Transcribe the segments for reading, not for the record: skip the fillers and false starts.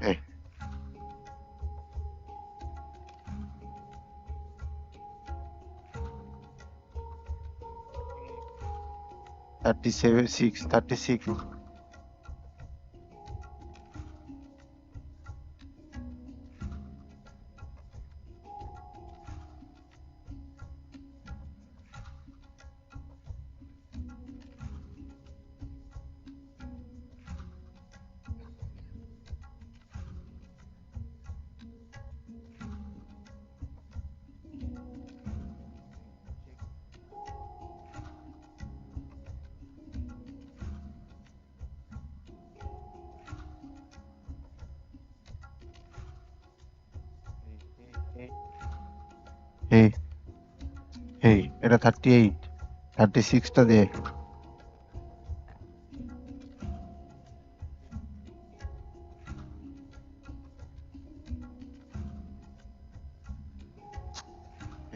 Hey, 37, 6, 36. Hey, hey, এটা 38, 36টা দে।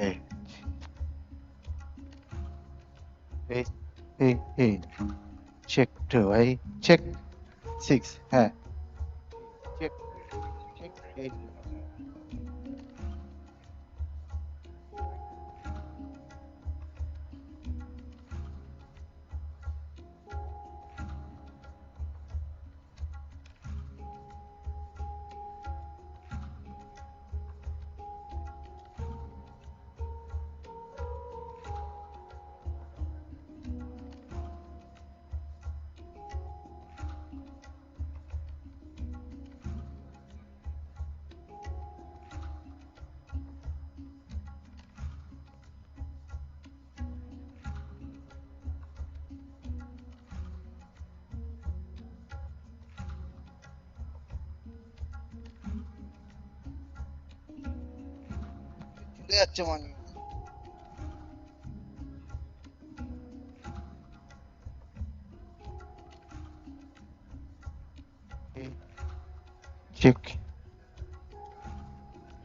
Hey, hey, hey, hey, check 2, ভাই, check 6, হ্যাঁ, check, check 8. চলে যাচ্ছে মানে Check,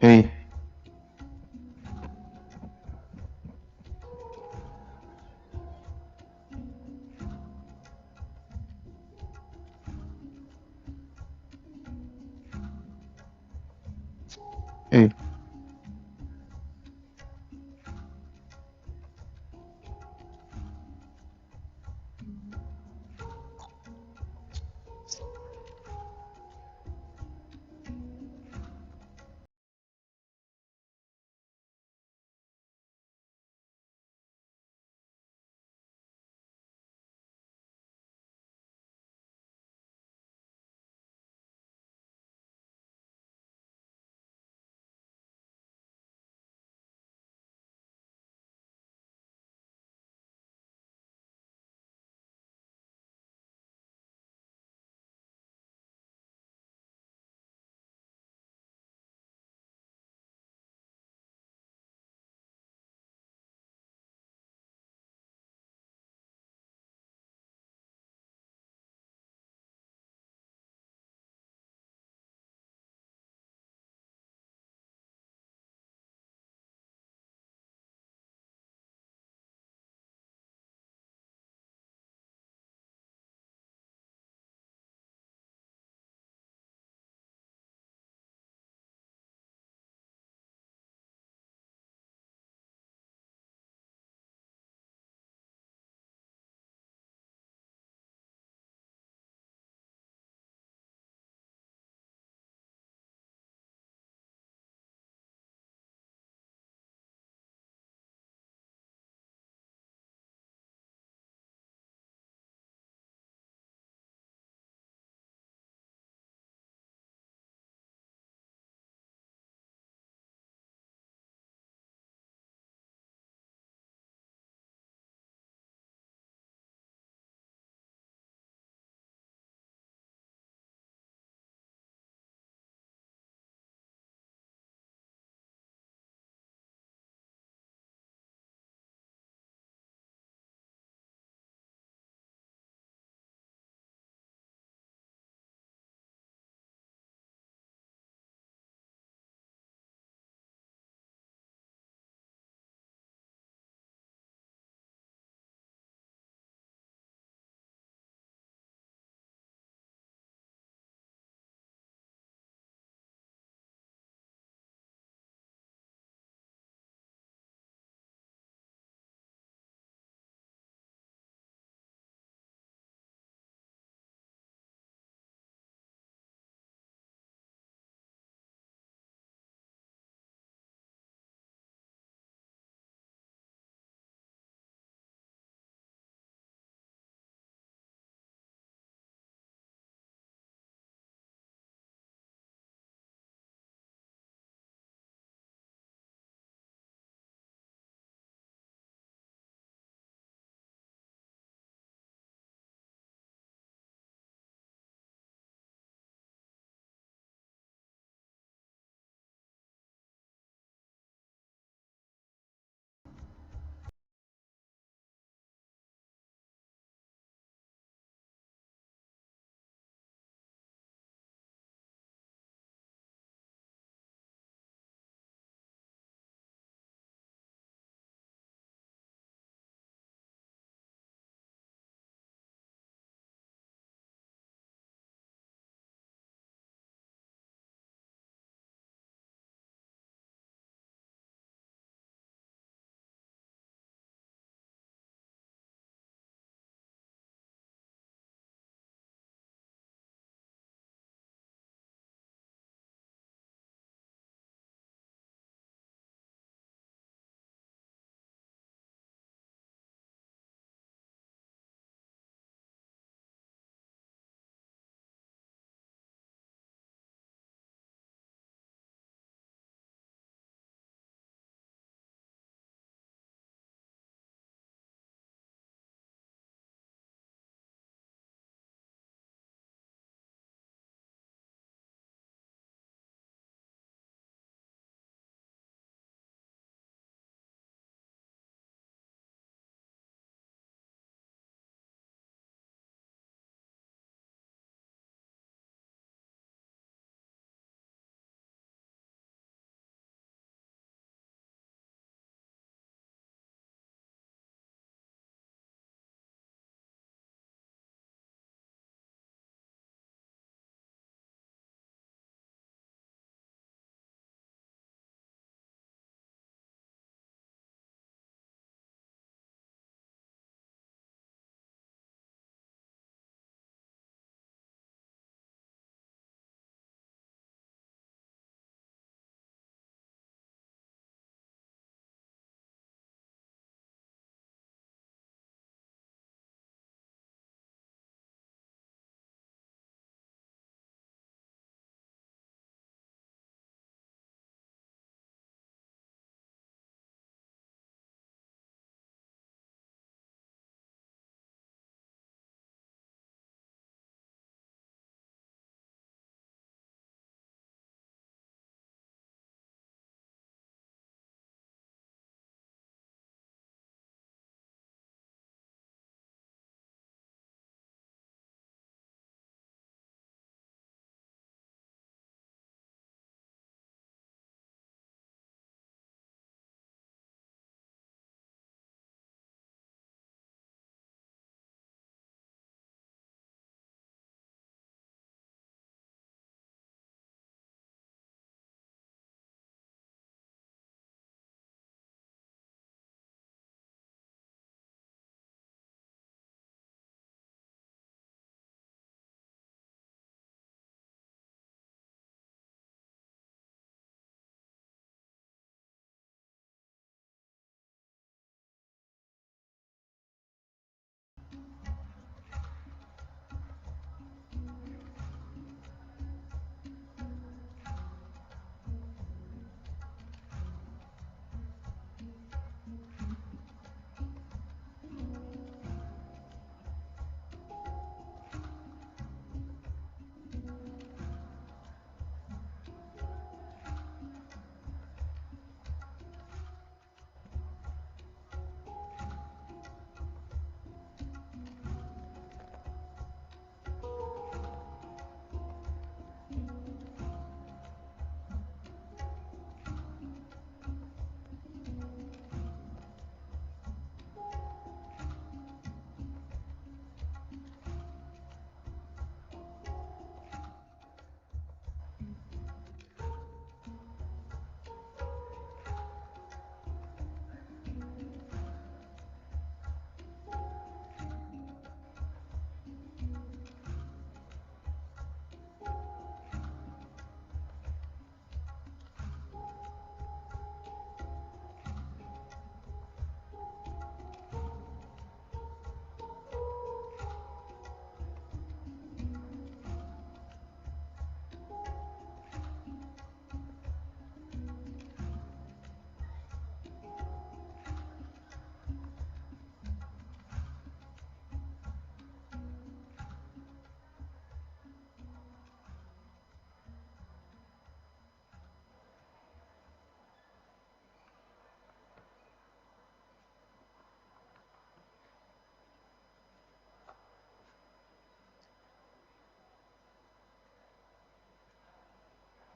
hey, hey,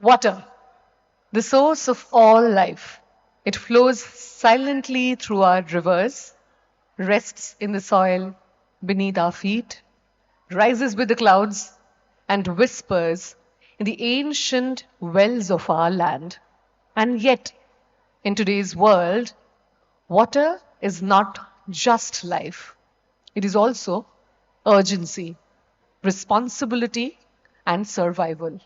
Water, the source of all life. It flows silently through our rivers, rests in the soil beneath our feet, rises with the clouds, and whispers in the ancient wells of our land. And yet, in today's world, water is not just life, it is also urgency, responsibility, and survival.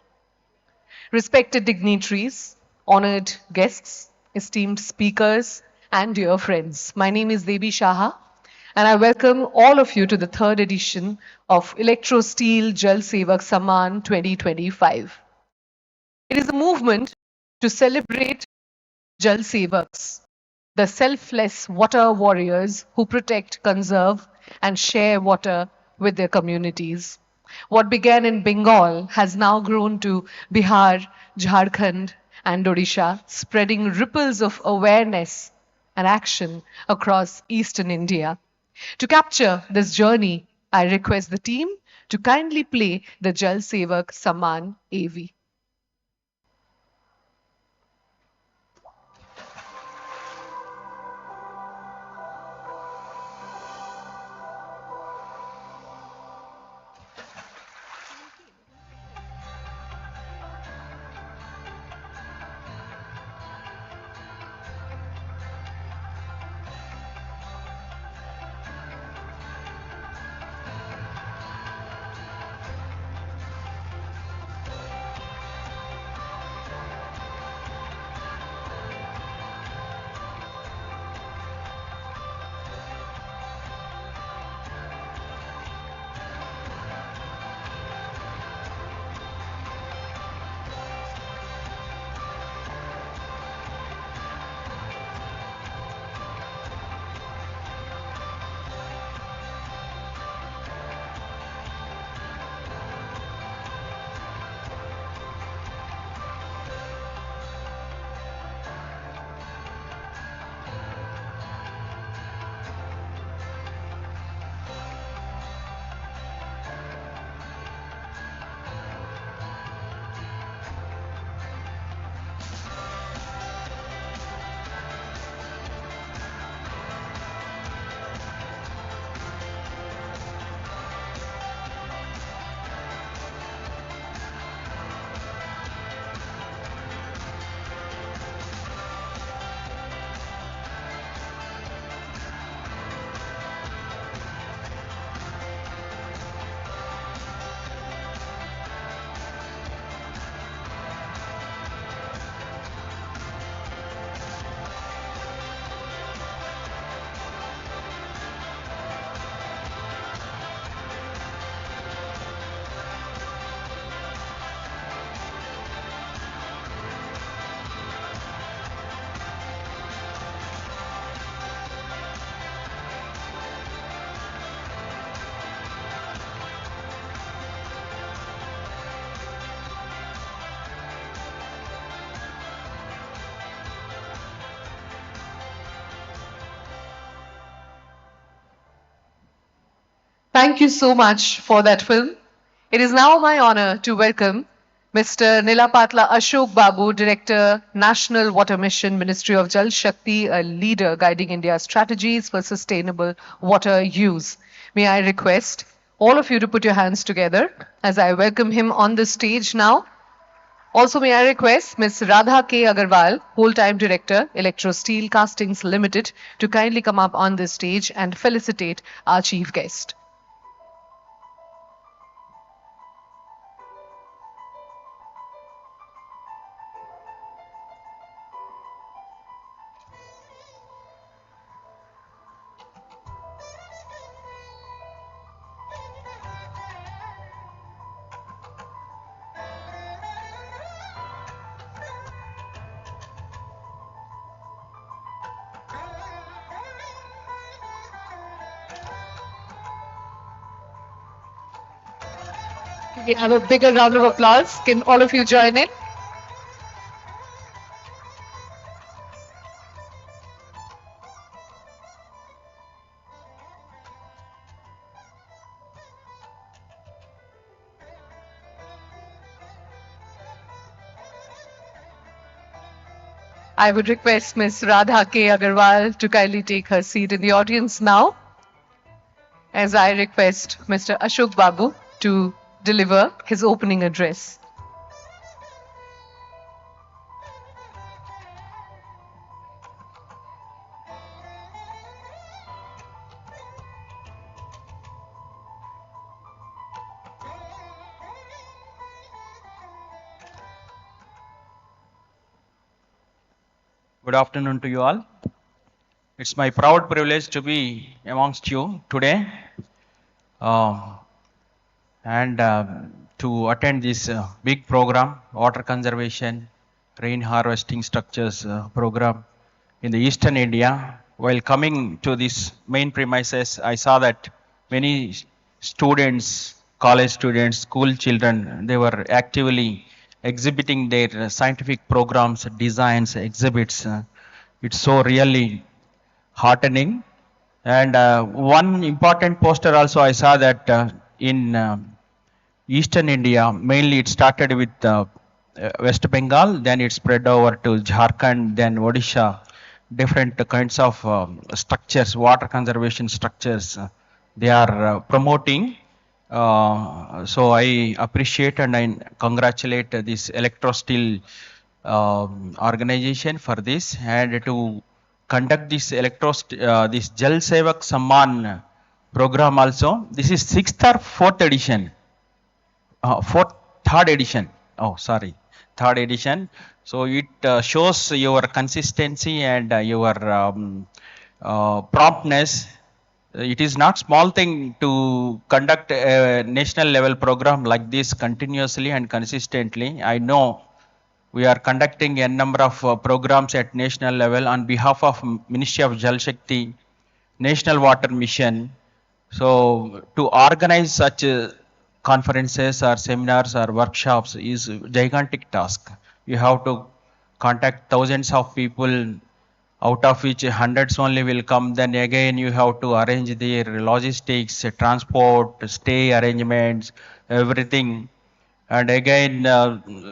Respected dignitaries, honored guests, esteemed speakers, and dear friends, my name is Devi Shaha, and I welcome all of you to the third edition of Electrosteel Jal Sevak Samman 2025. It is a movement to celebrate Jal Sevaks, the selfless water warriors who protect, conserve, and share water with their communities. What began in Bengal has now grown to Bihar, Jharkhand, and Odisha, spreading ripples of awareness and action across eastern India. To capture this journey, I request the team to kindly play the Jal Sevak Samman AV. Thank you so much for that film. It is now my honor to welcome Mr. Nilapatla Ashok Babu, Director, National Water Mission, Ministry of Jal Shakti, a leader guiding India's strategies for sustainable water use. May I request all of you to put your hands together as I welcome him on the stage now. Also, may I request Ms. Radha K. Agarwal, Whole-Time Director, Electrosteel Castings Limited, to kindly come up on this stage and felicitate our chief guest. We have a bigger round of applause. Can all of you join in? I would request Ms. Radha K. Agarwal to kindly take her seat in the audience now, as I request Mr. Ashok Babu to deliver his opening address. Good afternoon to you all. It's my proud privilege to be amongst you today uh, and to attend this big program, water conservation, rain harvesting structures program in the eastern India. While coming to this main premises, I saw that many students, college students, school children, they were actively exhibiting their scientific programs, designs, exhibits. It's so really heartening. And one important poster also I saw that in eastern India, mainly it started with West Bengal, then it spread over to Jharkhand, then Odisha, different kinds of structures, water conservation structures they are promoting. So I appreciate and I congratulate this Electrosteel organization for this and to conduct this this Jal Sevak Samman program also. This is sixth or fourth edition. Third edition. Oh, sorry, third edition. So it shows your consistency and your promptness. It is not small thing to conduct a national level program like this continuously and consistently. I know we are conducting a number of programs at national level on behalf of Ministry of Jal Shakti, National Water Mission. So to organize such conferences or seminars or workshops is a gigantic task. You have to contact thousands of people, out of which hundreds only will come. Then again you have to arrange their logistics, transport, stay arrangements, everything. And again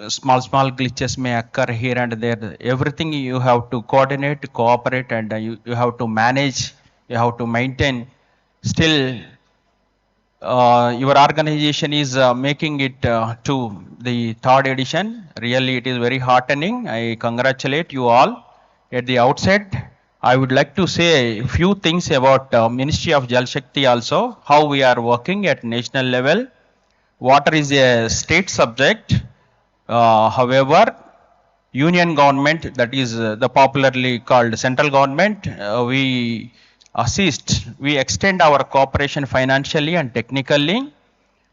small glitches may occur here and there. Everything you have to coordinate, cooperate, and you have to manage, you have to maintain. Still your organization is making it to the third edition. Really, it is very heartening. I congratulate you all. At the outset, I would like to say a few things about Ministry of Jal Shakti also, how we are working at national level. Water is a state subject. However, union government, that is the popularly called central government, we assist, we extend our cooperation financially and technically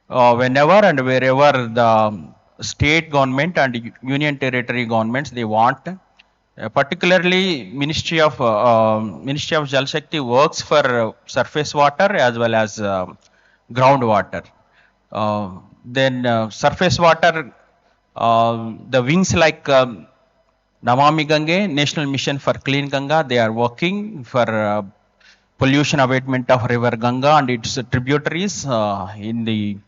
whenever and wherever the state government and union territory governments they want. Particularly Ministry of Jal Shakti works for surface water as well as groundwater. Then surface water, the wings like Namami Gange, National Mission for Clean Ganga, they are working for pollution abatement of river Ganga and its tributaries in the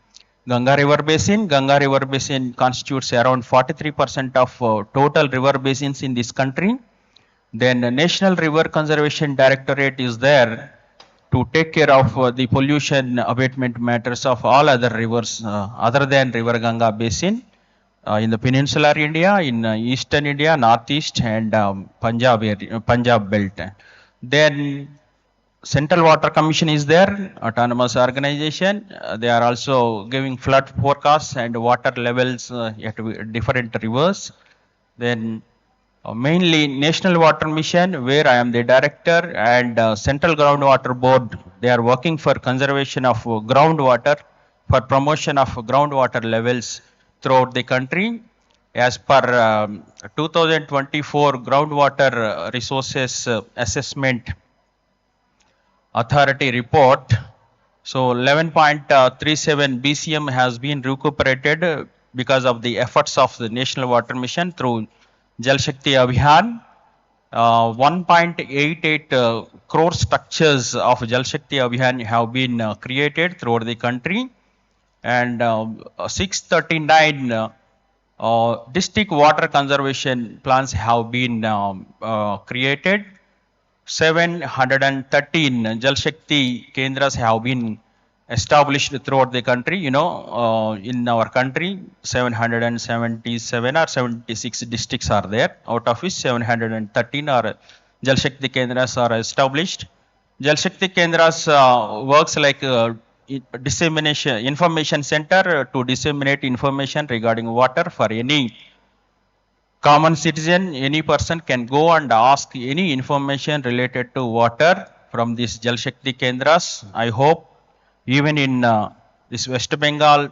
Ganga River Basin. Ganga River Basin constitutes around 43% of total river basins in this country. Then the National River Conservation Directorate is there to take care of the pollution abatement matters of all other rivers other than River Ganga Basin in the peninsular India, in eastern India, northeast and Punjab belt. Then Central Water Commission is there, autonomous organization. They are also giving flood forecasts and water levels at different rivers. Then mainly National Water Mission, where I am the director, and Central Groundwater Board, they are working for conservation of groundwater, for promotion of groundwater levels throughout the country. As per 2024 groundwater resources assessment authority report, so 11.37 BCM has been recuperated because of the efforts of the National Water Mission through Jal Shakti Abhiyan. 1.88 crore structures of Jal Shakti Abhiyan have been created throughout the country, and 639 District water conservation plans have been created. 713 Jal Shakti Kendras have been established throughout the country. In our country, 777 or 76 districts are there. Out of which 713 are Jal Shakti Kendras are established. Jal Shakti Kendras works like dissemination information center to disseminate information regarding water for any common citizen. Any person can go and ask any information related to water from these Jal Shakti Kendras. I hope even in this West Bengal,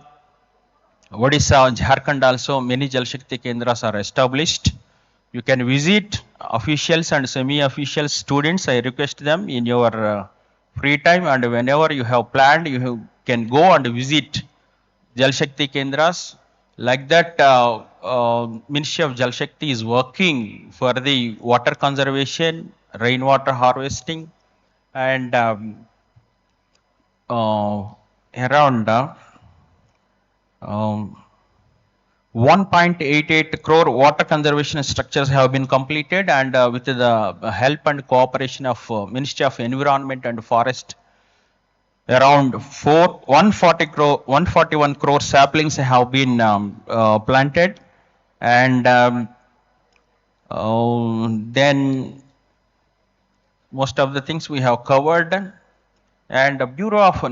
Odisha, Jharkhand also many Jal Shakti Kendras are established. You can visit officials and semi-official students. I request them in your free time, and whenever you have planned, can go and visit Jal Shakti Kendras. Like that, Ministry of Jal Shakti is working for the water conservation, rainwater harvesting, and around um, 1.88 crore water conservation structures have been completed, and with the help and cooperation of Ministry of Environment and Forest, around 141 crore saplings have been planted, and then most of the things we have covered. And the Bureau of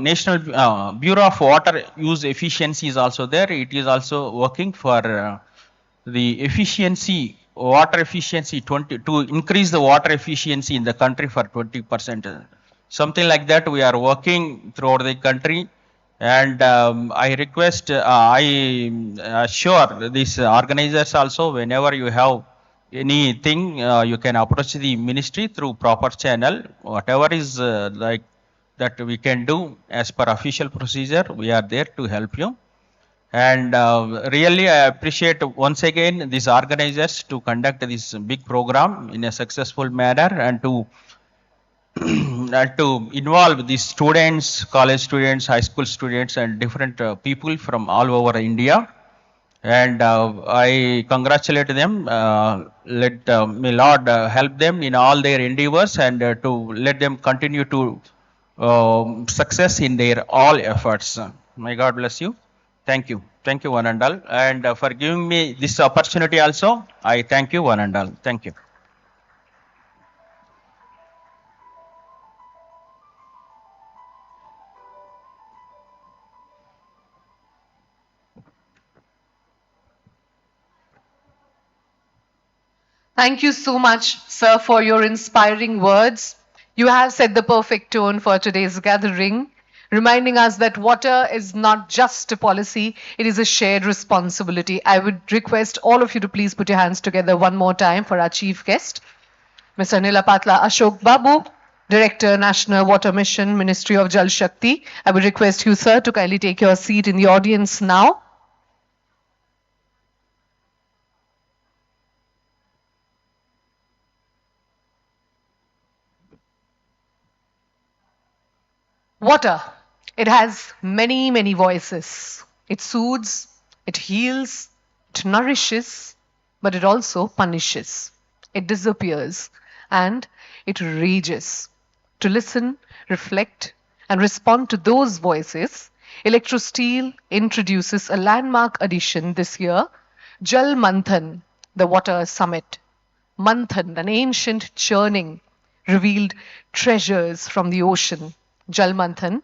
Water Use Efficiency is also there. It is also working for the efficiency, water efficiency, to increase the water efficiency in the country for 20%. Something like that we are working throughout the country. And I request, I assure these organizers also, whenever you have anything, you can approach the ministry through proper channel. Whatever is like that we can do as per official procedure, we are there to help you. And really, I appreciate once again these organizers to conduct this big program in a successful manner, and to involve the students, college students, high school students, and different people from all over India. And I congratulate them. Let may Lord help them in all their endeavors, and to let them continue to success in their all efforts. May God bless you. Thank you. Thank you, one and all. And for giving me this opportunity also, I thank you, one and all. Thank you. Thank you so much, sir, for your inspiring words. You have set the perfect tone for today's gathering, reminding us that water is not just a policy, it is a shared responsibility. I would request all of you to please put your hands together one more time for our chief guest, Mr. Nilapatla Ashok Babu, Director, National Water Mission, Ministry of Jal Shakti. I would request you, sir, to kindly take your seat in the audience now. Water, it has many, many voices. It soothes, it heals, it nourishes, but it also punishes. It disappears and it rages. To listen, reflect, and respond to those voices, Electrosteel introduces a landmark edition this year, Jal Manthan, the Water Summit. Manthan, an ancient churning, revealed treasures from the ocean. Jal Manthan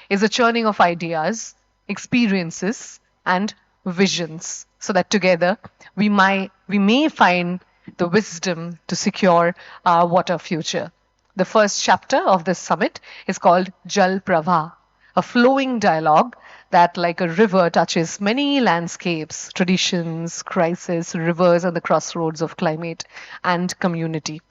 is a churning of ideas, experiences, and visions, so that together we may find the wisdom to secure our water future. The first chapter of this summit is called Jal Pravaah, a flowing dialogue that, like a river, touches many landscapes, traditions, crises, rivers, and the crossroads of climate and community.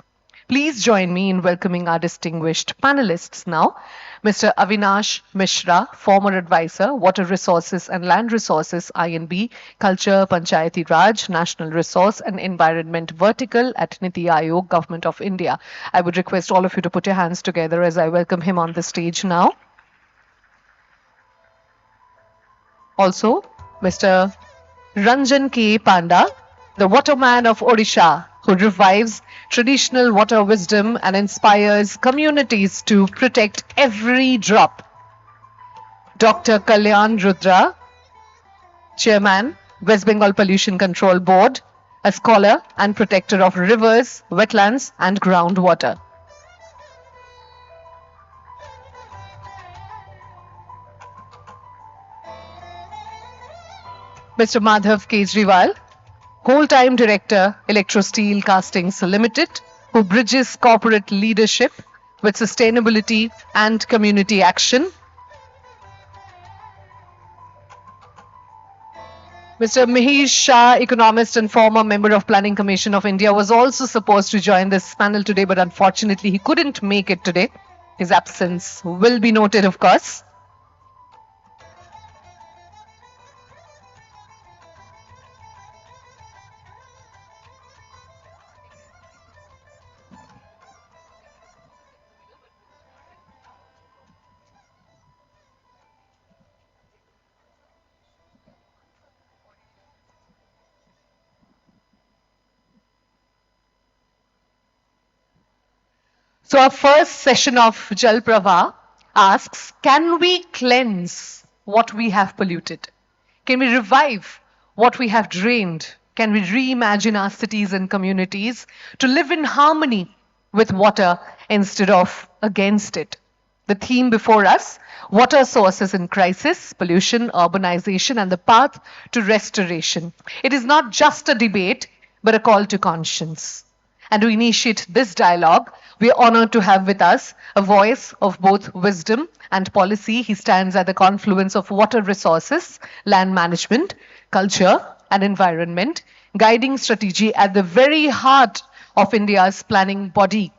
Please join me in welcoming our distinguished panelists now. Mr. Avinash Mishra, former advisor, Water Resources and Land Resources, INB, Culture, Panchayati Raj, National Resource and Environment Vertical at Niti Aayog, Government of India. I would request all of you to put your hands together as I welcome him on the stage now. Also, Mr. Ranjan K. Panda, the waterman of Odisha, who revives traditional water wisdom and inspires communities to protect every drop. Dr. Kalyan Rudra, Chairman, West Bengal Pollution Control Board, a scholar and protector of rivers, wetlands, and groundwater. Mr. Madhav Kejriwal, whole-time director, Electrosteel Castings Limited, who bridges corporate leadership with sustainability and community action. Mr. Mihish Shah, economist and former member of Planning Commission of India, was also supposed to join this panel today, but unfortunately he couldn't make it today. His absence will be noted, of course. So our first session of Jal Pravaah asks, can we cleanse what we have polluted? Can we revive what we have drained? Can we reimagine our cities and communities to live in harmony with water instead of against it? The theme before us, water sources in crisis, pollution, urbanization, and the path to restoration. It is not just a debate, but a call to conscience. And to initiate this dialogue, we are honored to have with us a voice of both wisdom and policy. He stands at the confluence of water resources, land management, culture, and environment, guiding strategy at the very heart of India's planning body.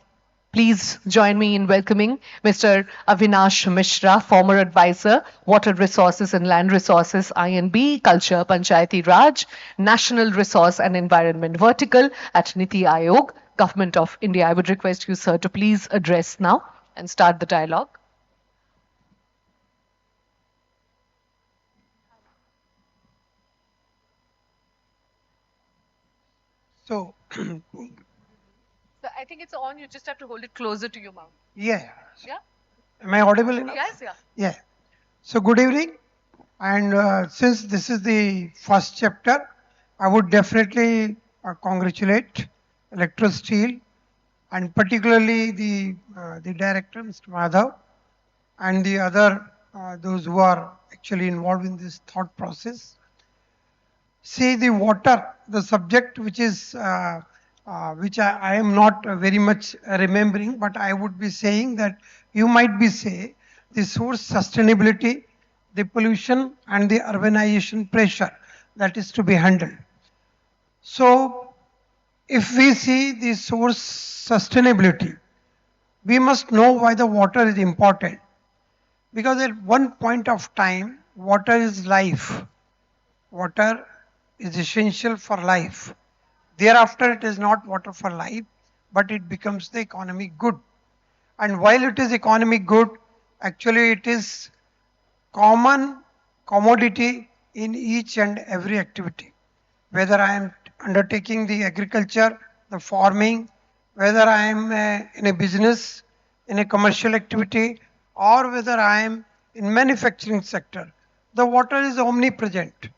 Please join me in welcoming Mr. Avinash Mishra, former advisor, Water Resources and Land Resources, INB, Culture, Panchayati Raj, National Resource and Environment Vertical at Niti Aayog, Government of India. I would request you, sir, to please address now and start the dialogue. So, So I think it's on. You just have to hold it closer to your mouth. yeah. Yeah? Am I audible enough? Yes, yeah. Yeah. So, good evening. And since this is the first chapter, I would definitely congratulate Electrosteel and particularly the director, Mr. Madhav, and the other those who are actually involved in this thought process. See, the water, the subject which I am not very much remembering, but I would be saying that you might be say the source sustainability, the pollution and the urbanization pressure that is to be handled. So if we see the source sustainability, we must know why the water is important. Because at one point of time, water is life. Water is essential for life. Thereafter, it is not water for life, but it becomes the economic good. And while it is economic good, actually it is common commodity in each and every activity. Whether I am undertaking the agriculture, the farming, whether I am in a business, in a commercial activity, or whether I am in manufacturing sector, the water is omnipresent.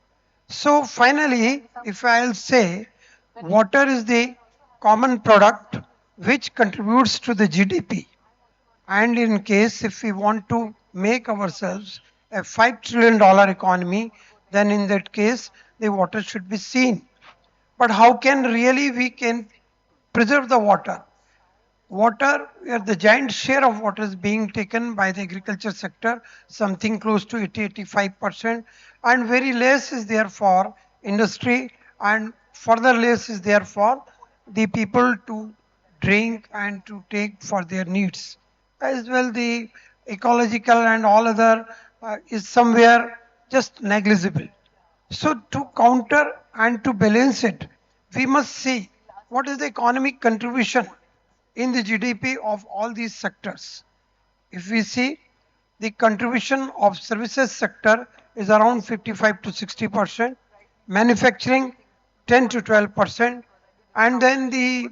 So finally, if I'll say water is the common product which contributes to the GDP. And in case if we want to make ourselves a $5 trillion economy, then in that case, the water should be seen. But how can really we can preserve the water? Water, where the giant share of water is being taken by the agriculture sector, something close to 80-85%, and very less is there for industry, and further less is there for the people to drink and to take for their needs. As well, the ecological and all other is somewhere just negligible. So to counter and to balance it, we must see what is the economic contribution in the GDP of all these sectors. If we see the contribution of services sector is around 55 to 60%, manufacturing 10 to 12%, and then the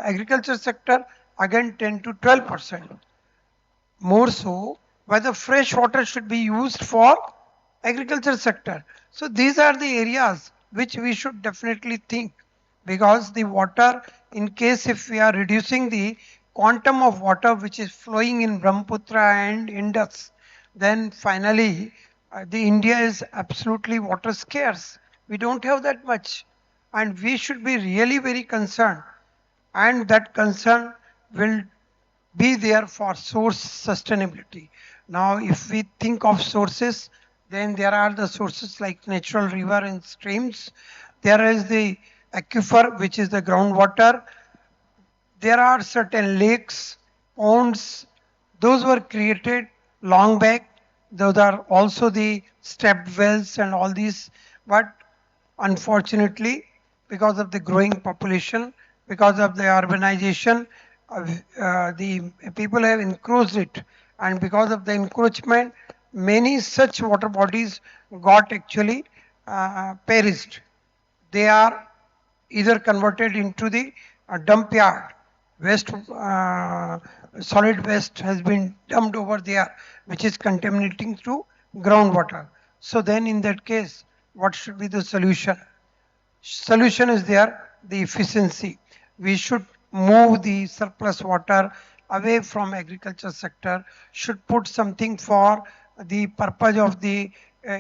agriculture sector again 10 to 12%. More so, whether fresh water should be used for agriculture sector. So these are the areas which we should definitely think, because the water, in case if we are reducing the quantum of water which is flowing in Brahmaputra and Indus, then finally the India is absolutely water scarce. We don't have that much, and we should be really very concerned, and that concern will be there for source sustainability. Now, if we think of sources, then there are the sources like natural river and streams. There is the aquifer, which is the groundwater. There are certain lakes, ponds. Those were created long back. Those are also the stepped wells and all these. But unfortunately, because of the growing population, because of the urbanization, the people have encroached it, and because of the encroachment, many such water bodies got actually perished. They are either converted into the dump yard. Waste, solid waste has been dumped over there, which is contaminating through groundwater. So then in that case, what should be the solution? Solution is there, the efficiency. We should move the surplus water away from agriculture sector, should put something for the purpose of the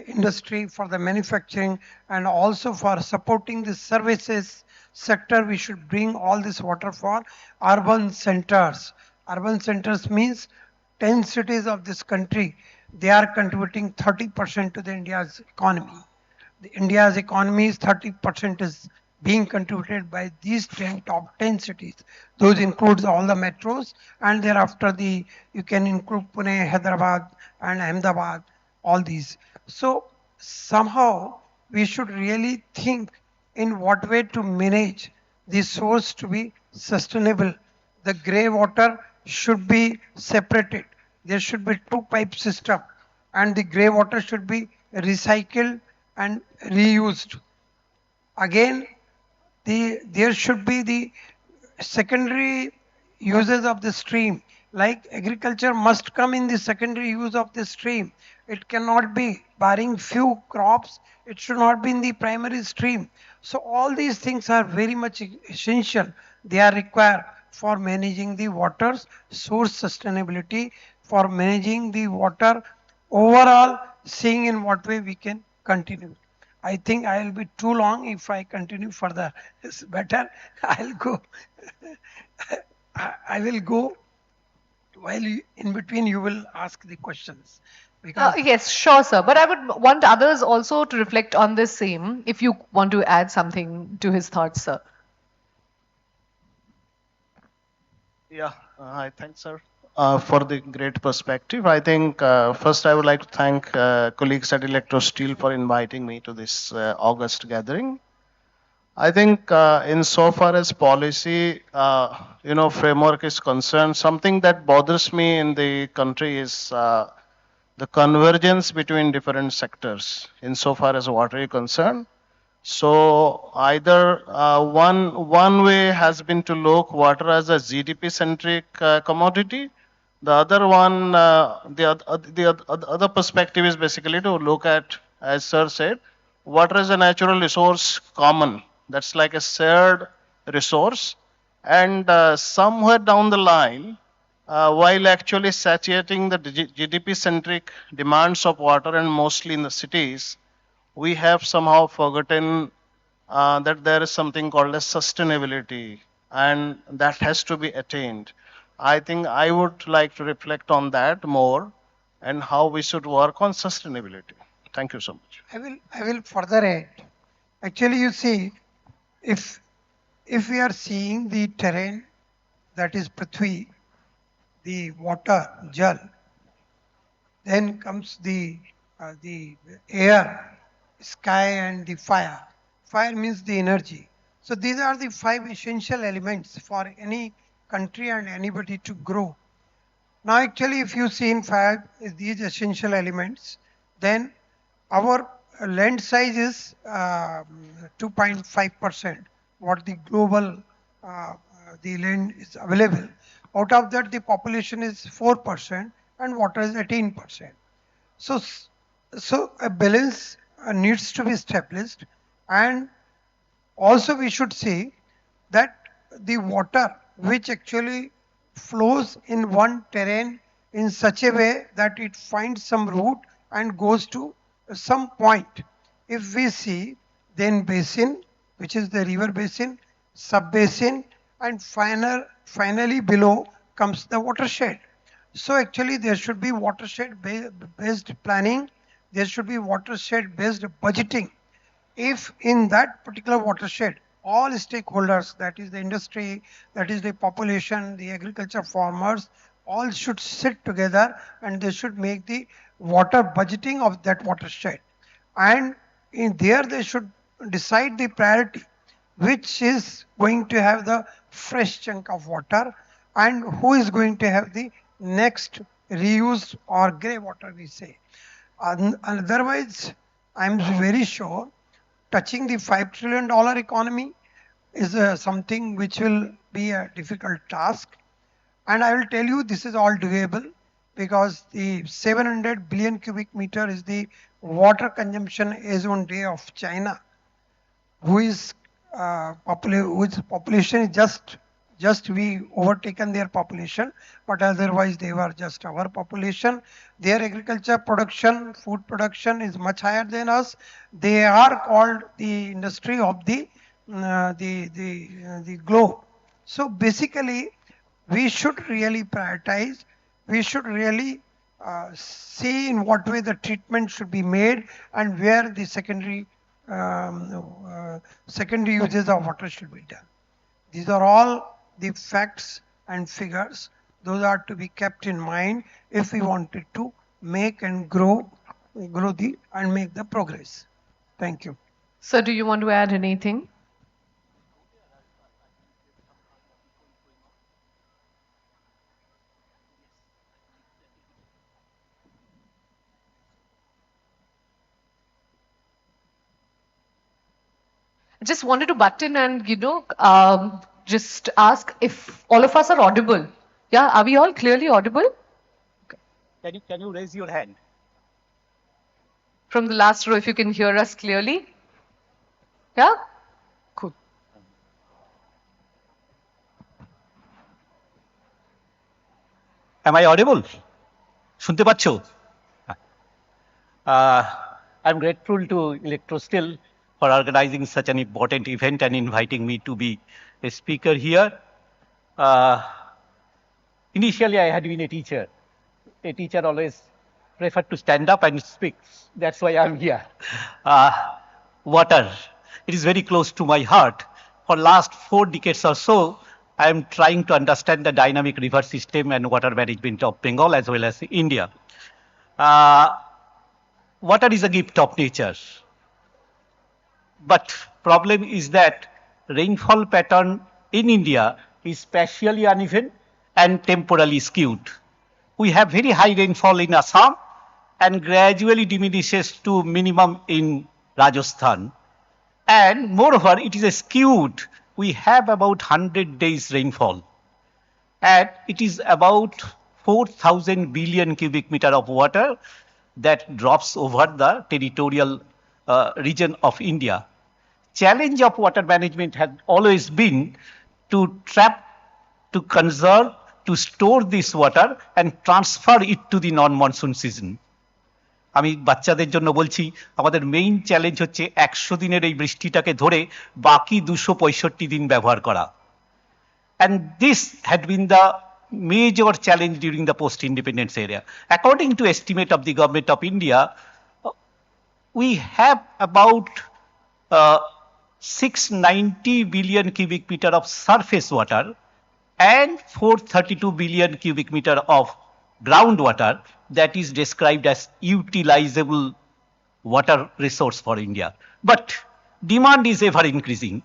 industry, for the manufacturing, and also for supporting the services sector. We should bring all this water for urban centers. Urban centers means 10 cities of this country. They are contributing 30% to the India's economy. India's economy is 30% is being contributed by these 10 top 10 cities. Those includes all the metros, and thereafter you can include Pune, Hyderabad and Ahmedabad, all these. So somehow we should really think in what way to manage the source to be sustainable. The grey water should be separated. There should be two pipe system, and the grey water should be recycled and reused. Again, there should be the secondary uses of the stream, like agriculture must come in the secondary use of the stream. It cannot be, barring few crops, it should not be in the primary stream. So all these things are very much essential. They are required for managing the water's source sustainability, for managing the water overall, seeing in what way we can continue. I think I will be too long if I continue further. It's better I'll go. I will go while in between you will ask the questions. Because Yes, sure, sir. But I would want others also to reflect on this same, if you want to add something to his thoughts, sir. Yeah, I thank sir for the great perspective. I think first I would like to thank colleagues at Electrosteel for inviting me to this August gathering. I think insofar as policy, framework is concerned, something that bothers me in the country is the convergence between different sectors insofar as water is concerned. So either one way has been to look water as a GDP centric commodity. The other one, the other perspective is basically to look at, as sir said, water is a natural resource common. That's like a shared resource. And somewhere down the line, while actually satiating the GDP centric demands of water and mostly in the cities, we have somehow forgotten that there is something called as sustainability, and that has to be attained. I think I would like to reflect on that more and how we should work on sustainability. Thank you so much. I will further add. Actually, you see, if we are seeing the terrain, that is Prithvi, the water, Jal, then comes the air, sky, and the fire. Fire means the energy. So these are the 5 essential elements for any country and anybody to grow. Now actually if you see in fire these essential elements, then our land size is 2.5%, what the global the land is available. Out of that, the population is 4% and water is 18%. So, so a balance needs to be established, and also we should see that the water which actually flows in one terrain in such a way that it finds some route and goes to some point. If we see, then basin, which is the river basin, sub basin, and finally below comes the watershed. So actually there should be watershed based planning, there should be watershed based budgeting. If in that particular watershed, all stakeholders, that is the industry, that is the population, the agriculture farmers, all should sit together and they should make the water budgeting of that watershed. And in there they should decide the priority, which is going to have the fresh chunk of water and who is going to have the next reused or grey water, we say. Otherwise, I'm very sure touching the $5 trillion economy is something which will be a difficult task. And I will tell you this is all doable because the 700 billion cubic meter is the water consumption as on day of China, whose population is just we overtaken their population, but otherwise they were just our population. Their agriculture production, food production is much higher than us. They are called the industry of the globe. So basically, we should really prioritize. We should really see in what way the treatment should be made and where the secondary uses of water should be done. These are all the facts and figures. Those are to be kept in mind if we wanted to make and grow and make the progress. Thank you. Sir, do you want to add anything? Just wanted to butt in and, just ask if all of us are audible. Yeah, are we all clearly audible? Can you raise your hand? From the last row, if you can hear us clearly. Yeah? Cool. Am I audible? শুনতে পাচ্ছো? I'm grateful to Electrosteel for organizing such an important event and inviting me to be a speaker here. Initially, I had been a teacher. A teacher always preferred to stand up and speak. That's why I'm here. Water. It is very close to my heart. For last 4 decades or so, I am trying to understand the dynamic river system and water management of Bengal as well as India. Water is a gift of nature. But problem is that rainfall pattern in India is spatially uneven and temporally skewed. We have very high rainfall in Assam and gradually diminishes to minimum in Rajasthan. And moreover, it is skewed. We have about 100 days rainfall. And it is about 4,000 billion cubic meter of water that drops over the territorial region of India. Challenge of water management has always been to trap, to conserve, to store this water and transfer it to the non-monsoon season. আমি বাচ্চাদের জন্য বলছি আমাদের main challenge হচ্ছে 100 দিনের এই বৃষ্টিটাকে ধরে বাকি 265 দিন ব্যবহার করা। And this had been the major challenge during the post-independence era. According to estimate of the government of India, we have about 690 billion cubic meter of surface water and 432 billion cubic meter of groundwater that is described as utilizable water resource for India. But demand is ever increasing.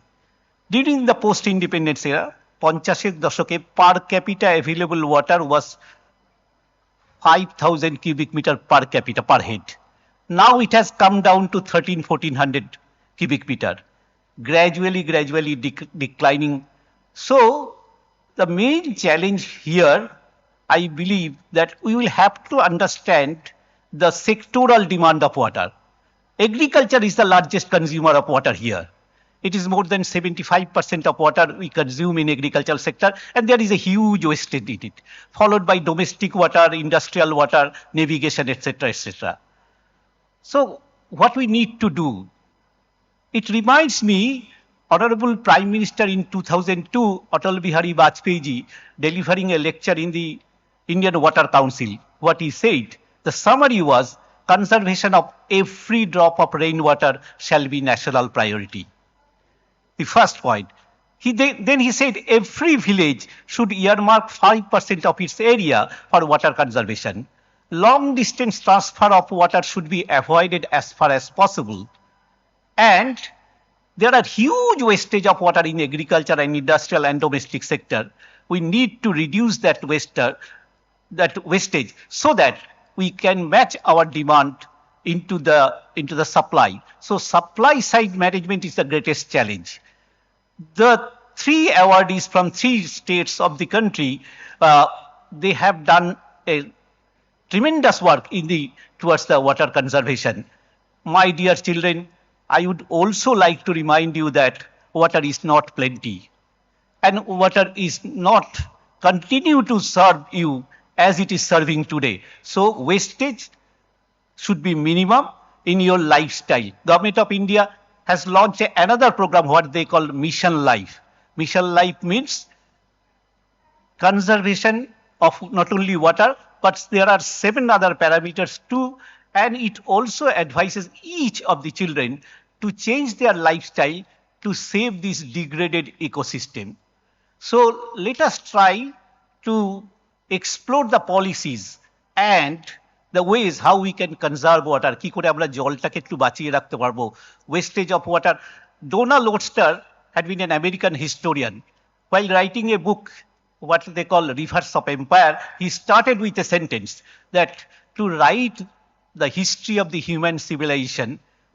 During the post-independence era, 50-এর দশকে per capita available water was 5,000 cubic meter per capita per head. Now it has come down to 1400 cubic meter, gradually declining. So the main challenge here, I believe that we will have to understand the sectoral demand of water. Agriculture is the largest consumer of water here. It is more than 75% of water we consume in agricultural sector, and there is a huge wastage in it, followed by domestic water, industrial water, navigation, etc., etc. So what we need to do, it reminds me, Honorable Prime Minister in 2002, Atal Bihari Vajpayee ji, delivering a lecture in the Indian Water Council. What he said, the summary was, conservation of every drop of rainwater shall be national priority. The first point. Then he said every village should earmark 5% of its area for water conservation. Long distance transfer of water should be avoided as far as possible. And there are huge wastage of water in agriculture and industrial and domestic sector. We need to reduce that wastage so that we can match our demand into the supply. So supply side management is the greatest challenge. The 3 awardees from 3 states of the country, they have done a tremendous work towards the water conservation. My dear children, I would also like to remind you that water is not plenty, and water is not continue to serve you as it is serving today. So wastage should be minimum in your lifestyle. Government of India has launched another program, what they call Mission Life. Mission Life means conservation of not only water, but there are 7 other parameters too, and it also advises each of the children to change their lifestyle to save this degraded ecosystem. So let us try to explore the policies and the ways how we can conserve water. কি করে আমরা জলটাকে একটু বাঁচিয়ে রাখতে পারবো? Wastage of water. Donald Webster had been an American historian. While writing a book, what they call Rivers of Empire, he started with a sentence that to write the history of the human civilization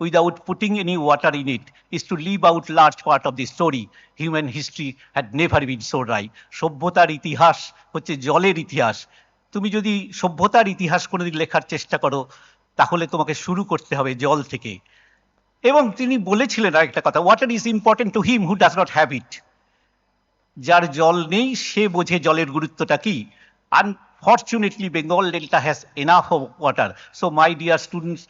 without putting any water in it is to leave out large part of the story. Human history had never been so dry. সভ্যতার ইতিহাস হচ্ছে জলের ইতিহাস। তুমি যদি সভ্যতার ইতিহাস কোনোদিন লেখার চেষ্টা করো, তাহলে তোমাকে শুরু করতে হবে জল থেকে। এবং তিনি বলেছিলেন আরেকটা কথা, water is important to him who does not have it. যার জল নেই সে বোঝে জলের গুরুত্বটা কি। Unfortunately, Bengal Delta has enough of water. So my dear students,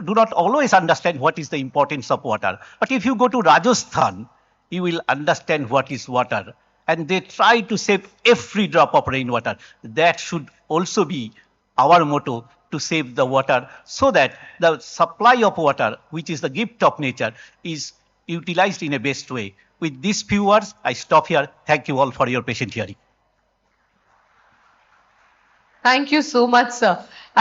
do not always understand what is the importance of water. But if you go to Rajasthan, you will understand what is water. And they try to save every drop of rainwater. That should also be our motto, to save the water so that the supply of water, which is the gift of nature, is utilized in a best way. With these few words, I stop here. Thank you all for your patient hearing. Thank you so much, sir.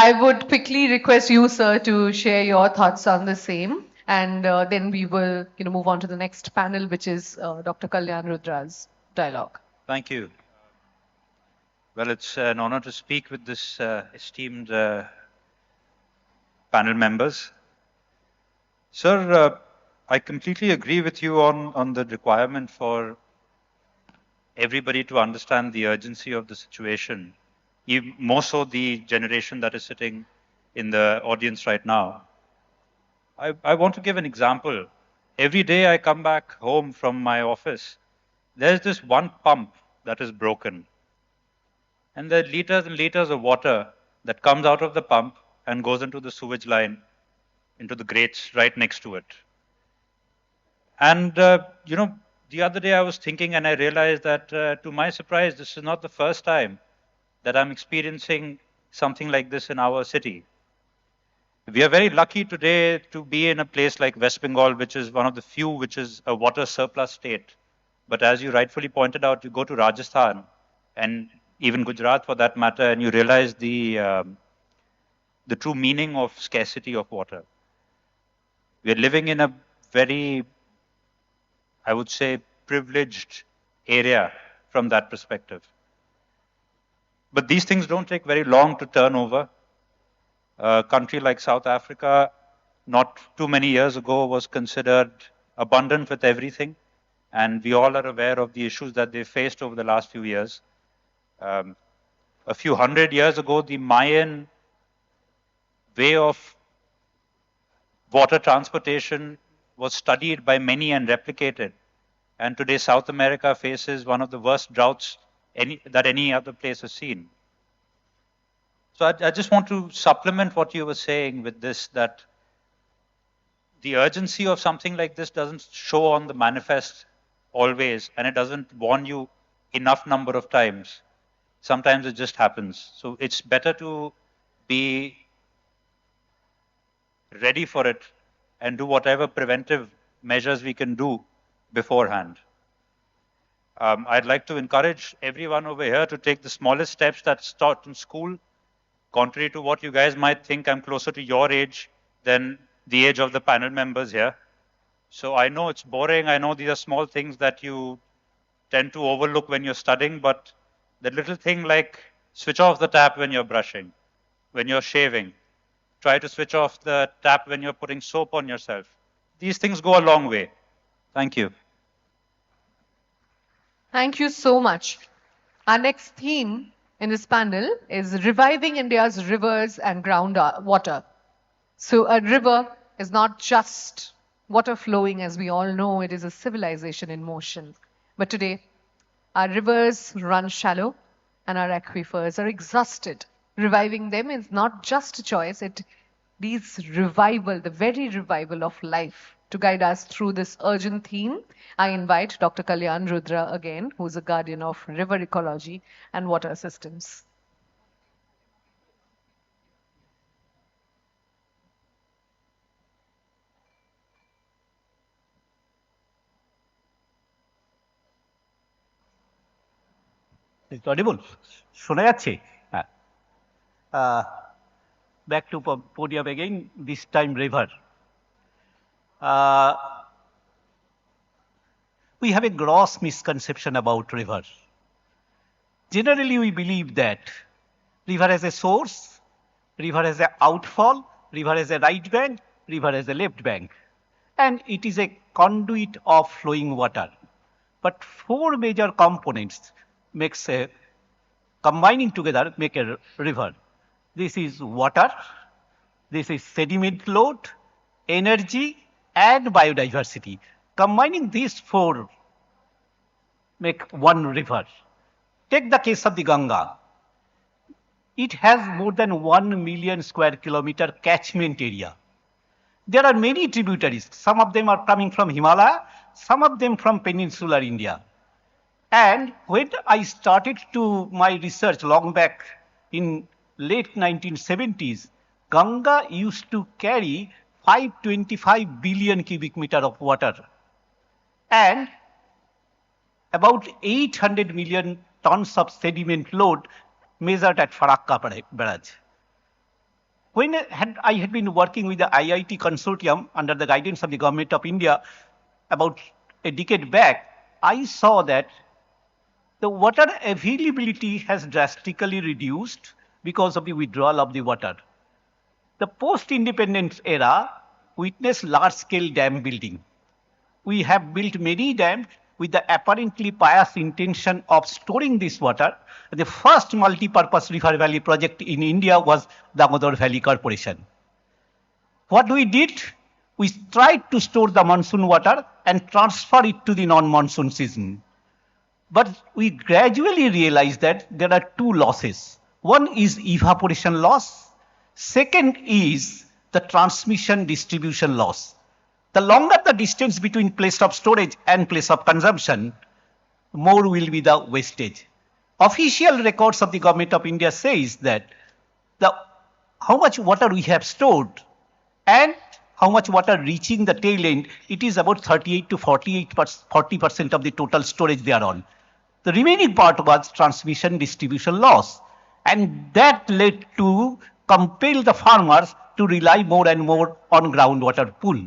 I would quickly request you, sir, to share your thoughts on the same, and then we will, move on to the next panel, which is Dr. Kalyan Rudra's dialogue. Thank you. Well, it's an honor to speak with this esteemed panel members. Sir, I completely agree with you on the requirement for everybody to understand the urgency of the situation, even more so the generation that is sitting in the audience right now. I want to give an example. Every day I come back home from my office, there's this one pump that is broken. And there are liters and liters of water that comes out of the pump and goes into the sewage line, into the grates right next to it. And, the other day I was thinking and I realized that, to my surprise, this is not the first time that I'm experiencing something like this in our city. We are very lucky today to be in a place like West Bengal, which is one of the few which is a water surplus state. But as you rightfully pointed out, you go to Rajasthan and even Gujarat for that matter, and you realize the true meaning of scarcity of water. We are living in a very, I would say, privileged area from that perspective. But these things don't take very long to turn over. A country like South Africa, not too many years ago, was considered abundant with everything. And we all are aware of the issues that they faced over the last few years. A few hundred years ago, the Mayan way of water transportation was studied by many and replicated. And today, South America faces one of the worst droughts that any other place has seen. So I just want to supplement what you were saying with this, that the urgency of something like this doesn't show on the manifest always, and it doesn't warn you enough number of times. Sometimes it just happens. So it's better to be ready for it and do whatever preventive measures we can do beforehand. I'd like to encourage everyone over here to take the smallest steps that's taught in school. Contrary to what you guys might think, I'm closer to your age than the age of the panel members here. So I know it's boring. I know these are small things that you tend to overlook when you're studying, but the little thing like switch off the tap when you're brushing, when you're shaving, try to switch off the tap when you're putting soap on yourself. These things go a long way. Thank you. Thank you so much. Our next theme in this panel is reviving India's rivers and groundwater. So a river is not just water flowing, as we all know, it is a civilization in motion. But today, our rivers run shallow and our aquifers are exhausted. Reviving them is not just a choice, it is revival, the very revival of life. To guide us through this urgent theme, I invite Dr. Kalyan Rudra again, who is a guardian of river ecology and water systems. It's audible. শোনা যাচ্ছে? হ্যাঁ। Back to podium again, this time river. We have a gross misconception about river. Generally, we believe that river has a source, river has an outfall, river has a right bank, river has a left bank, and it is a conduit of flowing water. But four major components makes a combining together make a river. This is water, this is sediment load, energy, and biodiversity. Combining these four make one river. Take the case of the Ganga. It has more than 1 million square kilometer catchment area. There are many tributaries. Some of them are coming from Himalaya, some of them from peninsular India. And when I started to my research long back in late 1970s, Ganga used to carry 525 billion cubic meter of water and about 800 million tons of sediment load measured at Farakka barrage. When I had been working with the IIT consortium under the guidance of the Government of India about a decade back, I saw that the water availability has drastically reduced because of the withdrawal of the water. The post-independence era witnessed large-scale dam building. We have built many dams with the apparently pious intention of storing this water. The first multi-purpose river valley project in India was Damodar Valley Corporation. What we did, we tried to store the monsoon water and transfer it to the non-monsoon season. But we gradually realized that there are two losses. One is evaporation loss. Second is the transmission distribution loss. The longer the distance between place of storage and place of consumption, more will be the wastage. Official records of the Government of India says that how much water we have stored and how much water reaching the tail end, it is about 38 to 40% of the total storage they are on. The remaining part was transmission distribution loss. And that led to compel the farmers to rely more and more on groundwater pool.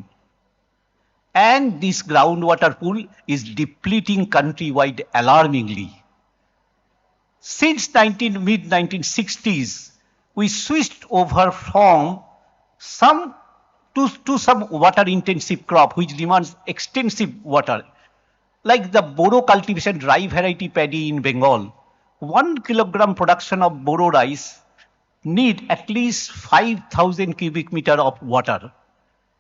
And this groundwater pool is depleting countrywide alarmingly. Since mid-1960s, we switched over from some to some water intensive crop which demands extensive water. Like the Boro cultivation dry variety paddy in Bengal, 1 kilogram production of Boro rice need at least 5,000 cubic meter of water,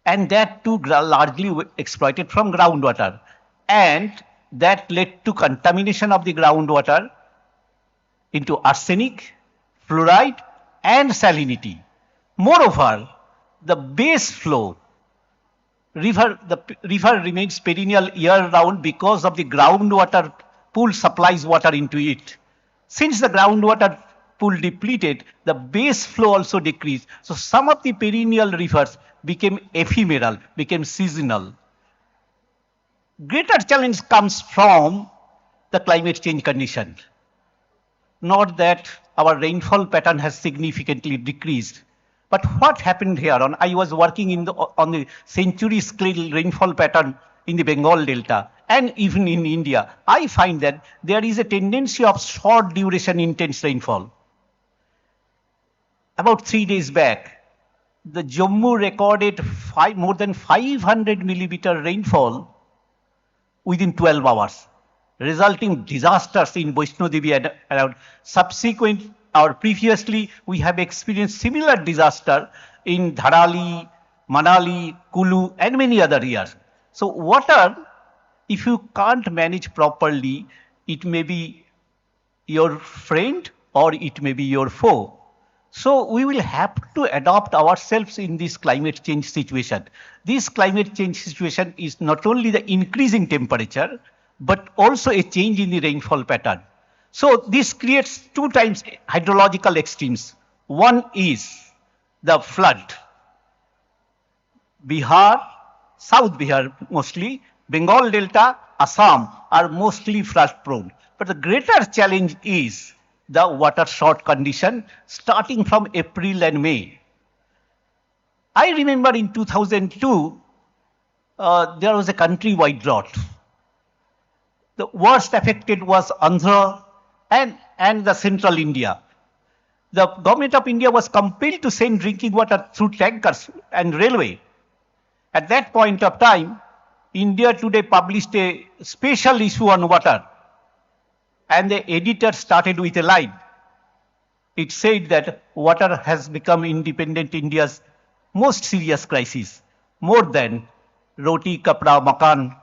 and that too largely exploited from groundwater. And that led to contamination of the groundwater into arsenic, fluoride, and salinity. Moreover, the base flow, the river remains perennial year round because of the groundwater pool supplies water into it. Since the groundwater pool depleted, the base flow also decreased. So some of the perennial rivers became ephemeral, became seasonal. Greater challenge comes from the climate change condition. Not that our rainfall pattern has significantly decreased, but what happened here on, I was working on the century scale rainfall pattern in the Bengal Delta and even in India. I find that there is a tendency of short duration intense rainfall. About 3 days back, the Jammu recorded more than 500 millimeter rainfall within 12 hours, resulting disasters in Vaishno Devi and around. Subsequent or previously, we have experienced similar disaster in Dharali, Manali, Kulu, and many other areas. So water, if you can't manage properly, it may be your friend or it may be your foe. So we will have to adopt ourselves in this climate change situation. This climate change situation is not only the increasing temperature, but also a change in the rainfall pattern. So this creates 2 times hydrological extremes. One is the flood. Bihar, South Bihar mostly, Bengal Delta, Assam are mostly flood prone. But the greater challenge is the water short condition starting from April and May. I remember in 2002, there was a countrywide drought. The worst affected was Andhra and the central India. The government of India was compelled to send drinking water through tankers and railway. At that point of time, India Today published a special issue on water. And the editor started with a line. It said that water has become independent India's most serious crisis, more than roti, kapra, makan,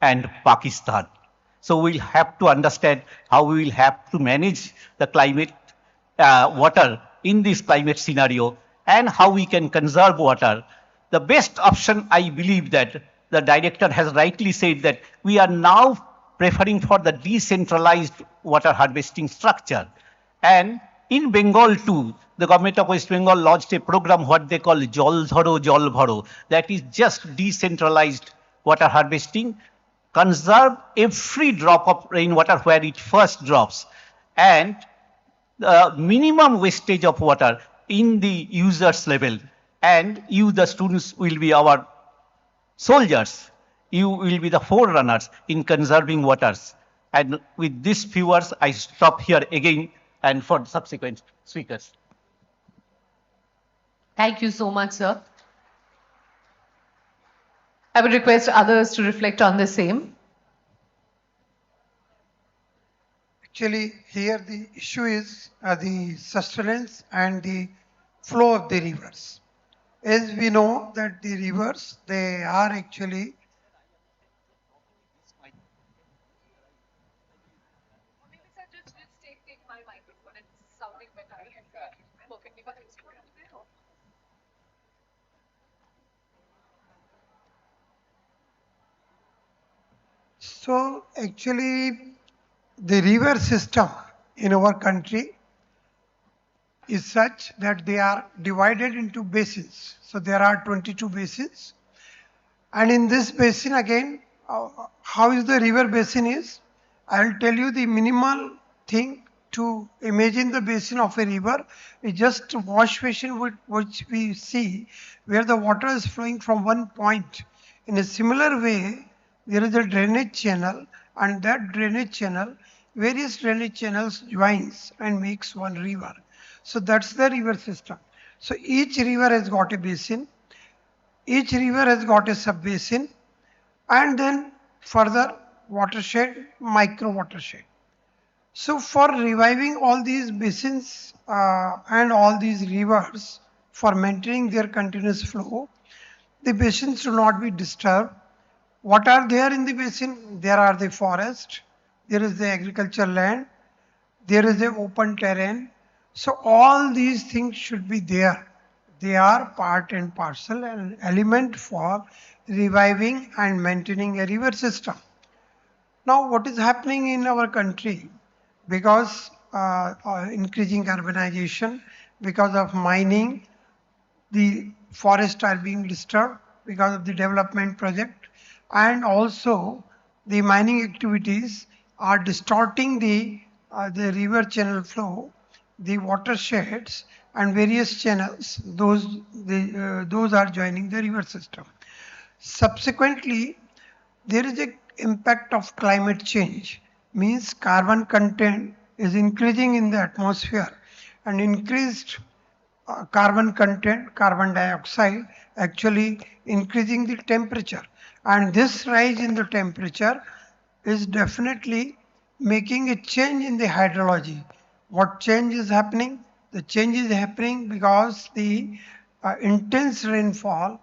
and Pakistan. So we'll have to understand how we will have to manage the climate, water in this climate scenario and how we can conserve water. The best option, I believe that the director has rightly said that we are now preferring for the decentralized water harvesting structure. And in Bengal too, the government of West Bengal launched a program what they call Jal Dharo, Jal Bharo. That is just decentralized water harvesting. Conserve every drop of rainwater where it first drops. And the minimum wastage of water in the users level. And you, the students, will be our soldiers. You will be the forerunners in conserving waters. And with these few words, I stop here again and for subsequent speakers. Thank you so much, sir. I would request others to reflect on the same. Actually, here the issue is the sustenance and the flow of the rivers. As we know that the rivers, they are actually so actually the river system in our country is such that they are divided into basins. So there are 22 basins. And in this basin again, how is the river basin is? I will tell you the minimal thing to imagine the basin of a river is just a wash basin which we see where the water is flowing from one point. In a similar way, there is a drainage channel, and that drainage channel, various drainage channels joins and makes one river. So that's the river system. So each river has got a basin, each river has got a sub-basin, and then further watershed, micro watershed. So for reviving all these basins and all these rivers, for maintaining their continuous flow, the basins should not be disturbed. What are there in the basin? There are the forest, there is the agricultural land, there is the open terrain. So all these things should be there. They are part and parcel and element for reviving and maintaining a river system. Now, what is happening in our country because increasing urbanization, because of mining, the forests are being disturbed because of the development project, and also the mining activities are distorting the river channel flow, the watersheds and various channels. Those are joining the river system. Subsequently, there is a impact of climate change, means carbon content is increasing in the atmosphere, and increased carbon content, carbon dioxide, actually increasing the temperature. And this rise in the temperature is definitely making a change in the hydrology. What change is happening? The change is happening because the intense rainfall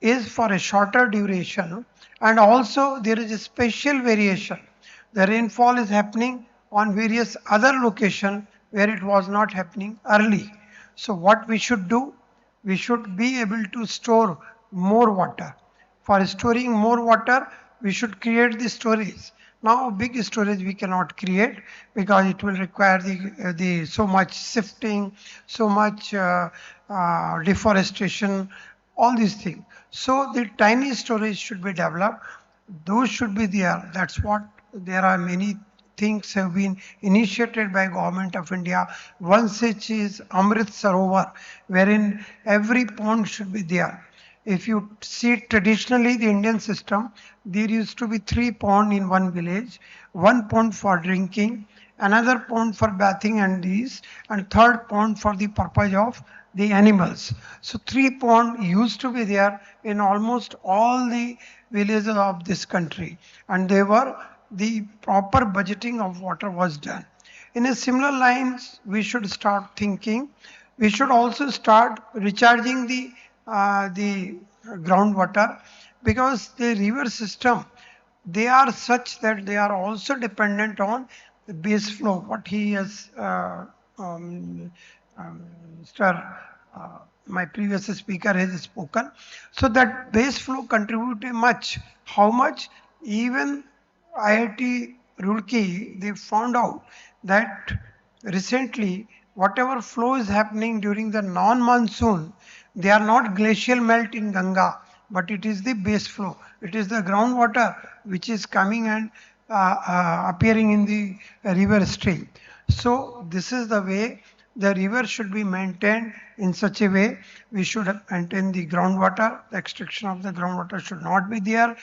is for a shorter duration, and also there is a special variation. The rainfall is happening on various other locations where it was not happening early. So what we should do? We should be able to store more water. For storing more water, we should create the storage. Now, big storage we cannot create because it will require the so much sifting, so much deforestation, all these things. So the tiny storage should be developed. Those should be there. That's what there are many things have been initiated by Government of India. One such is Amrit Sarovar, wherein every pond should be there. If you see traditionally the Indian system, there used to be 3 ponds in one village, one pond for drinking, another pond for bathing and these, and third pond for the purpose of the animals. So 3 ponds used to be there in almost all the villages of this country, and they were the proper budgeting of water was done. In a similar lines, we should start thinking. We should also start recharging the groundwater, because the river system, they are such that they are also dependent on the base flow. What he has, Mr. My previous speaker has spoken. So that base flow contribute much. How much? Even IIT Roorkee, they found out that recently whatever flow is happening during the non-monsoon, they are not glacial melt in Ganga, but it is the base flow. It is the groundwater which is coming and appearing in the river stream. So this is the way the river should be maintained in such a way. We should maintain the groundwater. The extraction of the groundwater should not be there.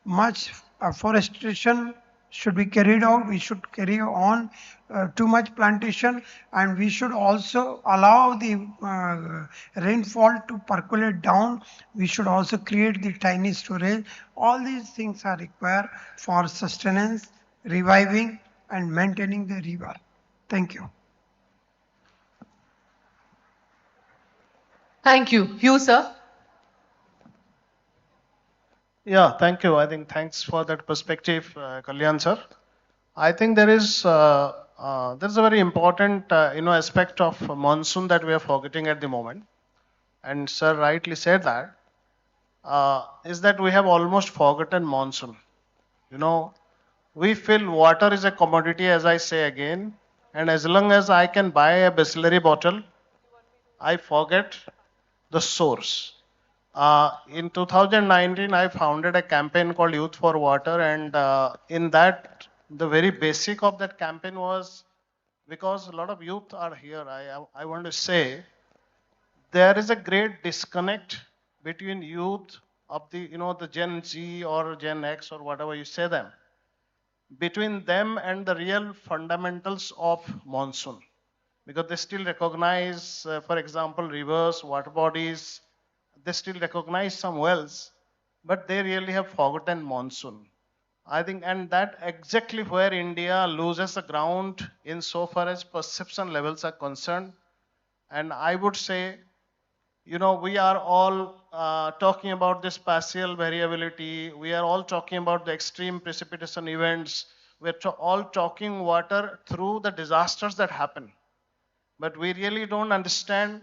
Much forestation should be carried out. We should carry on too much plantation, and we should also allow the rainfall to percolate down. We should also create the tiny storage. All these things are required for sustenance, reviving and maintaining the river. Thank you. Thank you. You, sir? Yeah, thank you. I think thanks for that perspective, Kalyan sir. I think there's a very important aspect of monsoon that we are forgetting at the moment, and sir rightly said that is that we have almost forgotten monsoon. You know, we feel water is a commodity, as I say again, and as long as I can buy a Bisleri bottle, I forget the source. In 2019, I founded a campaign called Youth for Water, and in that, the very basic of that campaign was, because a lot of youth are here, I want to say there is a great disconnect between youth of the Gen Z or Gen X or whatever you say them, between them and the real fundamentals of monsoon. because they still recognize, for example, rivers, water bodies, they still recognize some wells, but they really have forgotten monsoon. I think, and that exactly where India loses the ground insofar as perception levels are concerned. And I would say, we are all talking about this spatial variability. We are all talking about the extreme precipitation events. We're all talking water through the disasters that happen. But we really don't understand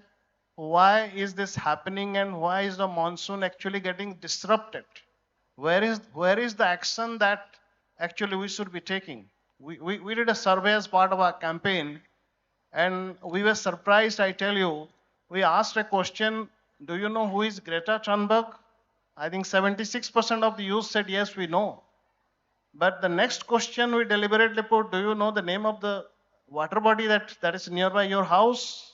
why is this happening and why is the monsoon actually getting disrupted. Where is the action that actually we should be taking? We did a survey as part of our campaign, and we were surprised, I tell you. We asked a question, do you know who is Greta Thunberg? I think 76% of the youth said, yes, we know. But the next question we deliberately put, do you know the name of the water body that is nearby your house?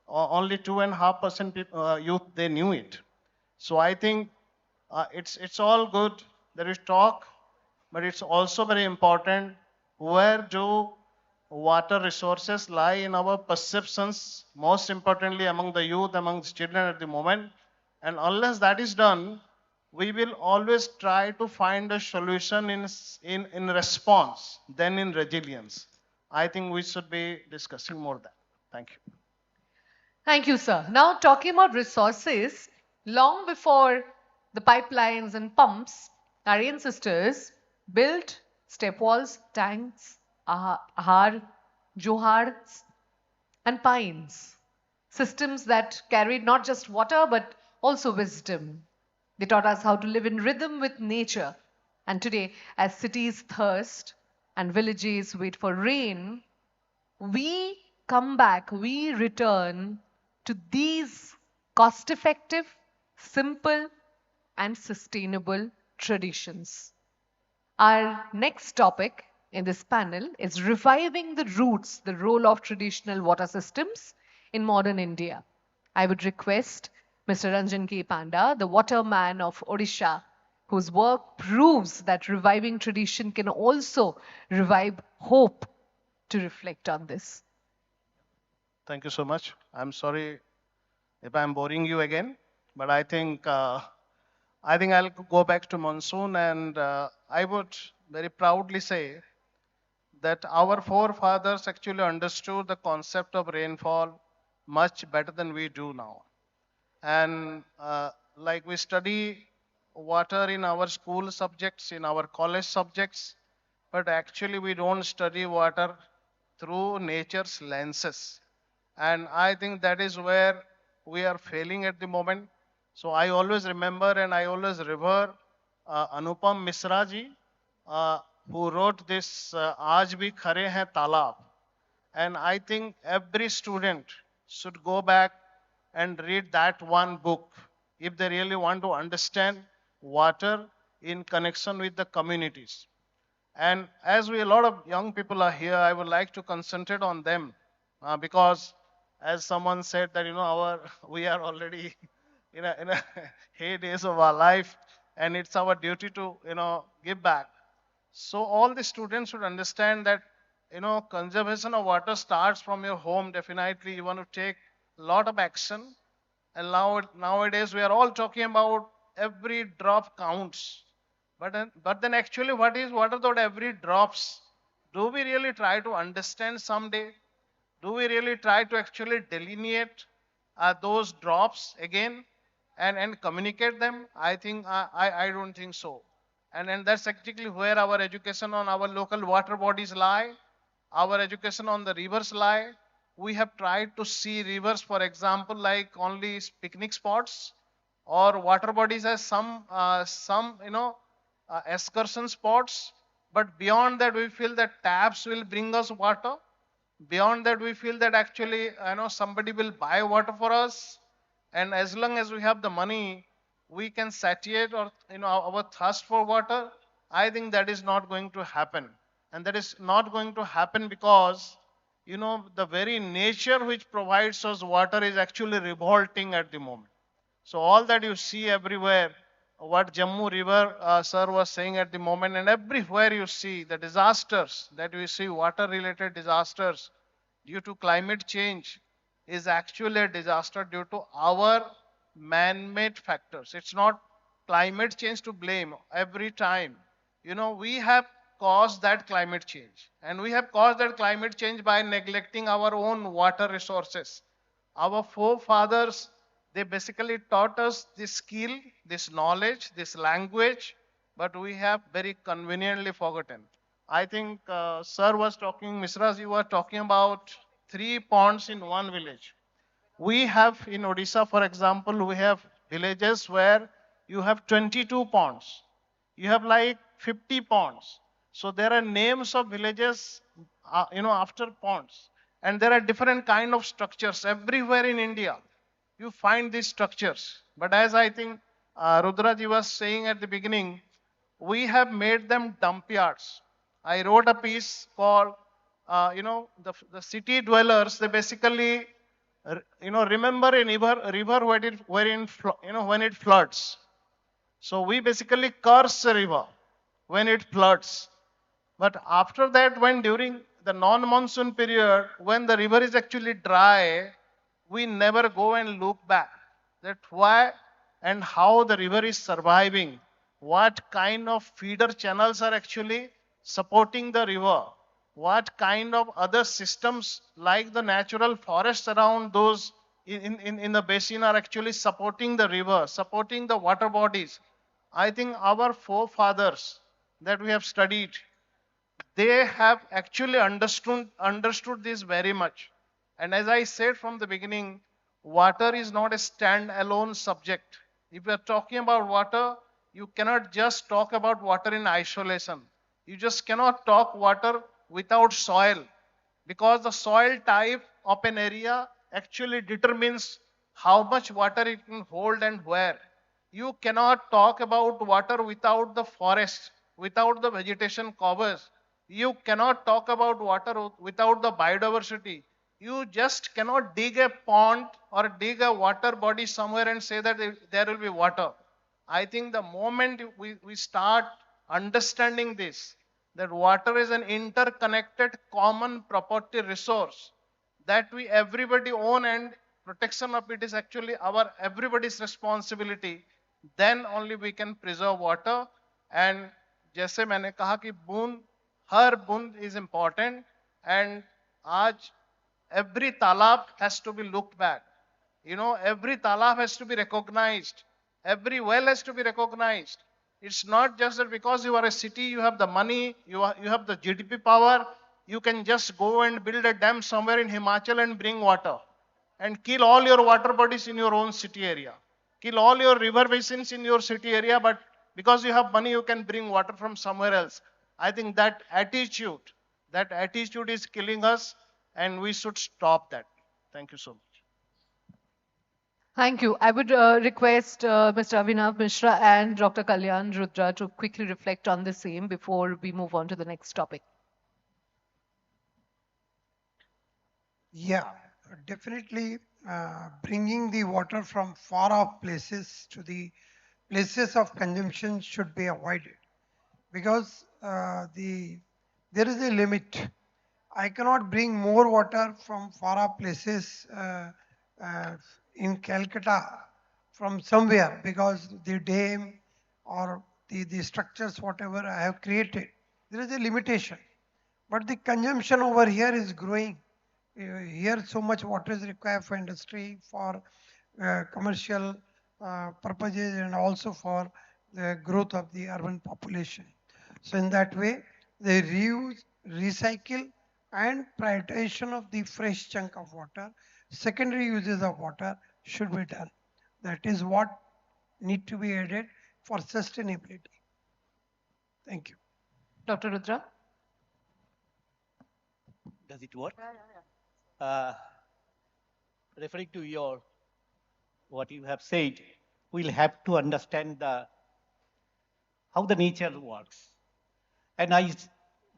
Only 2.5% youth, they knew it. So I think it's all good. There is talk, but it's also very important. Where do water resources lie in our perceptions? Most importantly, among the youth, among the children at the moment. And unless that is done, we will always try to find a solution in response than in resilience. I think we should be discussing more that. Thank you. Thank you, sir. Now, talking about resources, long before the pipelines and pumps, our ancestors built step walls, tanks, ahar, johars, and pines. Systems that carried not just water but also wisdom. They taught us how to live in rhythm with nature. And today, as cities thirst and villages wait for rain, we come back, we return to these cost effective, simple, and sustainable traditions. Our next topic in this panel is reviving the roots, the role of traditional water systems in modern India. I would request Mr. Ranjan K. Panda, the waterman of Odisha, whose work proves that reviving tradition can also revive hope, to reflect on this. Thank you so much. I'm sorry if I'm boring you again, but I think I'll go back to monsoon, and I would very proudly say that our forefathers actually understood the concept of rainfall much better than we do now. And like we study water in our school subjects, in our college subjects, but actually we don't study water through nature's lenses. And I think that is where we are failing at the moment. So I always remember and I always revere Anupam Misra ji, uh, who wrote this Aaj bhi khare hain talab. And I think every student should go back and read that one book if they really want to understand water in connection with the communities. And as a lot of young people are here, I would like to concentrate on them because, as someone said, that we are already in a heydays of our life, and it's our duty to give back. So all the students should understand that conservation of water starts from your home. Definitely, you want to take a lot of action. And nowadays, we are all talking about every drop counts. But then actually, what are those every drops? Do we really try to understand someday? Do we really try to actually delineate those drops again and communicate them? I think I don't think so. And that's actually where our education on our local water bodies lie, our education on the rivers lie. We have tried to see rivers, for example, like only picnic spots or water bodies as some excursion spots. But beyond that, we feel that taps will bring us water. Beyond that, we feel that actually somebody will buy water for us, and as long as we have the money, we can satiate or our thirst for water. I think that is not going to happen. And that is not going to happen because the very nature which provides us water is actually revolting at the moment. So all that you see everywhere, what Jammu River sir was saying at the moment, and everywhere you see the disasters that we see, water related disasters, due to climate change is actually a disaster due to our man-made factors. It's not climate change to blame every time. You know, we have caused that climate change, and we have caused that climate change by neglecting our own water resources. Our forefathers, they basically taught us this skill, this knowledge, this language, but we have very conveniently forgotten. I think Sir was talking, Misras, you were talking about 3 ponds in one village. We have in Odisha, for example, we have villages where you have 22 ponds. You have like 50 ponds. So there are names of villages, after ponds. And there are different kind of structures everywhere in India. You find these structures. But as I think Rudraji was saying at the beginning, we have made them dump yards. I wrote a piece called, the city dwellers, they basically, remember a river when it floods. So we basically curse the river when it floods. But after that, when during the non-monsoon period, when the river is actually dry, we never go and look back. That why and how the river is surviving, what kind of feeder channels are actually supporting the river, what kind of other systems like the natural forests around those in the basin are actually supporting the river, supporting the water bodies. I think our forefathers that we have studied, they have actually understood this very much. And as I said from the beginning, water is not a stand-alone subject. If you are talking about water, you cannot just talk about water in isolation. You just cannot talk water without soil, because the soil type of an area actually determines how much water it can hold and where. You cannot talk about water without the forest, without the vegetation covers. You cannot talk about water without the biodiversity. You just cannot dig a pond or dig a water body somewhere and say that there will be water. I think the moment we start understanding this, that water is an interconnected common property resource that we everybody own, and protection of it is actually our everybody's responsibility, then only we can preserve water. And जैसे मैंने कहा कि बूंद हर बूंद is important, and आज every talab has to be looked back. You know, every talab has to be recognized. Every well has to be recognized. It's not just that because you are a city, you have the money, you have the GDP power, you can just go and build a dam somewhere in Himachal and bring water and kill all your water bodies in your own city area. Kill all your river basins in your city area, but because you have money, you can bring water from somewhere else. I think that attitude is killing us, and we should stop that. Thank you so much. Thank you. I would request Mr. Avinav Mishra and Dr. Kalyan Rudra to quickly reflect on the same before we move on to the next topic. Yeah, definitely bringing the water from far off places to the places of consumption should be avoided, because there is a limit. I cannot bring more water from far off places uh, in Calcutta from somewhere, because the dam or the structures whatever I have created, there is a limitation. But the consumption over here is growing. Here so much water is required for industry, for commercial purposes, and also for the growth of the urban population. So in that way, the reuse, recycle, and prioritization of the fresh chunk of water, secondary uses of water should be done. That is what need to be added for sustainability. Thank you. Dr. Rudra? Does it work? Uh, Referring to your what you have said, we'll have to understand how the nature works. And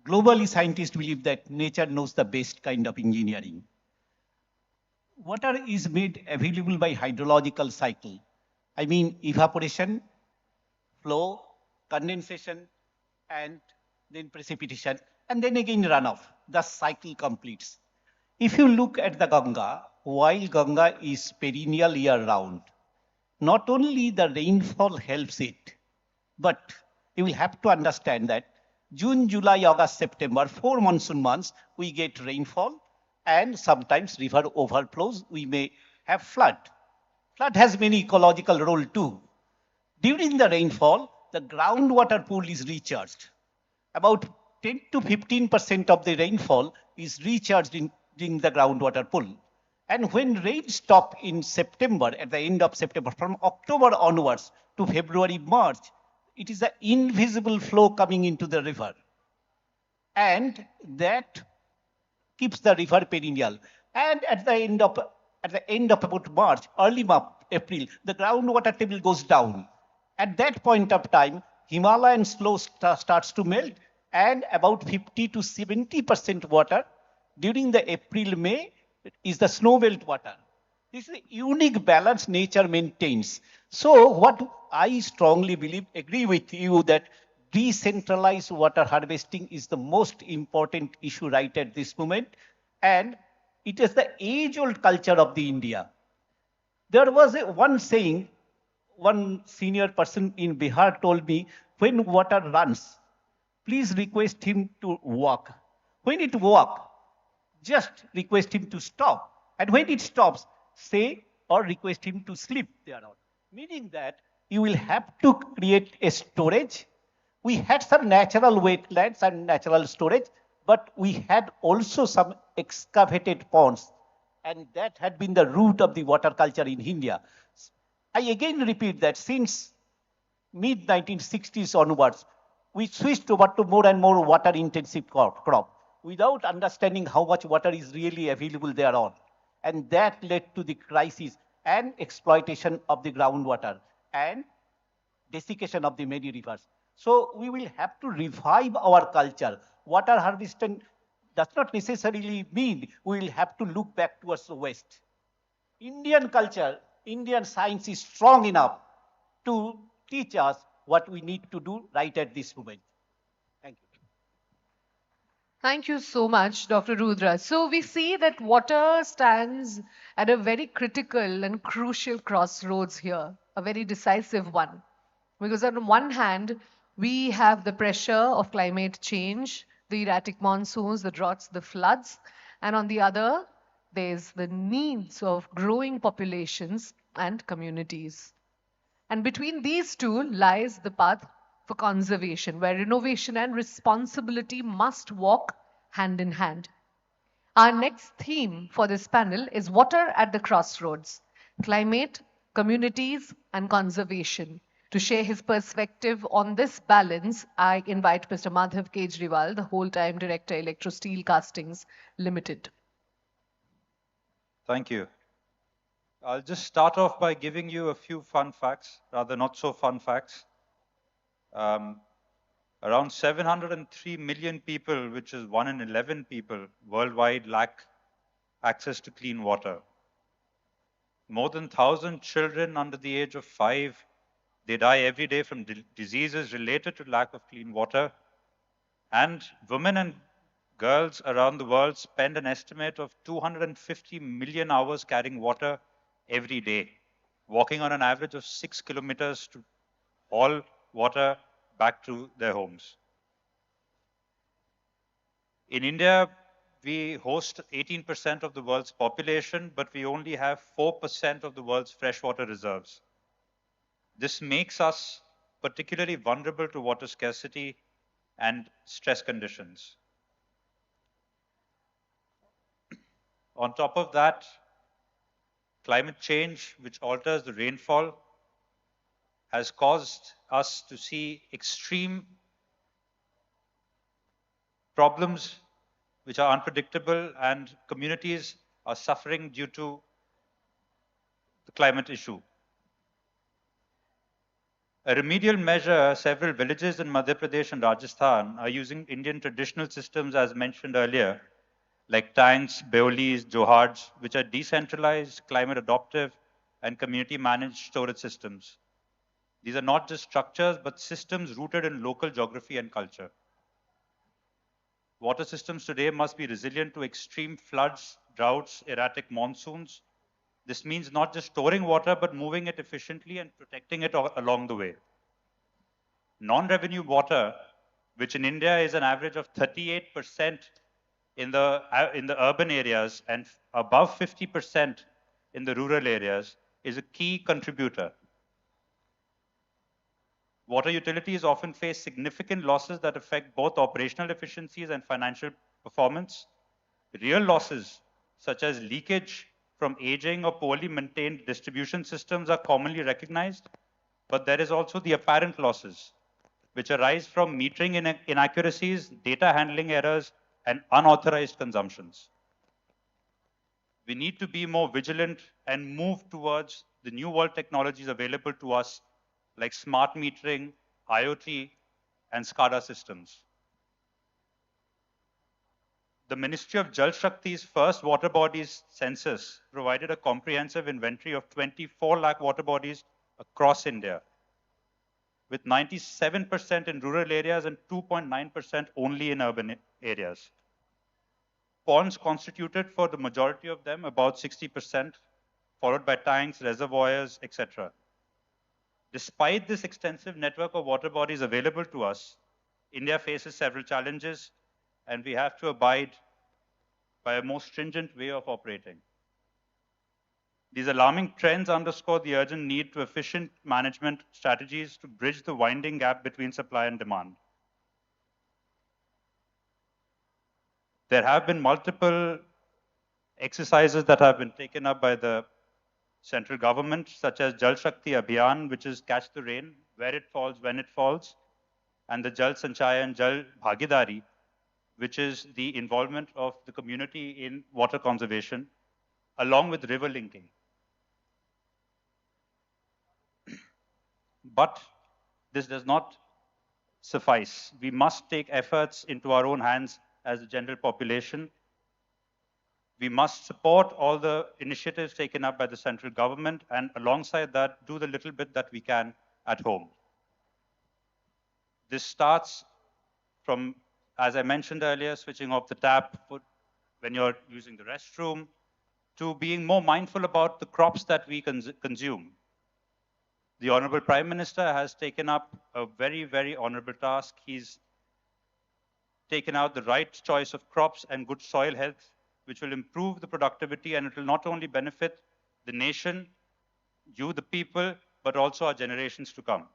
globally, scientists believe that nature knows the best kind of engineering. Water is made available by hydrological cycle. I mean evaporation, flow, condensation, and then precipitation, and then again runoff. The cycle completes. If you look at the Ganga, while Ganga is perennial year round, not only the rainfall helps it, but you will have to understand that June, July, August, September, 4 monsoon months, we get rainfall and sometimes river overflows, we may have flood. Flood has many ecological role too. During the rainfall, the groundwater pool is recharged. About 10 to 15% of the rainfall is recharged in the groundwater pool. And when rain stop in September, at the end of September, from October onwards to February, March, it is the invisible flow coming into the river. And that keeps the river perennial. And at the end of about March, early April, the groundwater table goes down. At that point of time, Himalayan slope starts to melt, and about 50 to 70% water during the April, May is the snow melt water. This is a unique balance nature maintains. So what I strongly believe, agree with you that decentralized water harvesting is the most important issue right at this moment. And it is the age-old culture of the India. There was one saying, one senior person in Bihar told me, when water runs, please request him to walk. When it walks, just request him to stop. And when it stops, say or request him to sleep thereon. Meaning that you will have to create a storage. We had some natural wetlands and natural storage, but we had also some excavated ponds. And that had been the root of the water culture in India. I again repeat that since mid 1960s onwards, we switched over to more and more water intensive crop without understanding how much water is really available thereon. And that led to the crisis and exploitation of the groundwater and desiccation of the many rivers. So we will have to revive our culture. Water harvesting does not necessarily mean we will have to look back towards the West. Indian culture, Indian science is strong enough to teach us what we need to do right at this moment. Thank you. Thank you so much, Dr. Rudra. So we see that water stands at a very critical and crucial crossroads here, a very decisive one. Because on one hand, we have the pressure of climate change, the erratic monsoons, the droughts, the floods, and on the other, there's the needs of growing populations and communities. And between these two lies the path for conservation, where innovation and responsibility must walk hand in hand. Our next theme for this panel is water at the crossroads, climate, communities, and conservation. To share his perspective on this balance, I invite Mr. Madhav Kejriwal, the whole-time director, Electrosteel Castings Limited. Thank you. I'll just start off by giving you a few fun facts, rather not so fun facts. Around 703 million people, which is 1 in 11 people worldwide, lack access to clean water. More than 1,000 children under the age of 5, they die every day from diseases related to lack of clean water. And women and girls around the world spend an estimate of 250 million hours carrying water every day, walking on an average of 6 kilometers to haul water back to their homes. In India, we host 18% of the world's population, but we only have 4% of the world's freshwater reserves. This makes us particularly vulnerable to water scarcity and stress conditions. On top of that, climate change, which alters the rainfall, has caused us to see extreme problems which are unpredictable, and communities are suffering due to the climate issue. A remedial measure, several villages in Madhya Pradesh and Rajasthan are using Indian traditional systems as mentioned earlier, like tanks, beolis, johads, which are decentralized, climate adaptive, and community managed storage systems. These are not just structures, but systems rooted in local geography and culture. Water systems today must be resilient to extreme floods, droughts, erratic monsoons. This means not just storing water, but moving it efficiently and protecting it along the way. Non-revenue water, which in India is an average of 38% in the urban areas and above 50% in the rural areas, is a key contributor. Water utilities often face significant losses that affect both operational efficiencies and financial performance. Real losses, such as leakage from aging or poorly maintained distribution systems, are commonly recognized, but there is also the apparent losses, which arise from metering inaccuracies, data handling errors, and unauthorized consumptions. We need to be more vigilant and move towards the new world technologies available to us, like smart metering, IoT, and SCADA systems. The Ministry of Jal Shakti's first water bodies census provided a comprehensive inventory of 24 lakh water bodies across India, with 97% in rural areas and 2.9% only in urban areas. Ponds constituted for the majority of them, about 60%, followed by tanks, reservoirs, etc. Despite this extensive network of water bodies available to us, India faces several challenges, and we have to abide by a more stringent way of operating. These alarming trends underscore the urgent need to efficient management strategies to bridge the winding gap between supply and demand. There have been multiple exercises that have been taken up by the central government, such as Jal Shakti Abhiyan, which is catch the rain, where it falls, when it falls, and the Jal Sanchaya and Jal Bhagidari, which is the involvement of the community in water conservation, along with river linking. But this does not suffice. We must take efforts into our own hands as the general population. We must support all the initiatives taken up by the central government, and alongside that, do the little bit that we can at home. This starts from, as I mentioned earlier, switching off the tap when you're using the restroom, to being more mindful about the crops that we consume. The Honorable Prime Minister has taken up a very, very honorable task. He's taken out the right choice of crops and good soil health, which will improve the productivity, and it will not only benefit the nation, you, the people, but also our generations to come.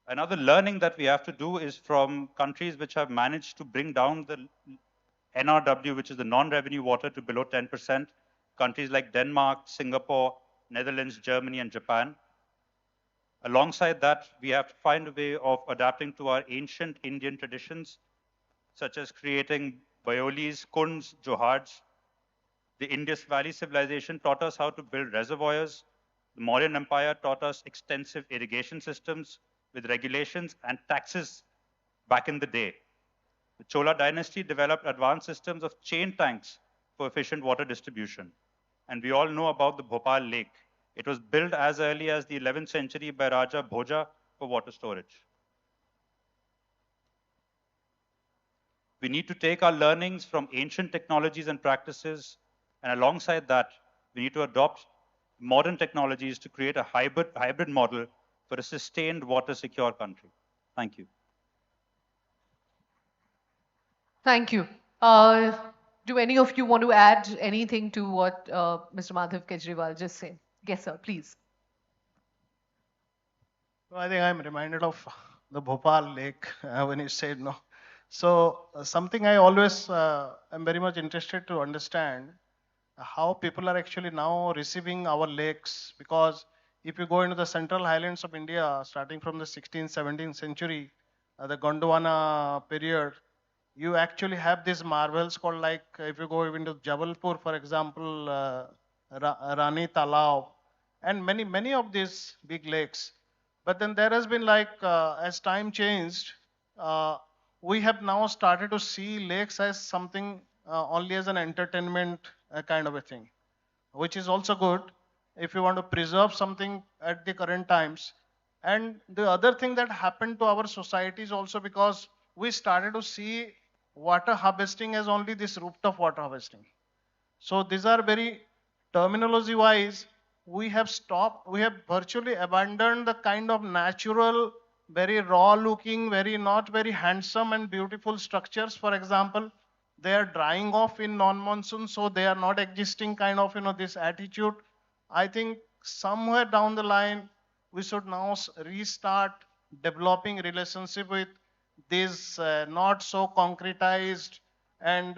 Another learning that we have to do is from countries which have managed to bring down the NRW, which is the non-revenue water, to below 10%, countries like Denmark, Singapore, Netherlands, Germany, and Japan. Alongside that, we have to find a way of adapting to our ancient Indian traditions, such as creating bayolis, kunds, johards. The Indus Valley civilization taught us how to build reservoirs. The Mauryan Empire taught us extensive irrigation systems with regulations and taxes back in the day. The Chola dynasty developed advanced systems of chain tanks for efficient water distribution. And we all know about the Bhopal Lake. It was built as early as the 11th century by Raja Bhoja for water storage. We need to take our learnings from ancient technologies and practices, and alongside that, we need to adopt modern technologies to create a hybrid model for a sustained water secure country. Thank you. Thank you. Do any of you want to add anything to what Mr. Madhav Kejriwal just said? Yes, sir, please. So I think I'm reminded of the Bhopal Lake when you said no. So something I always am very much interested to understand how people are actually now receiving our lakes, because if you go into the central highlands of India, starting from the 16th, 17th century, the Gondwana period, you actually have these marvels called, like if you go into Jabalpur, for example, Rani Talab, and many of these big lakes. But then there has been, like, as time changed, we have now started to see lakes as something only as an entertainment kind of a thing, which is also good if you want to preserve something at the current times. And the other thing that happened to our society is also because we started to see water harvesting as only this rooftop water harvesting. So these are very terminology wise, we have stopped, we have virtually abandoned the kind of natural, very raw looking, very not very handsome and beautiful structures. For example, they are drying off in non-monsoon, so they are not existing kind of, this attitude. I think somewhere down the line, we should now restart developing relationship with these not so concretized and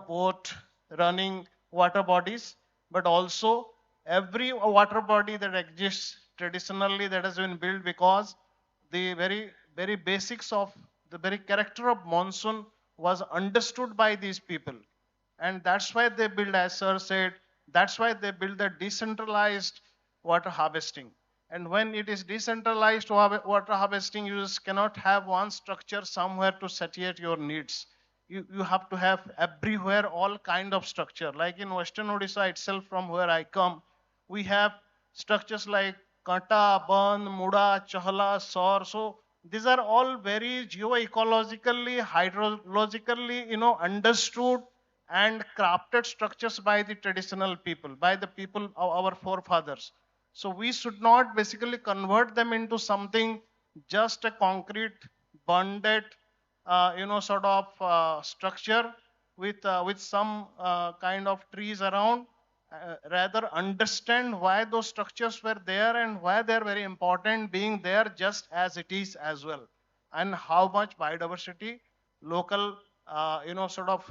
boat running water bodies, but also every water body that exists traditionally that has been built because the very basics of the very character of monsoon was understood by these people, and that's why they build, as sir said, that's why they build the decentralized water harvesting. And when it is decentralized water harvesting, you just cannot have one structure somewhere to satiate your needs. You have to have everywhere all kind of structure. Like in Western Odisha itself, from where I come, we have structures like Kanta, Ban, Muda, Chahala, Sor. So these are all very geoecologically, hydrologically, understood and crafted structures by the traditional people, by the people of our forefathers. So we should not basically convert them into something just a concrete, bonded, sort of structure with some kind of trees around. Rather understand why those structures were there and why they're very important being there just as it is as well, and how much biodiversity, local, sort of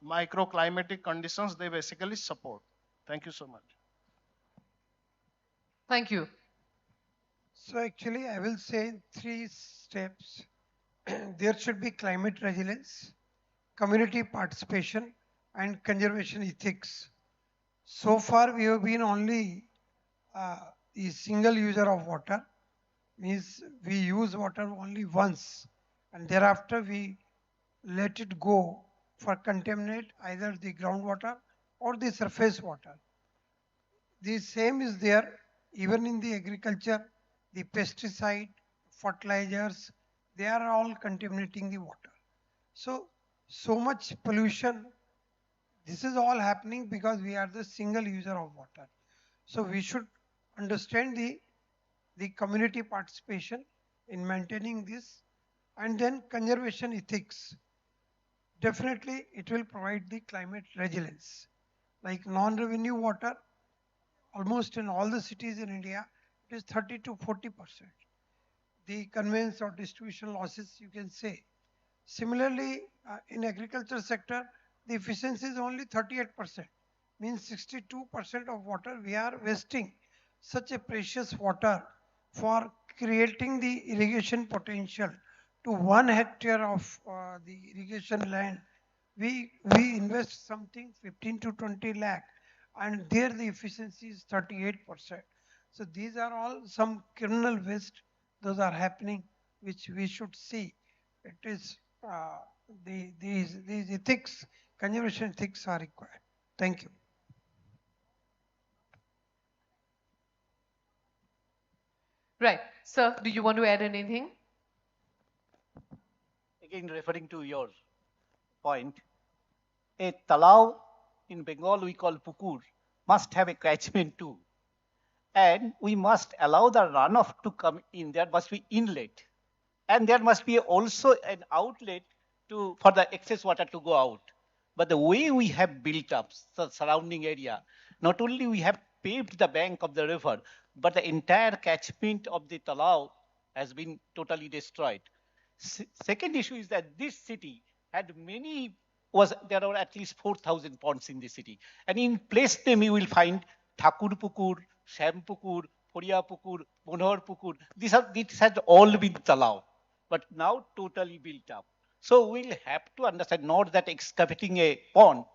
microclimatic conditions they basically support. Thank you so much. Thank you. So actually, I will say in 3 steps. There should be climate resilience, community participation, and conservation ethics. So far, we have been only a single user of water, means we use water only once, and thereafter we let it go for contaminate either the groundwater or the surface water. The same is there even in the agriculture, the pesticide, fertilizers, they are all contaminating the water. So, so much pollution, this is all happening because we are the single user of water. So we should understand the community participation in maintaining this, and then conservation ethics. Definitely it will provide the climate resilience. Like non-revenue water, almost in all the cities in India, it is 30 to 40%. The conveyance or distribution losses, you can say. Similarly, in agriculture sector, the efficiency is only 38%, means 62% of water we are wasting. Such a precious water for creating the irrigation potential to 1 hectare of the irrigation land, we invest something 15 to 20 lakh, and there the efficiency is 38%. So these are all some criminal waste, those are happening, which we should see. It is these ethics, conservation ethics are required. Thank you. Right. Sir, do you want to add anything? Again, referring to your point, a talao in Bengal we call pukur must have a catchment too. And we must allow the runoff to come in. There must be inlet. And there must be also an outlet for the excess water to go out. But the way we have built up the surrounding area, not only we have paved the bank of the river, but the entire catchment of the Talao has been totally destroyed. Second issue is that this city had there are at least 4,000 ponds in the city. And in place name you will find Thakur Pukur, Sham Pukur, Foria Pukur, Monohar Pukur. These had all been Talao, but now totally built up. So we'll have to understand not that excavating a pond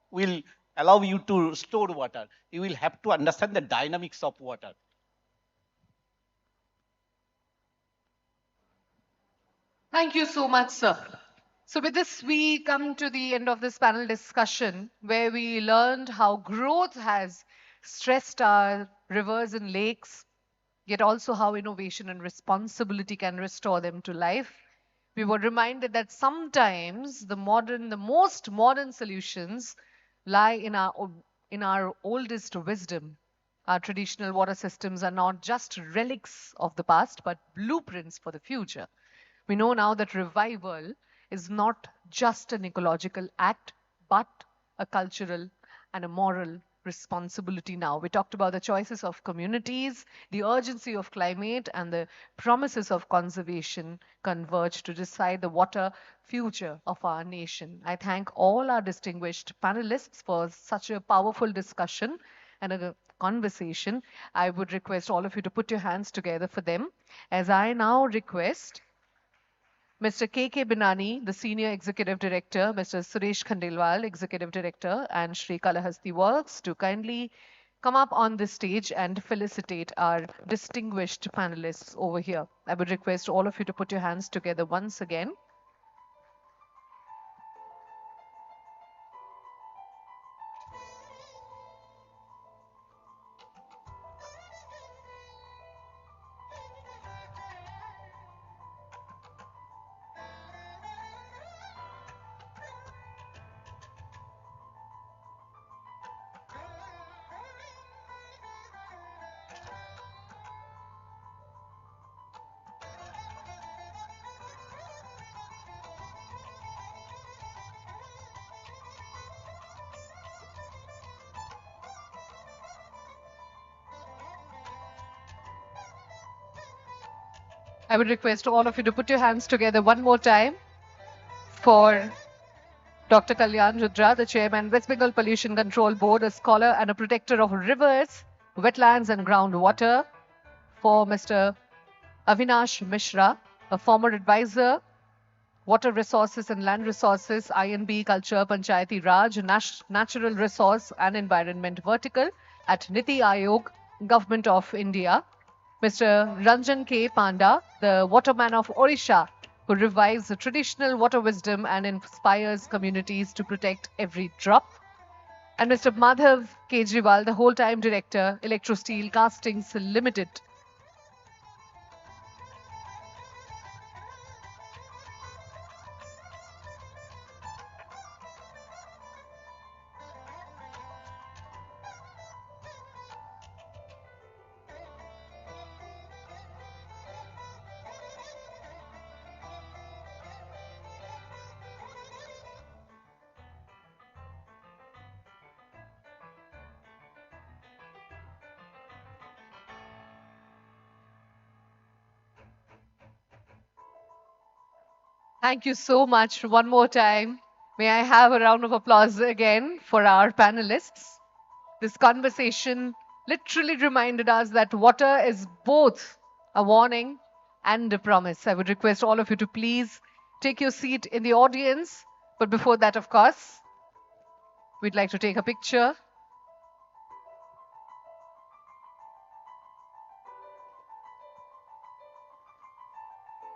will allow you to store water. You will have to understand the dynamics of water. Thank you so much, sir. So with this, we come to the end of this panel discussion where we learned how growth has stressed our rivers and lakes, yet also how innovation and responsibility can restore them to life. We were reminded that sometimes the most modern solutions lie in our oldest wisdom. Our traditional water systems are not just relics of the past, but blueprints for the future. We know now that revival is not just an ecological act, but a cultural and a moral responsibility now. We talked about the choices of communities, the urgency of climate, and the promises of conservation converge to decide the water future of our nation. I thank all our distinguished panelists for such a powerful discussion and a conversation. I would request all of you to put your hands together for them as I now request Mr. K. Binani, the Senior Executive Director, Mr. Suresh Khandelwal, Executive Director, and Shri Kalahasti Works to kindly come up on this stage and felicitate our distinguished panelists over here. I would request all of you to put your hands together once again. I would request all of you to put your hands together one more time for Dr. Kalyan Rudra, the Chairman, West Bengal Pollution Control Board, a scholar and a protector of rivers, wetlands and groundwater. For Mr. Avinash Mishra, a former advisor, Water Resources and Land Resources, INB, Culture, Panchayati Raj, Natural Resource and Environment Vertical at Niti Aayog, Government of India. Mr. Ranjan K. Panda, the waterman of Odisha, who revives the traditional water wisdom and inspires communities to protect every drop. And Mr. Madhav Kejriwal, the whole-time director, Electrosteel Castings Limited. Thank you so much. One more time. May I have a round of applause again for our panelists? This conversation literally reminded us that water is both a warning and a promise. I would request all of you to please take your seat in the audience. But before that, of course, we'd like to take a picture.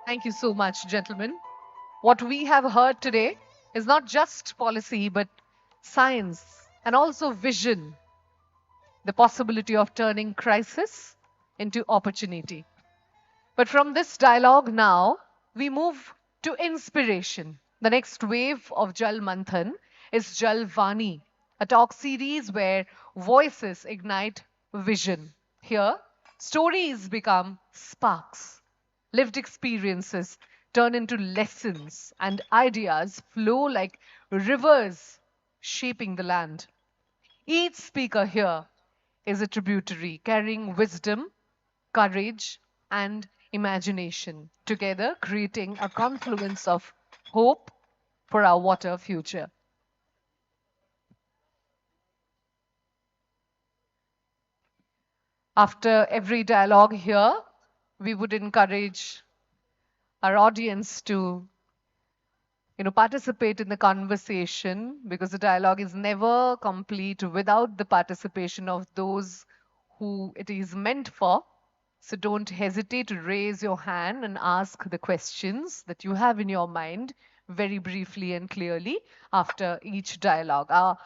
Thank you so much, gentlemen. What we have heard today is not just policy, but science and also vision, the possibility of turning crisis into opportunity. But from this dialogue now, we move to inspiration. The next wave of Jal Manthan is Jal Vani, a talk series where voices ignite vision. Here, stories become sparks, lived experiences turn into lessons, and ideas flow like rivers shaping the land. Each speaker here is a tributary carrying wisdom, courage, and imagination, together creating a confluence of hope for our water future. After every dialogue here, we would encourage our audience to participate in the conversation, because the dialogue is never complete without the participation of those who it is meant for. So don't hesitate to raise your hand and ask the questions that you have in your mind very briefly and clearly after each dialogue. Our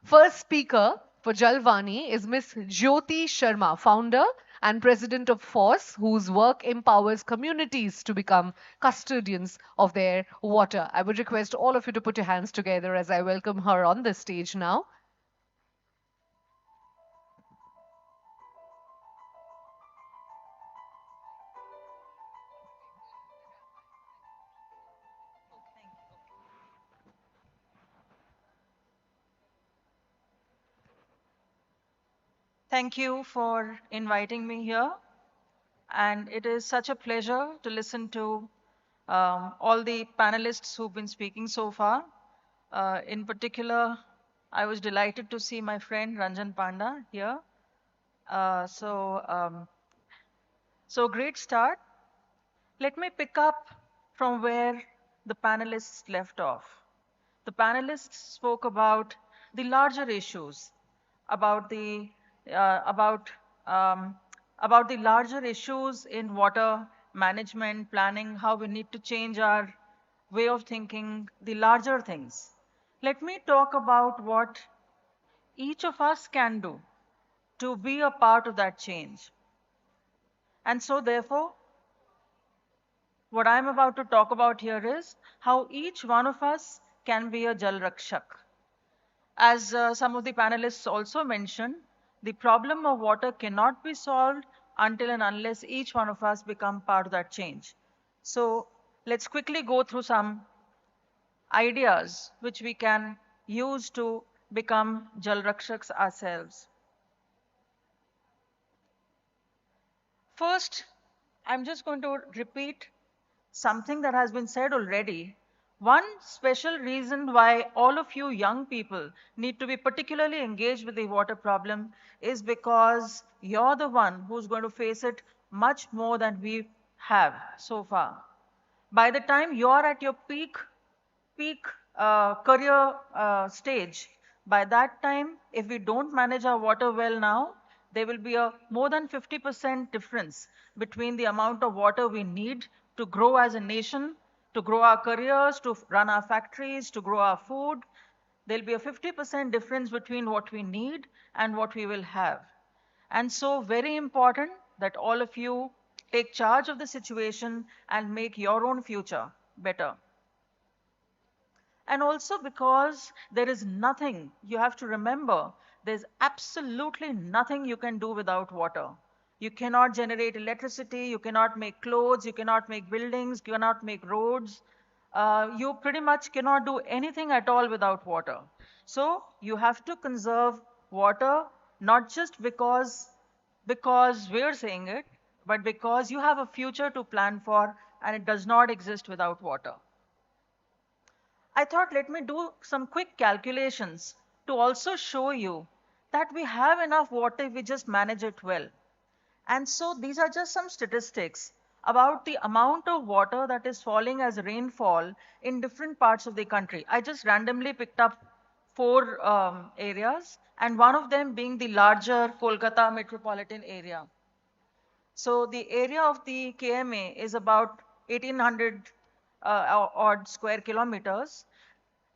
first speaker for Jal Vani is Ms. Jyoti Sharma, founder and president of FORCE, whose work empowers communities to become custodians of their water. I would request all of you to put your hands together as I welcome her on the stage now. Thank you for inviting me here. And it is such a pleasure to listen to all the panelists who've been speaking so far. In particular, I was delighted to see my friend Ranjan Panda here. So great start. Let me pick up from where the panelists left off. The panelists spoke about the larger issues, about the uh, about um, about the larger issues in water management, planning, how we need to change our way of thinking, the larger things. Let me talk about what each of us can do to be a part of that change. And so, therefore, what I'm about to talk about here is how each one of us can be a Jal Rakshak. As some of the panelists also mentioned, the problem of water cannot be solved until and unless each one of us become part of that change. So let's quickly go through some ideas which we can use to become Jal Rakshaks ourselves. First, I'm just going to repeat something that has been said already. One special reason why all of you young people need to be particularly engaged with the water problem is because you're the one who's going to face it much more than we have so far. By the time you're at your peak career stage, by that time, if we don't manage our water well now, there will be a more than 50% difference between the amount of water we need to grow as a nation, to grow our careers, to run our factories, to grow our food. There'll be a 50% difference between what we need and what we will have. And so very important that all of you take charge of the situation and make your own future better. And also because there is nothing, you have to remember, there's absolutely nothing you can do without water. You cannot generate electricity, you cannot make clothes, you cannot make buildings, you cannot make roads. You pretty much cannot do anything at all without water. So you have to conserve water, not just because we're saying it, but because you have a future to plan for and it does not exist without water. I thought let me do some quick calculations to also show you that we have enough water if we just manage it well. And so these are just some statistics about the amount of water that is falling as rainfall in different parts of the country. I just randomly picked up four areas, and one of them being the larger Kolkata metropolitan area. So the area of the KMA is about 1800 odd square kilometers.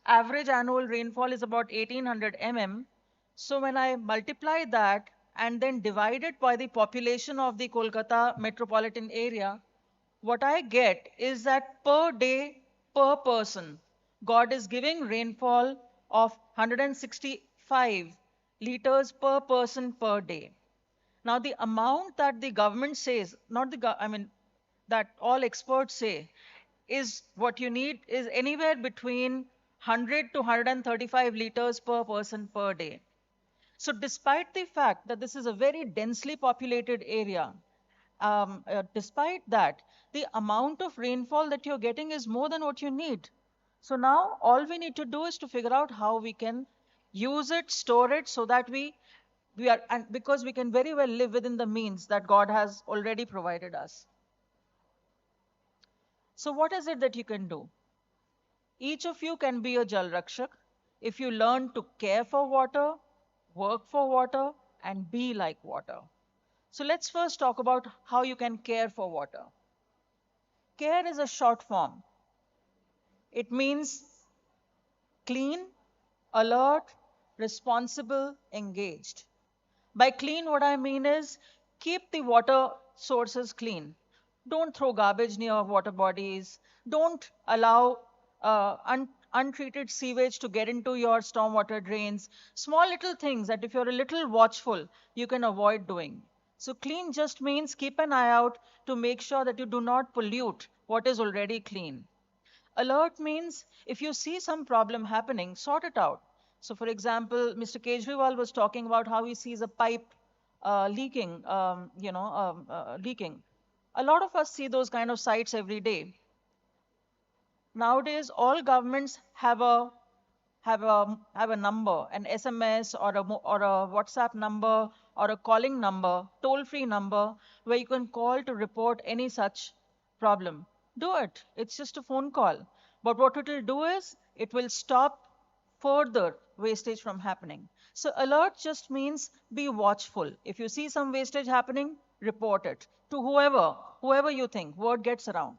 Average annual rainfall is about 1800 mm. So when I multiply that and then divide it by the population of the Kolkata metropolitan area, what I get is that per day, per person, God is giving rainfall of 165 liters per person per day. Now, the amount that the government says, not the, I mean, that all experts say, is what you need is anywhere between 100 to 135 liters per person per day. So, despite the fact that this is a very densely populated area, despite that, the amount of rainfall that you're getting is more than what you need. So now all we need to do is to figure out how we can use it, store it, so that we are, and because we can very well live within the means that God has already provided us. So what is it that you can do? Each of you can be a Jal Rakshak if you learn to care for water, work for water, and be like water. So let's first talk about how you can care for water. Care is a short form. It means clean, alert, responsible, engaged. By clean, what I mean is keep the water sources clean. Don't throw garbage near water bodies. Don't allow untreated sewage to get into your stormwater drains. Small little things that if you're a little watchful, you can avoid doing. So clean just means keep an eye out to make sure that you do not pollute what is already clean. Alert means if you see some problem happening, sort it out. So, for example, Mr. Kejriwal was talking about how he sees a pipe leaking, leaking. A lot of us see those kind of sites every day. Nowadays, all governments have a number, an SMS or a WhatsApp number or a calling number, toll-free number, where you can call to report any such problem. Do it. It's just a phone call. But what it will do is it will stop further wastage from happening. So alert just means be watchful. If you see some wastage happening, report it to whoever you think, word gets around.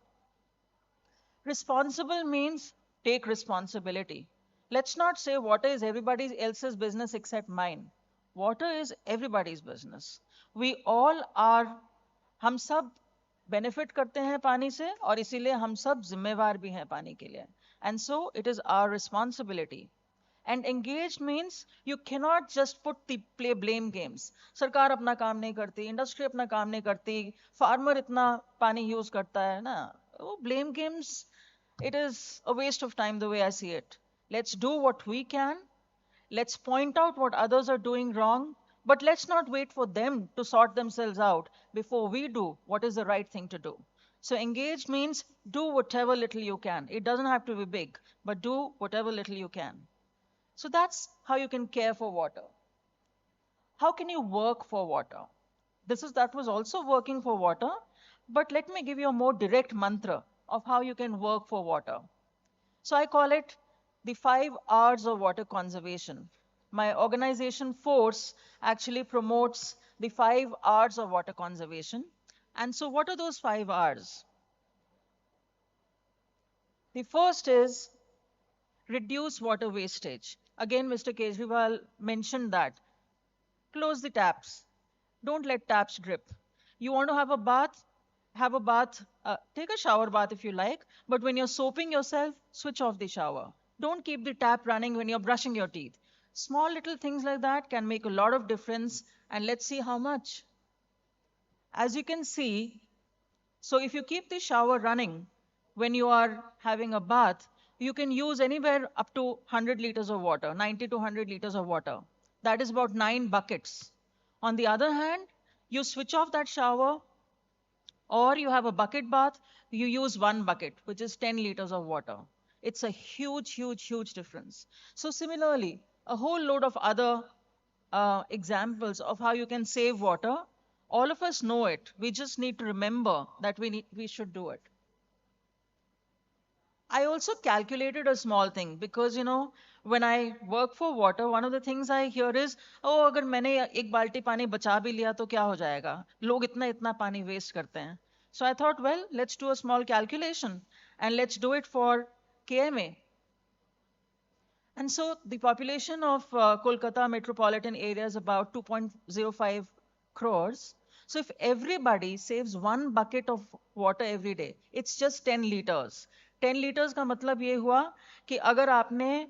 Responsible means take responsibility. Let's not say water is everybody else's business except mine. Water is everybody's business. We all are, हम सब benefit करते हैं पानी से और इसीलिए हम सब जिम्मेवार भी हैं पानी के लिए. And so it is our responsibility. And engaged means you cannot just play blame games. सरकार अपना काम नहीं करती, industry अपना काम नहीं करती, farmer इतना पानी use करता है ना. वो blame games, it is a waste of time the way I see it. Let's do what we can. Let's point out what others are doing wrong, but let's not wait for them to sort themselves out before we do what is the right thing to do. So engage means do whatever little you can. It doesn't have to be big, but do whatever little you can. So that's how you can care for water. How can you work for water? That was also working for water, but let me give you a more direct mantra of how you can work for water. So I call it the 5 R's of water conservation. My organization Force actually promotes the 5 R's of water conservation. And so what are those 5 R's? The first is reduce water wastage. Again, Mr. Kejriwal mentioned that. Close the taps. Don't let taps drip. You want to have a bath? Have a bath, take a shower bath if you like, but when you're soaping yourself, switch off the shower. Don't keep the tap running when you're brushing your teeth. Small little things like that can make a lot of difference, and let's see how much. As you can see, so if you keep the shower running when you are having a bath, you can use anywhere up to 100 liters of water, 90 to 100 liters of water. That is about 9 buckets. On the other hand, you switch off that shower, or you have a bucket bath, you use 1 bucket, which is 10 liters of water. It's a huge, huge, huge difference. So similarly, a whole load of other examples of how you can save water. All of us know it. We just need to remember that we should do it. I also calculated a small thing because, when I work for water, one of the things I hear is, oh, अगर मैंने एक बाल्टी पानी बचा भी लिया तो क्या हो जाएगा? लोग इतना पानी waste करते हैं. So I thought, well, let's do a small calculation and let's do it for KMA. And so the population of Kolkata metropolitan area is about 2.05 crores. So if everybody saves 1 bucket of water every day, it's just 10 liters. 10 liters का मतलब ये हुआ कि अगर आपने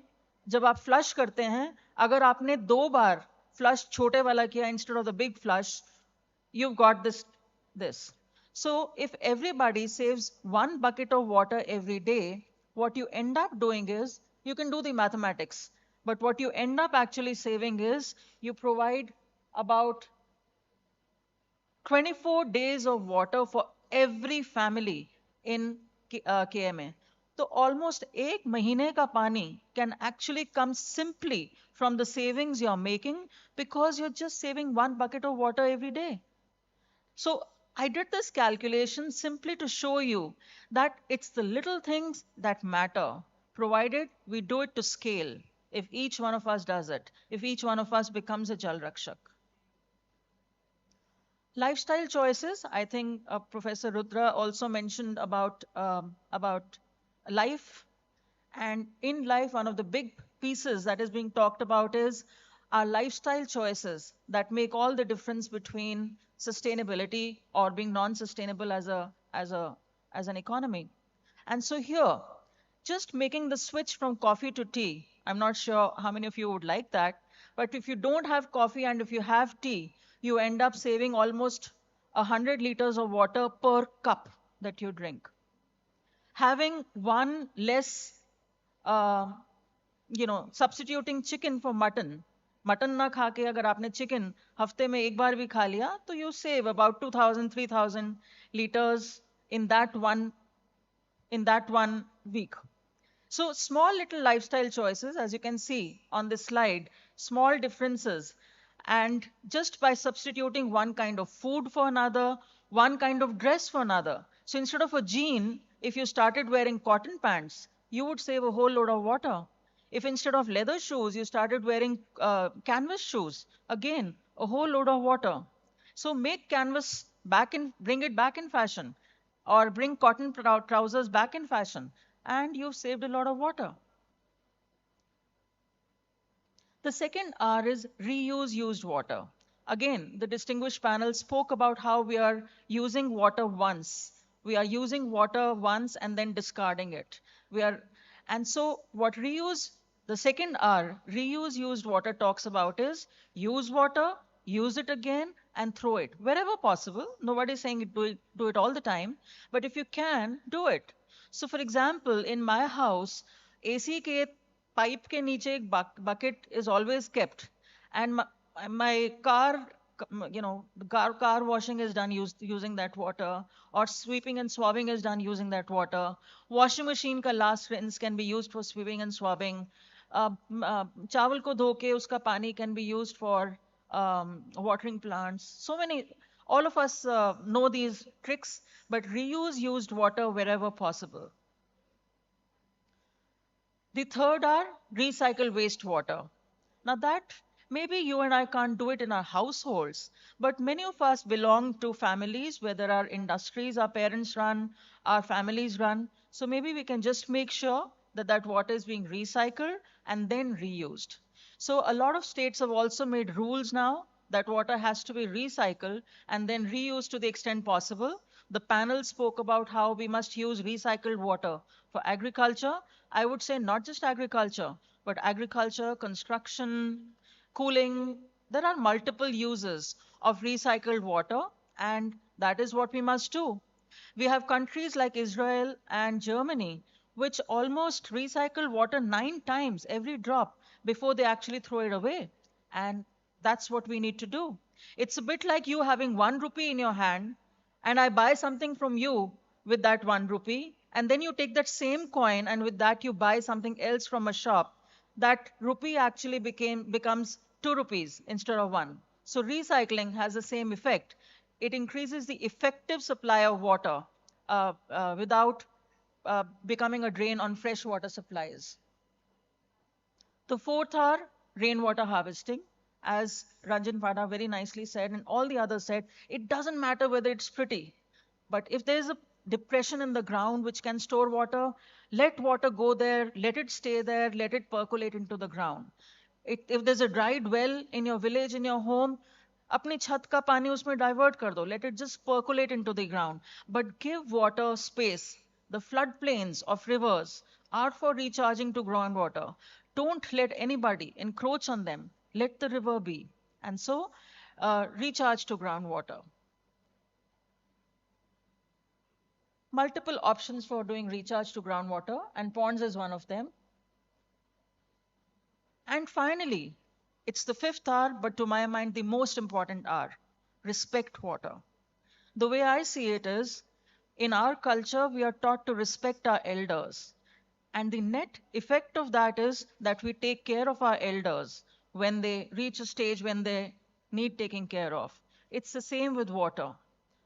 जब आप flush करते हैं अगर आपने 2 बार फ्लश छोटे वाला किया instead of the big flush, you've got this. So if everybody saves 1 bucket of water every day, what you end up doing is you can do the mathematics, but what you end up actually saving is you provide about 24 days of water for every family in KMA. So almost 1 महीने का पानी can actually come simply from the savings you're making because you're just saving 1 bucket of water every day. So I did this calculation simply to show you that it's the little things that matter, provided we do it to scale. If each one of us does it, if each one of us becomes a Jal Rakshak. Lifestyle choices, I think Professor Rudra also mentioned about life. And in life, one of the big pieces that is being talked about is are lifestyle choices that make all the difference between sustainability or being non-sustainable as an economy. And so here, just making the switch from coffee to tea, I'm not sure how many of you would like that, but if you don't have coffee and if you have tea, you end up saving almost 100 liters of water per cup that you drink. Having one less uh, substituting chicken for mutton. Mutton ना खा के अगर आपने chicken हफ्ते में एक बार भी खा लिया तो you save about 2000 3000 liters in that one week. So small little lifestyle choices, as you can see on this slide, small differences. And just by substituting one kind of food for another, one kind of dress for another. So instead of a jean, if you started wearing cotton pants, you would save a whole load of water. If instead of leather shoes, you started wearing canvas shoes, again, a whole load of water. So make canvas bring it back in fashion, or bring cotton trousers back in fashion, and you've saved a lot of water. The second R is reuse used water. Again, the distinguished panel spoke about how we are using water once. We are using water once and then discarding it. And so what the second R, reuse used water talks about is use water, use it again, and throw it wherever possible. Nobody's saying do it all the time, but if you can, do it. So for example, in my house, AC ke pipe ke niche ek bucket is always kept, and my car, the car washing is done using that water, or sweeping and swabbing is done using that water. Washing machine ka last rinse can be used for sweeping and swabbing. Chawal ko dho ke uska pani can be used for watering plants. So many, all of us know these tricks, but reuse used water wherever possible. The third are recycle wastewater. Now that maybe you and I can't do it in our households, but many of us belong to families where there are industries our parents run, our families run. So maybe we can just make sure that that water is being recycled and then reused. So a lot of states have also made rules now that water has to be recycled and then reused to the extent possible. The panel spoke about how we must use recycled water for agriculture. I would say not just agriculture, but agriculture, construction, cooling. There are multiple uses of recycled water, and that is what we must do. We have countries like Israel and Germany, which almost recycle water 9 times every drop before they actually throw it away. And that's what we need to do. It's a bit like you having 1 rupee in your hand, and I buy something from you with that 1 rupee, and then you take that same coin and with that you buy something else from a shop. That rupee actually becomes 2 rupees instead of 1. So recycling has the same effect. It increases the effective supply of water without becoming a drain on fresh water supplies. The fourth are rainwater harvesting. As Ranjan Pada very nicely said, and all the others said, it doesn't matter whether it's pretty, but if there's a depression in the ground which can store water, let water go there, let it stay there, let it percolate into the ground. If there's a dried well in your village, in your home, अपनी छत का पानी उसमें divert कर दो. Let it just percolate into the ground. But give water space. The floodplains of rivers are for recharging to groundwater. Don't let anybody encroach on them. Let the river be. And so, recharge to groundwater. Multiple options for doing recharge to groundwater, and ponds is one of them. And finally, it's the fifth R, but to my mind, the most important R, respect water. The way I see it is, in our culture, we are taught to respect our elders. And the net effect of that is that we take care of our elders when they reach a stage when they need taking care of. It's the same with water.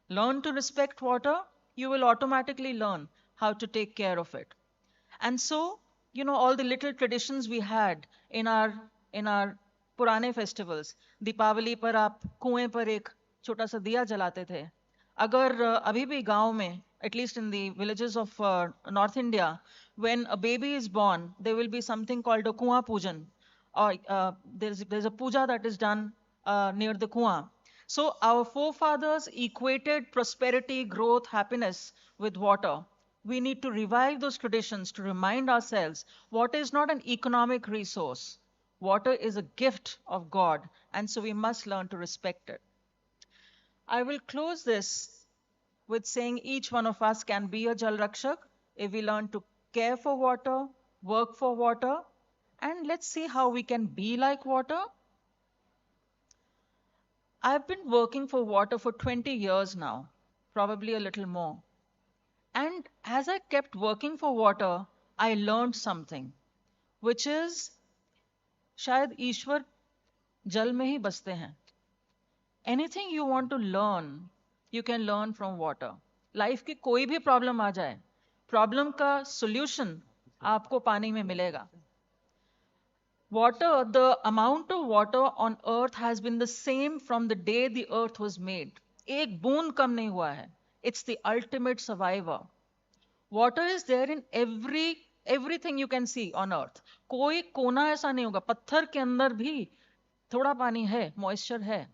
Learn to respect water, you will automatically learn how to take care of it. And so, all the little traditions we had in our पुराने festivals, Deepawali पर आप कुएं पर एक छोटा सा दिया जलाते थे. अगर अभी भी गांव में, at least in the villages of North India, when a baby is born, there will be something called a kuan pujan. or there's a puja that is done near the kuan. So our forefathers equated prosperity, growth, happiness with water. We need to revive those traditions to remind ourselves water is not an economic resource. Water is a gift of God, and so we must learn to respect it. I will close this with saying each one of us can be a Jal Rakshak if we learn to care for water, work for water, and let's see how we can be like water. I've been working for water for 20 years now, probably a little more. And as I kept working for water, I learned something, which is शायद ईश्वर जल में ही बसते हैं. Anything you want to learn, you can learn from water. Life की कोई भी problem आ जाए, problem का solution आपको पानी में मिलेगा. Water, the amount of water on earth has been the same from the day the earth was made. एक बूंद कम नहीं हुआ है. It's the ultimate survivor. Water is there in everything you can see on earth. कोई कोना ऐसा नहीं होगा. पत्थर के अंदर भी थोड़ा पानी है, moisture है.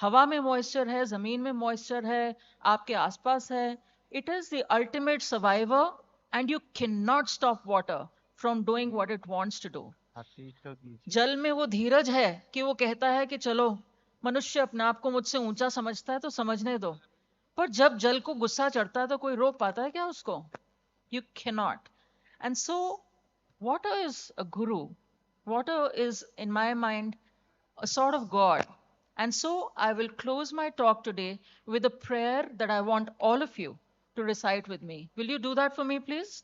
हवा में moisture है, जमीन में moisture है, आपके आसपास है. It is the ultimate survivor, and you cannot stop water from doing what it wants to do. जल में वो धीरज है कि वो कहता है कि चलो मनुष्य अपने आप को मुझसे ऊंचा समझता है तो समझने दो, पर जब जल को गुस्सा चढ़ता है तो कोई रोक पाता है क्या उसको? You cannot. And so water is a guru. Water is, in my mind, a sort of God. And so I will close my talk today with a prayer that I want all of you to recite with me. Will you do that for me, please?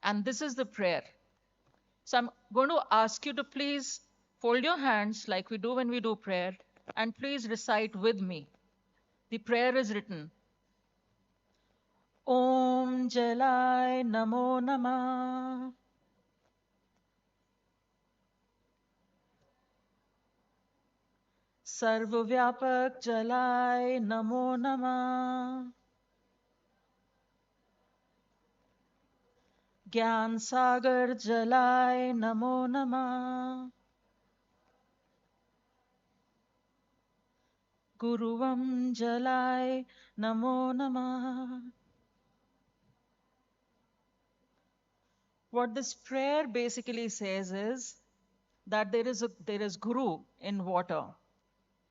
And this is the prayer. So I'm going to ask you to please fold your hands like we do when we do prayer, and please recite with me. The prayer is written. Om Jalai Namo Namah. सर्वव्यापक जलाय नमो नमः. ज्ञान सागर जलाय नमो नमः. गुरुवम जलाय नमो नमः. What this prayer basically says is that there is Guru in water.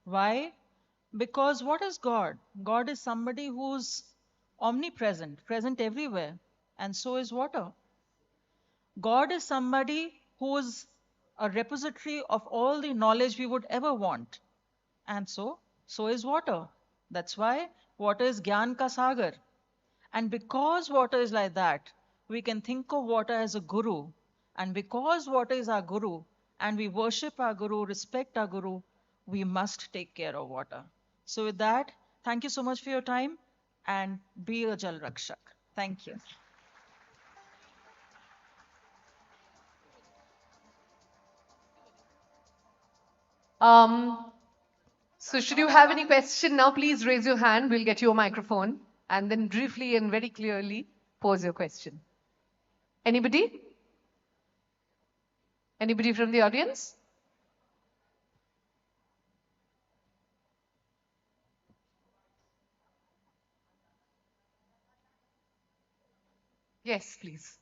Why? Because what is God? God is somebody who's omnipresent, present everywhere, and so is water. God is somebody who is a repository of all the knowledge we would ever want, and so is water. That's why water is Gyan ka Sagar. And because water is like that, we can think of water as a guru. And because water is our guru, and we worship our guru, respect our guru, we must take care of water. So with that, thank you so much for your time, and be a Jal Rakshak. Thank you. So should you have any question now, please raise your hand. We'll get you a microphone, and then briefly and very clearly pose your question. Anybody? Anybody from the audience? Yes, please.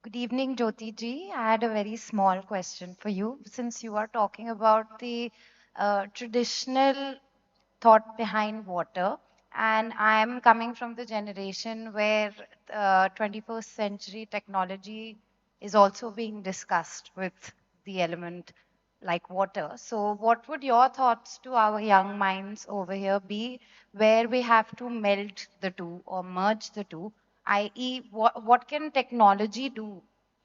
Good evening, Jyoti ji. I had a very small question for you. Since you are talking about the traditional thought behind water, and I am coming from the generation where 21st century technology is also being discussed with the element like water. So what would your thoughts to our young minds over here be, where we have to melt the two or merge the two, i.e. what can technology do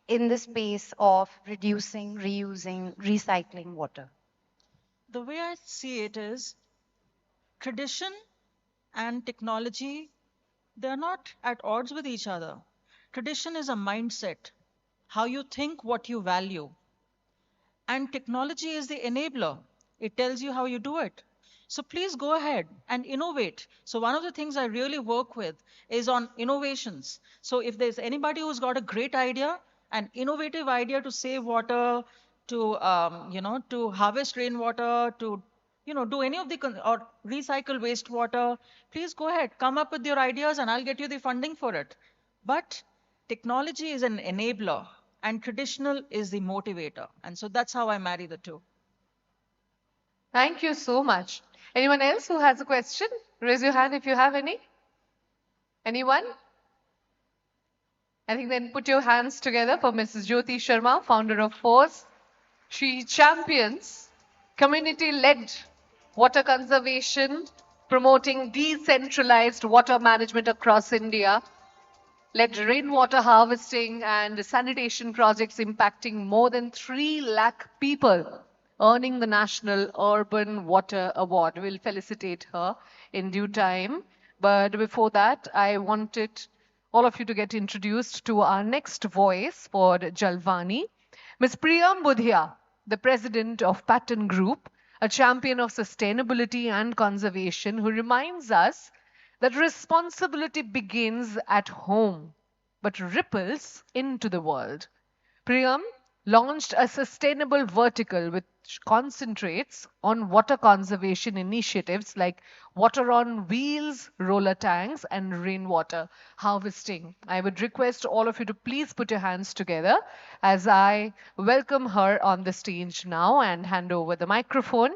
in the space of reducing, reusing, recycling water? The way I see it is tradition and technology, they're not at odds with each other. Tradition is a mindset, how you think, what you value. And technology is the enabler. It tells you how you do it. So please go ahead and innovate. So one of the things I really work with is on innovations. So if there's anybody who's got a great idea, an innovative idea to save water, to to harvest rainwater, to do any of the or recycle wastewater, please go ahead, come up with your ideas, and I'll get you the funding for it. But technology is an enabler, and traditional is the motivator, and so that's how I marry the two. Thank you so much. Anyone else who has a question? Raise your hand if you have any. Anyone? I think then put your hands together for Mrs. Jyoti Sharma, founder of Force. She champions community-led water conservation, promoting decentralized water management across India, led rainwater harvesting and sanitation projects impacting more than 3 lakh people, earning the National Urban Water Award. We'll felicitate her in due time. But before that, I wanted all of you to get introduced to our next voice for Jal Vani, Ms. Priyam Budhia, the president of Patton Group, a champion of sustainability and conservation, who reminds us that responsibility begins at home but ripples into the world. Priyam launched a sustainable vertical which concentrates on water conservation initiatives like water on wheels, roller tanks, and rainwater harvesting. I would request all of you to please put your hands together as I welcome her on the stage now and hand over the microphone.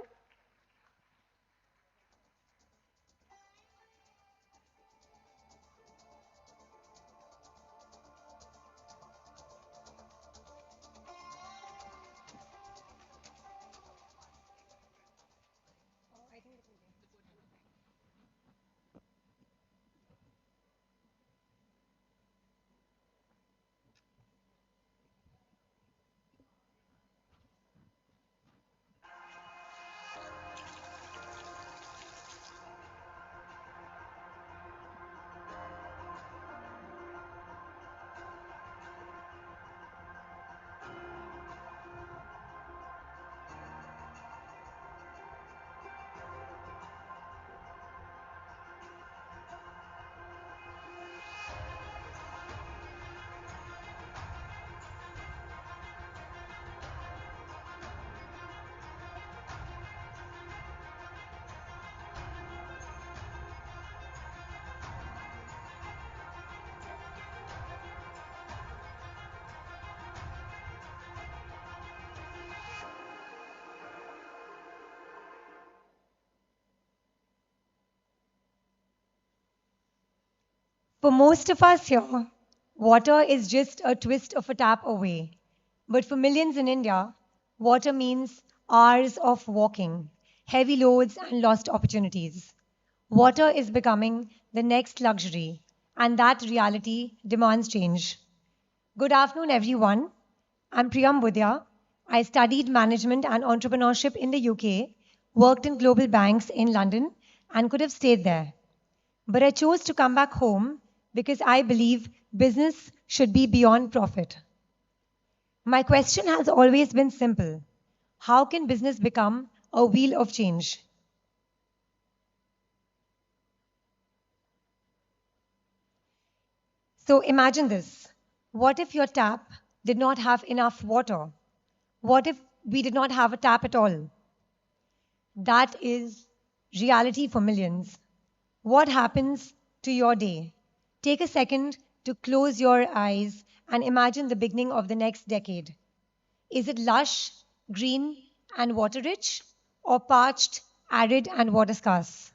For most of us here, water is just a twist of a tap away. But for millions in India, water means hours of walking, heavy loads, and lost opportunities. Water is becoming the next luxury, and that reality demands change. Good afternoon, everyone. I'm Priyam Budhia. I studied management and entrepreneurship in the UK, worked in global banks in London, and could have stayed there. But I chose to come back home because I believe business should be beyond profit. My question has always been simple. How can business become a wheel of change? So imagine this. What if your tap did not have enough water? What if we did not have a tap at all? That is reality for millions. What happens to your day? Take a second to close your eyes and imagine the beginning of the next decade. Is it lush, green, and water rich, or parched, arid, and water scarce?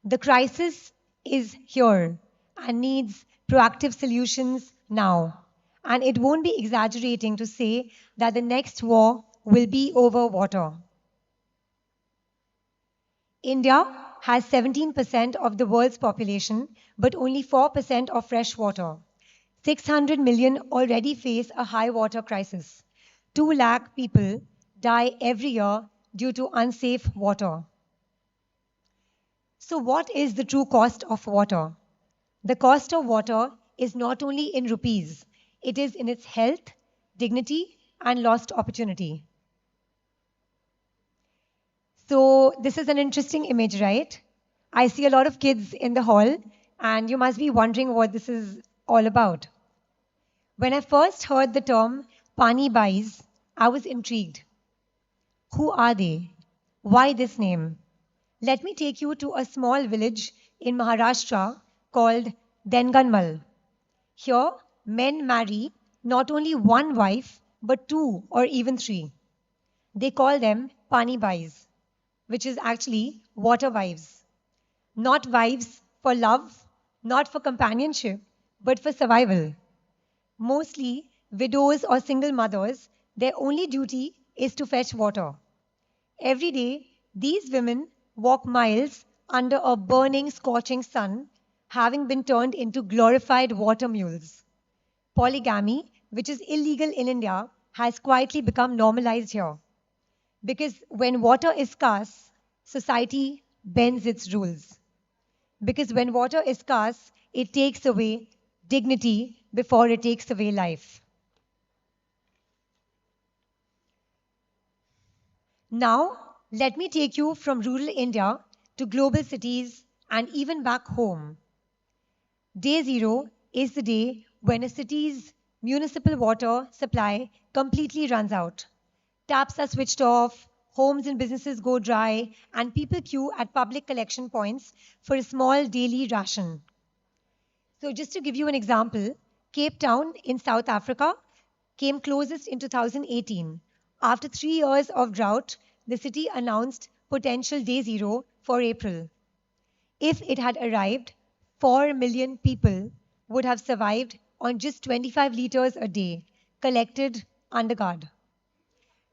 The crisis is here and needs proactive solutions now. And it won't be exaggerating to say that the next war will be over water. India has 17% of the world's population, but only 4% of fresh water. 600 million already face a high water crisis. 2 lakh people die every year due to unsafe water. So what is the true cost of water? The cost of water is not only in rupees, it is in its health, dignity, and lost opportunity. this is an interesting image, right? I see a lot of kids in the hall, and you must be wondering what this is all about. When I first heard the term Pani Bais, I was intrigued. Who are they? Why this name? Let me take you to a small village in Maharashtra called Denganmal. Here, men marry not only one wife, but two or even three. They call them Pani Bais, which is actually water wives. Not wives for love, not for companionship, but for survival. Mostly widows or single mothers, their only duty is to fetch water. Every day, these women walk miles under a burning, scorching sun, having been turned into glorified water mules. Polygamy, which is illegal in India, has quietly become normalized here. Because when water is scarce, society bends its rules. Because when water is scarce, it takes away dignity before it takes away life. Now, let me take you from rural India to global cities and even back home. Day zero is the day when a city's municipal water supply completely runs out. Taps are switched off, homes and businesses go dry, and people queue at public collection points for a small daily ration. So, just to give you an example, Cape Town in South Africa came closest in 2018. After 3 years of drought, the city announced potential day zero for April. If it had arrived, 4 million people would have survived on just 25 liters a day, collected under guard.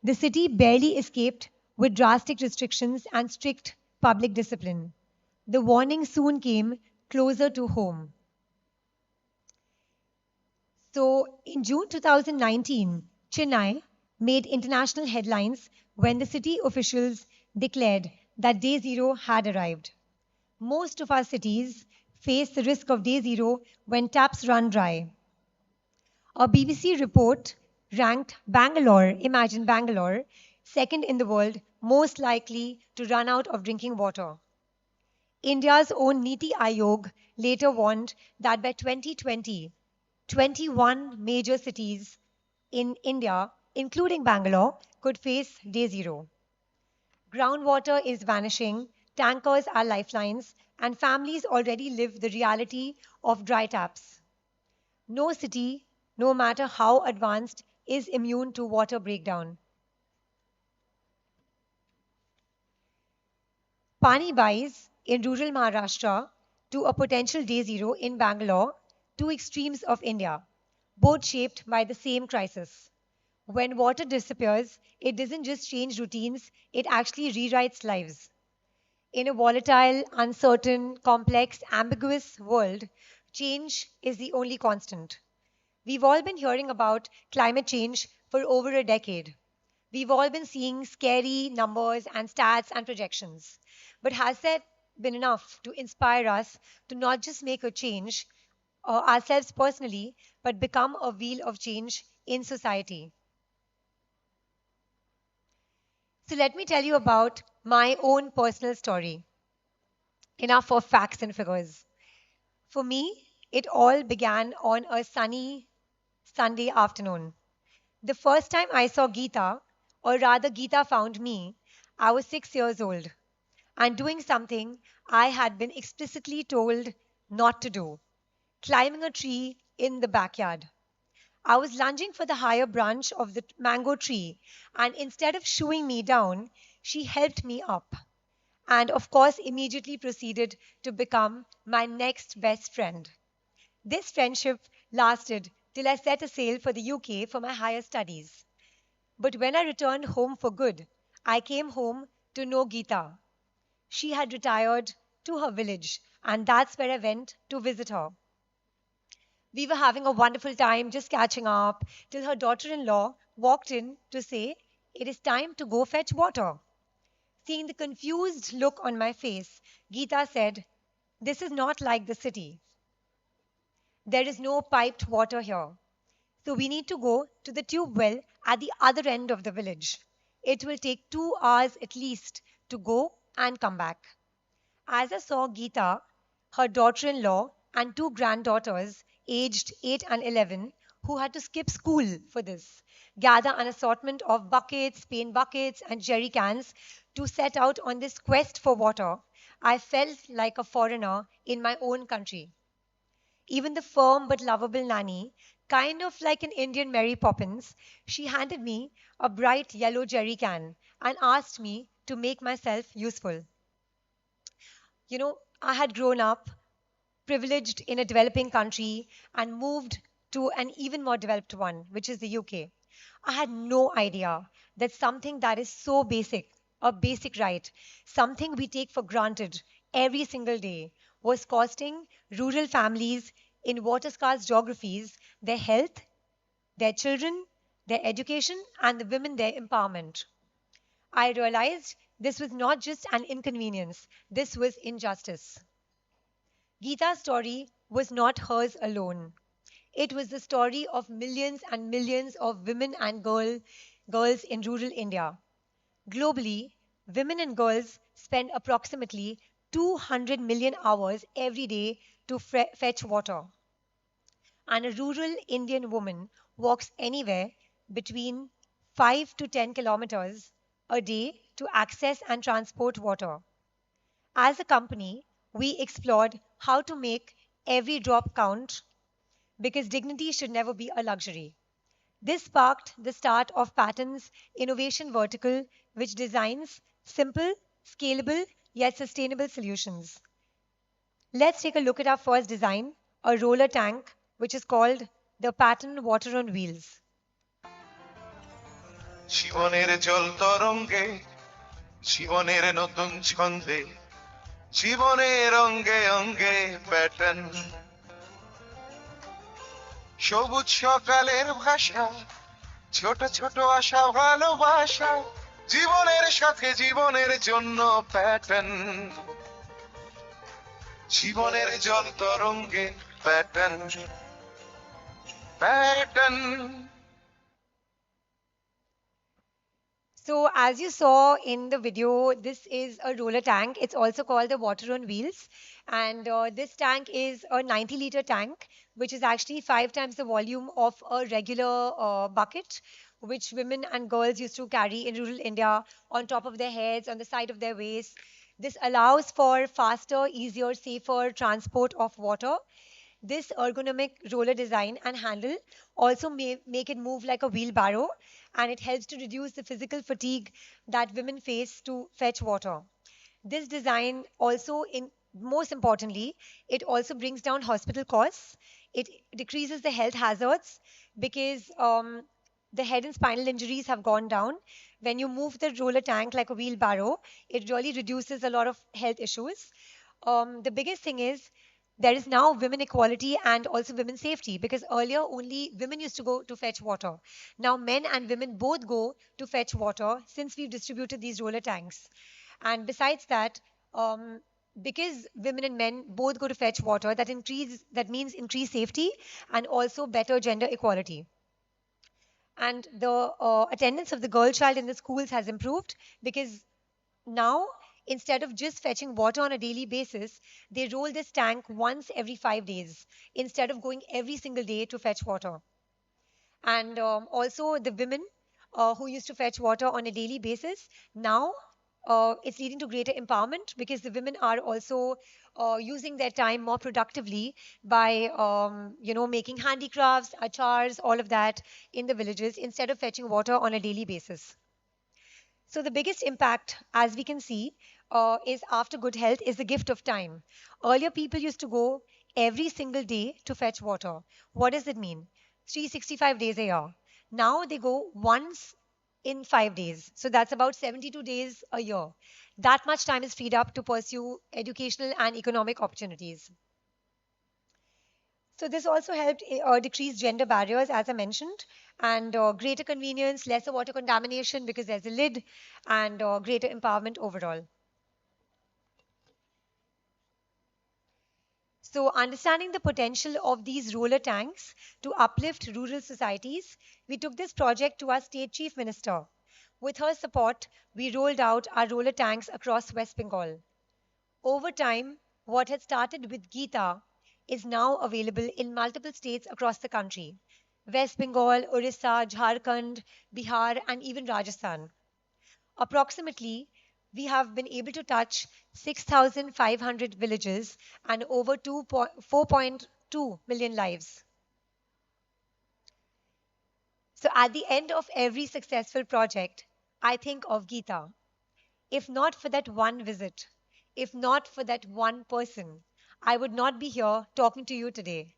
The city barely escaped with drastic restrictions and strict public discipline. The warning soon came closer to home. So, in June 2019, Chennai made international headlines when the city officials declared that day zero had arrived. Most of our cities face the risk of day zero when taps run dry. A BBC report ranked Bangalore, imagine Bangalore, second in the world most likely to run out of drinking water. India's own Niti Aayog later warned that by 2020, 21 major cities in India, including Bangalore, could face day zero. Groundwater is vanishing, tankers are lifelines, and families already live the reality of dry taps. No city, no matter how advanced, is immune to water breakdown. Pani Bais in rural Maharashtra to a potential day zero in Bangalore, two extremes of India, both shaped by the same crisis. When water disappears, it doesn't just change routines, it actually rewrites lives. In a volatile, uncertain, complex, ambiguous world, change is the only constant. We've all been hearing about climate change for over a decade. We've all been seeing scary numbers and stats and projections. But has that been enough to inspire us to not just make a change ourselves personally, but become a wheel of change in society? So let me tell you about my own personal story. Enough for facts and figures. For me, it all began on a sunny Sunday afternoon. The first time I saw Geeta, or rather Geeta found me, I was 6 years old and doing something I had been explicitly told not to do, climbing a tree in the backyard. I was lunging for the higher branch of the mango tree, and instead of shooing me down, she helped me up. And of course, immediately proceeded to become my next best friend. This friendship lasted till I set sail for the UK for my higher studies. But when I returned home for good, I came home to know Geeta. She had retired to her village, and that's where I went to visit her. We were having a wonderful time just catching up till her daughter in law walked in to say, "It is time to go fetch water." Seeing the confused look on my face, Geeta said, "This is not like the city. There is no piped water here. So we need to go to the tube well at the other end of the village. It will take 2 hours at least to go and come back. As I saw Geeta, her daughter in law, and two granddaughters, aged 8 and 11, who had to skip school for this, gather an assortment of buckets, paint buckets, and jerry cans to set out on this quest for water, I felt like a foreigner in my own country. Even the firm but lovable nanny, kind of like an Indian Mary Poppins, she handed me a bright yellow jerry can and asked me to make myself useful. I had grown up privileged in a developing country and moved to an even more developed one, which is the UK. I had no idea that something that is so basic, a basic right, something we take for granted every single day, was costing rural families in water scarce geographies their health, their children, their education, and the women their empowerment. I realized this was not just an inconvenience, this was injustice. Geeta's story was not hers alone. It was the story of millions and millions of women and girls in rural India. Globally, women and girls spend approximately 200 million hours every day to fetch water. And a rural Indian woman walks anywhere between 5 to 10 kilometers a day to access and transport water. As a company, we explored how to make every drop count because dignity should never be a luxury. This sparked the start of Patton's innovation vertical, which designs simple, scalable, yet sustainable solutions. Let's take a look at our first design, a roller tank, which is called the Patton Water on Wheels. জীবনের জল তরঙ্গে জীবনের নতুন ছন্দে জীবনের অঙ্গে অঙ্গে pattern সবুজ সকালের ভাষা ছোট ছোট আশা ভালোবাসা জীবনের সাথে জীবনের জন্য প্যাটার্ন জীবনের জল তরঙ্গে pattern pattern. So as you saw in the video, this is a roller tank. It's also called the water on wheels. And this tank is a 90-liter tank, which is actually 5 times the volume of a regular bucket, which women and girls used to carry in rural India on top of their heads, on the side of their waist. This allows for faster, easier, safer transport of water. This ergonomic roller design and handle also make it move like a wheelbarrow, and it helps to reduce the physical fatigue that women face to fetch water. This design also, most importantly, it also brings down hospital costs. It decreases the health hazards because the head and spinal injuries have gone down. When you move the roller tank like a wheelbarrow, it really reduces a lot of health issues. The biggest thing is there is now women equality and also women safety, because earlier only women used to go to fetch water. Now men and women both go to fetch water since we've distributed these roller tanks. And besides that, because women and men both go to fetch water, that means increased safety and also better gender equality. And the attendance of the girl child in the schools has improved because now, instead of just fetching water on a daily basis, they roll this tank once every 5 days instead of going every single day to fetch water. And also the women who used to fetch water on a daily basis, now it's leading to greater empowerment because the women are also using their time more productively by making handicrafts, achars, all of that in the villages instead of fetching water on a daily basis. So the biggest impact, as we can see, is after good health is the gift of time. Earlier, people used to go every single day to fetch water. What does it mean? 365 days a year. Now they go once in 5 days. So that's about 72 days a year. That much time is freed up to pursue educational and economic opportunities. So this also helped decrease gender barriers, as I mentioned, and greater convenience, lesser water contamination because there's a lid, and greater empowerment overall. So understanding the potential of these roller tanks to uplift rural societies, we took this project to our state chief minister. With her support, we rolled out our roller tanks across West Bengal. Over time, what had started with Geeta is now available in multiple states across the country: West Bengal, Orissa, Jharkhand, Bihar, and even Rajasthan. Approximately, we have been able to touch 6,500 villages and over 4.2 million lives. So at the end of every successful project, I think of Geeta. If not for that one visit, if not for that one person, I would not be here talking to you today.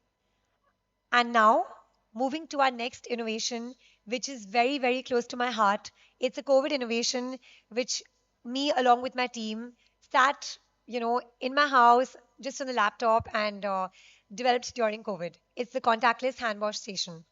And now, moving to our next innovation, which is very, very close to my heart. It's a COVID innovation, which me, along with my team, sat, in my house, just on the laptop and developed during COVID. It's the contactless hand wash station.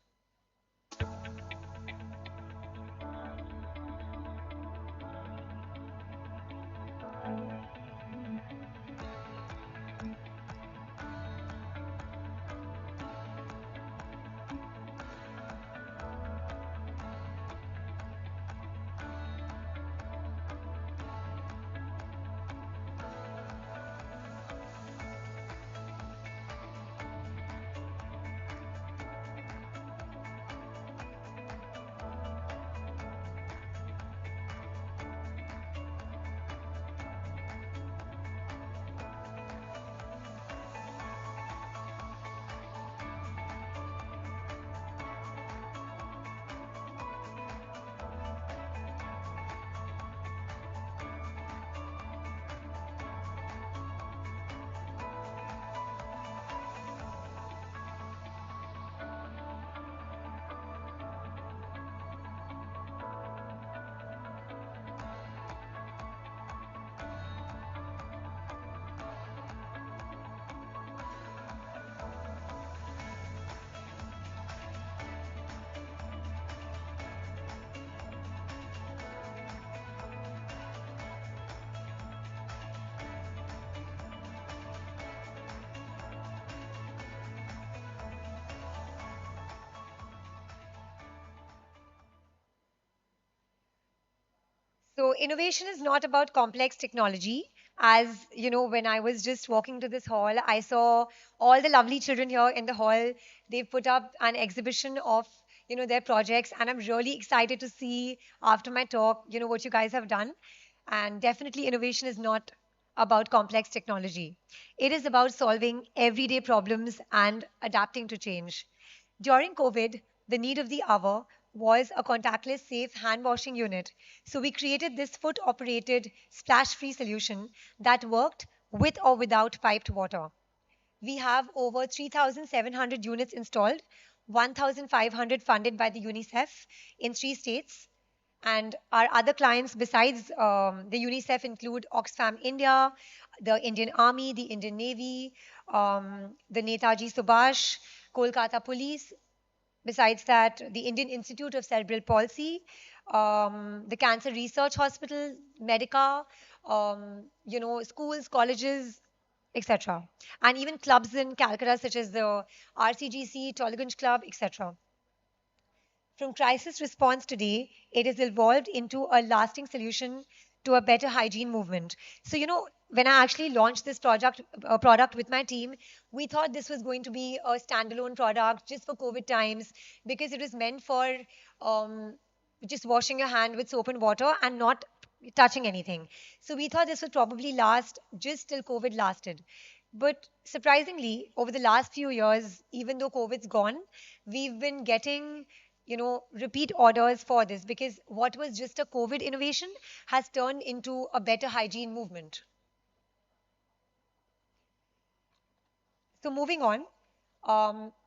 So innovation is not about complex technology. As you know, when I was just walking to this hall, I saw all the lovely children here in the hall. They've put up an exhibition of their projects, and I'm really excited to see after my talk, what you guys have done. And definitely, innovation is not about complex technology. It is about solving everyday problems and adapting to change. During COVID, the need of the hour was a contactless, safe hand washing unit. So we created this foot operated, splash free solution that worked with or without piped water. We have over 3,700 units installed, 1,500 funded by the UNICEF in 3 states. And our other clients besides the UNICEF include Oxfam India, the Indian Army, the Indian Navy, the Netaji Subhash, Kolkata Police. Besides that, the Indian Institute of Cerebral Palsy, the Cancer Research Hospital, Medica, schools, colleges, etc. And even clubs in Calcutta, such as the RCGC, Tollygunge Club, etc. From crisis response today, it has evolved into a lasting solution to a better hygiene movement. So, when I actually launched this product with my team, we thought this was going to be a standalone product just for COVID times because it was meant for just washing your hand with soap and water and not touching anything. So we thought this would probably last just till COVID lasted. But surprisingly, over the last few years, even though COVID's gone, we've been getting, repeat orders for this because what was just a COVID innovation has turned into a better hygiene movement. So moving on,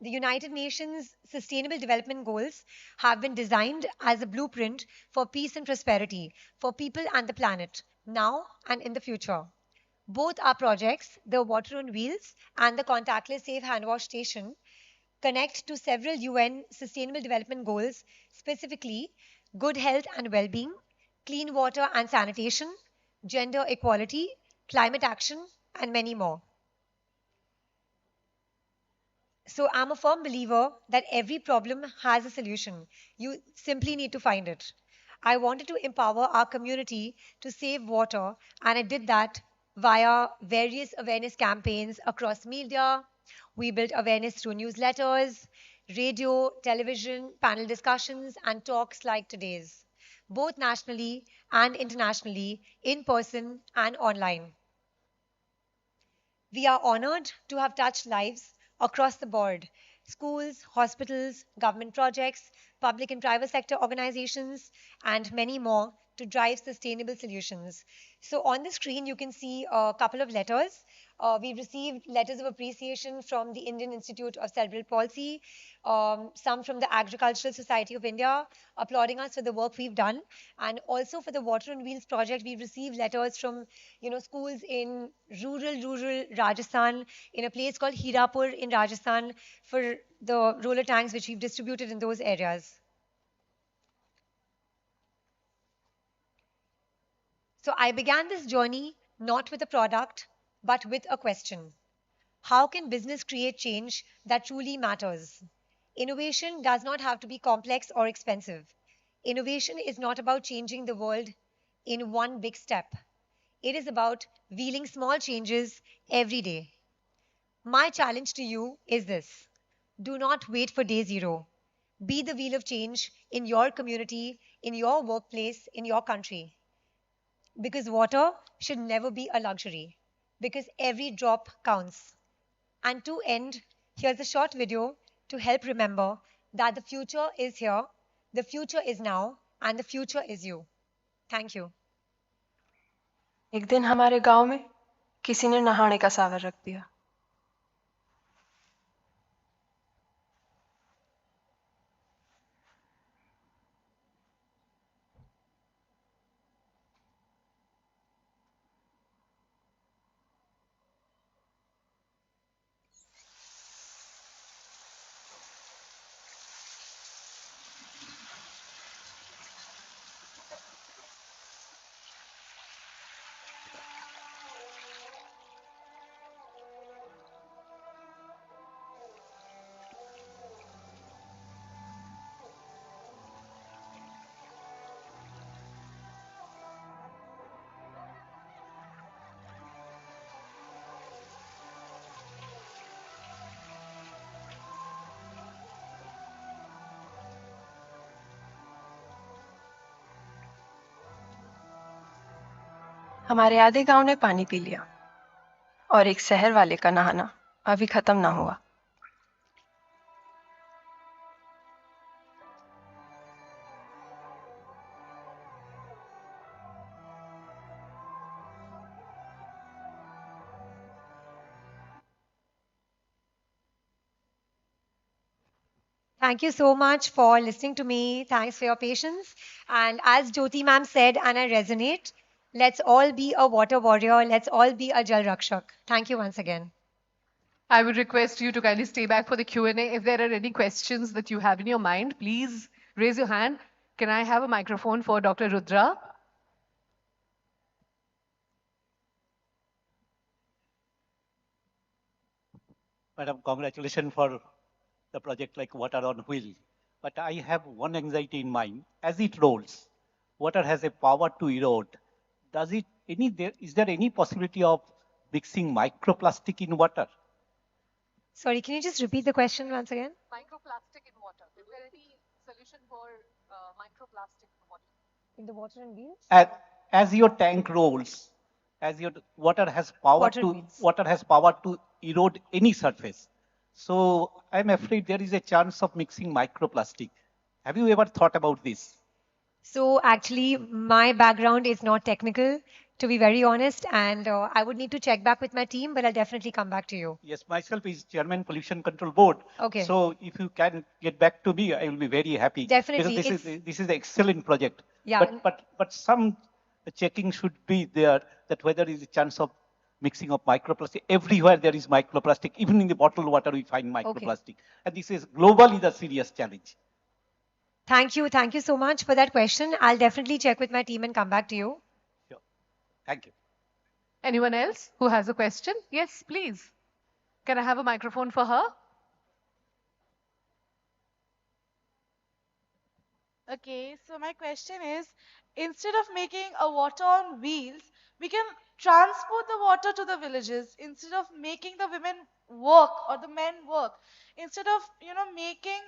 the United Nations Sustainable Development Goals have been designed as a blueprint for peace and prosperity for people and the planet, now and in the future. Both our projects, the Water on Wheels and the Contactless Safe Hand Wash Station, connect to several UN Sustainable Development Goals, specifically good health and well-being, clean water and sanitation, gender equality, climate action, and many more. So I'm a firm believer that every problem has a solution. You simply need to find it. I wanted to empower our community to save water, and I did that via various awareness campaigns across media. We built awareness through newsletters, radio, television, panel discussions, and talks like today's, both nationally and internationally, in person and online. We are honored to have touched lives across the board: schools, hospitals, government projects, public and private sector organizations, and many more to drive sustainable solutions. So, on the screen, you can see a couple of letters. We've received letters of appreciation from the Indian Institute of Cerebral Palsy, some from the Agricultural Society of India, applauding us for the work we've done, and also for the Water on Wheels project, we've received letters from schools in rural Rajasthan, in a place called Hirapur in Rajasthan, for the roller tanks which we've distributed in those areas. So I began this journey not with a product, but with a question. How can business create change that truly matters? Innovation does not have to be complex or expensive. Innovation is not about changing the world in one big step. It is about wheeling small changes every day. My challenge to you is this: do not wait for day zero. Be the wheel of change in your community, in your workplace, in your country. Because water should never be a luxury, because every drop counts. And to end, here's a short video to help remember that the future is here, the future is now, and the future is you. Thank you. एक दिन हमारे गांव में किसी ने नहाने का सागर रख दिया। हमारे आधे गांव ने पानी पी लिया और एक शहर वाले का नहाना अभी खत्म ना हुआ। Thank you so much for listening to me. Thanks for your patience. And as Jyoti ma'am said, and I resonate, let's all be a water warrior. Let's all be a Jal Rakshak. Thank you once again. I would request you to kindly stay back for the Q&A. If there are any questions that you have in your mind, please raise your hand. Can I have a microphone for Dr. Rudra? Madam, congratulations for the project like Water on Wheel. But I have one anxiety in mind. As it rolls, water has a power to erode. Is there any possibility of mixing microplastic in water? Sorry, can you just repeat the question once again? Microplastic in water. Is there any solution for microplastic in water? In the water and wheels? As your tank rolls, as your water has power to erode any surface. So I'm afraid there is a chance of mixing microplastic. Have you ever thought about this? So actually, my background is not technical, to be very honest, and I would need to check back with my team, but I'll definitely come back to you. Yes, myself is Chairman Pollution Control Board. Okay. So if you can get back to me, I will be very happy. Definitely. Because this is an excellent project. Yeah. But some checking should be there that whether there is a chance of mixing of microplastic. Everywhere there is microplastic. Even in the bottled water we find microplastic. Okay. And this is globally the serious challenge. Thank you. Thank you so much for that question. I'll definitely check with my team and come back to you. Sure. Thank you. Anyone else who has a question? Yes, please. Can I have a microphone for her? Okay, so my question is, instead of making a water on wheels, we can transport the water to the villages instead of making the women work or the men work. Instead of, making,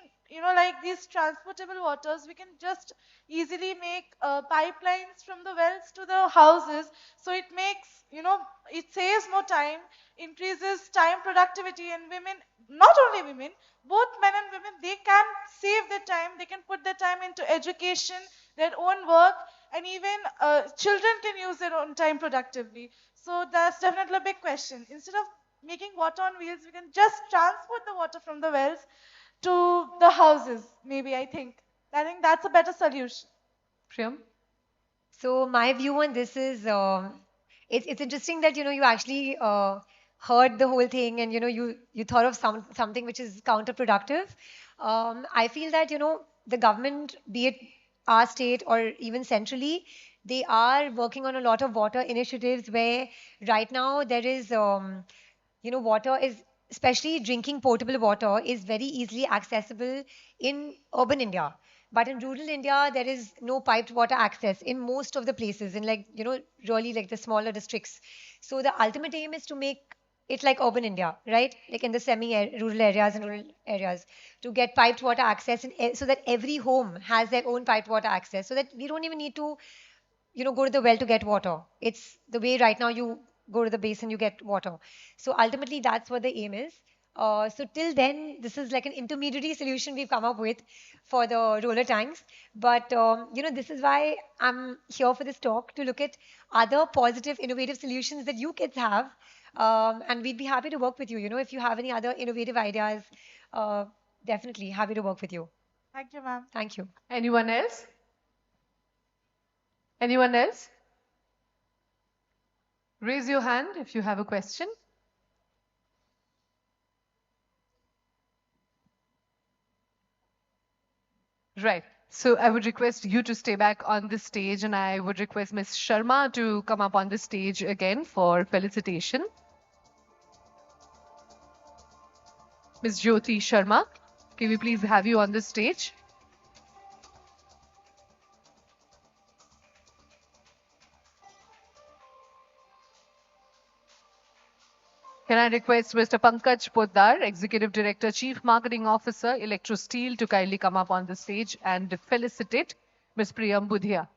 like these transportable waters, we can just easily make pipelines from the wells to the houses. So it makes, it saves more time, increases time productivity, and women, not only women, both men and women, they can save their time, they can put their time into education, their own work, and even children can use their own time productively. So that's definitely a big question. Instead of making water on wheels, we can just transport the water from the wells to the houses, maybe. I think that's a better solution. Priyam? So my view on this is, it's interesting that you actually heard the whole thing, and you thought of something which is counterproductive. I feel that the government, be it our state or even centrally, they are working on a lot of water initiatives where right now there is water is, especially drinking potable water, is very easily accessible in urban India. But in rural India, there is no piped water access in most of the places, in like, really like the smaller districts. So the ultimate aim is to make it like urban India, right? Like in the semi-rural areas and rural areas, to get piped water access, so that every home has their own piped water access, so that we don't even need to go to the well to get water. It's the way right now you go to the basin, you get water. So ultimately, that's what the aim is. So till then, this is like an intermediary solution we've come up with for the roller tanks. But this is why I'm here for this talk, to look at other positive, innovative solutions that you kids have. And we'd be happy to work with you. If you have any other innovative ideas, uh, definitely happy to work with you. Thank you, ma'am. Thank you. Anyone else? Anyone else? Raise your hand if you have a question. Right. So I would request you to stay back on the stage, and I would request Ms. Sharma to come up on the stage again for felicitation. Ms. Jyoti Sharma, can we please have you on the stage? Can I request Mr. Pankaj Poddar, Executive Director, Chief Marketing Officer, Electrosteel, to kindly come up on the stage and felicitate Ms. Priyam Budhia.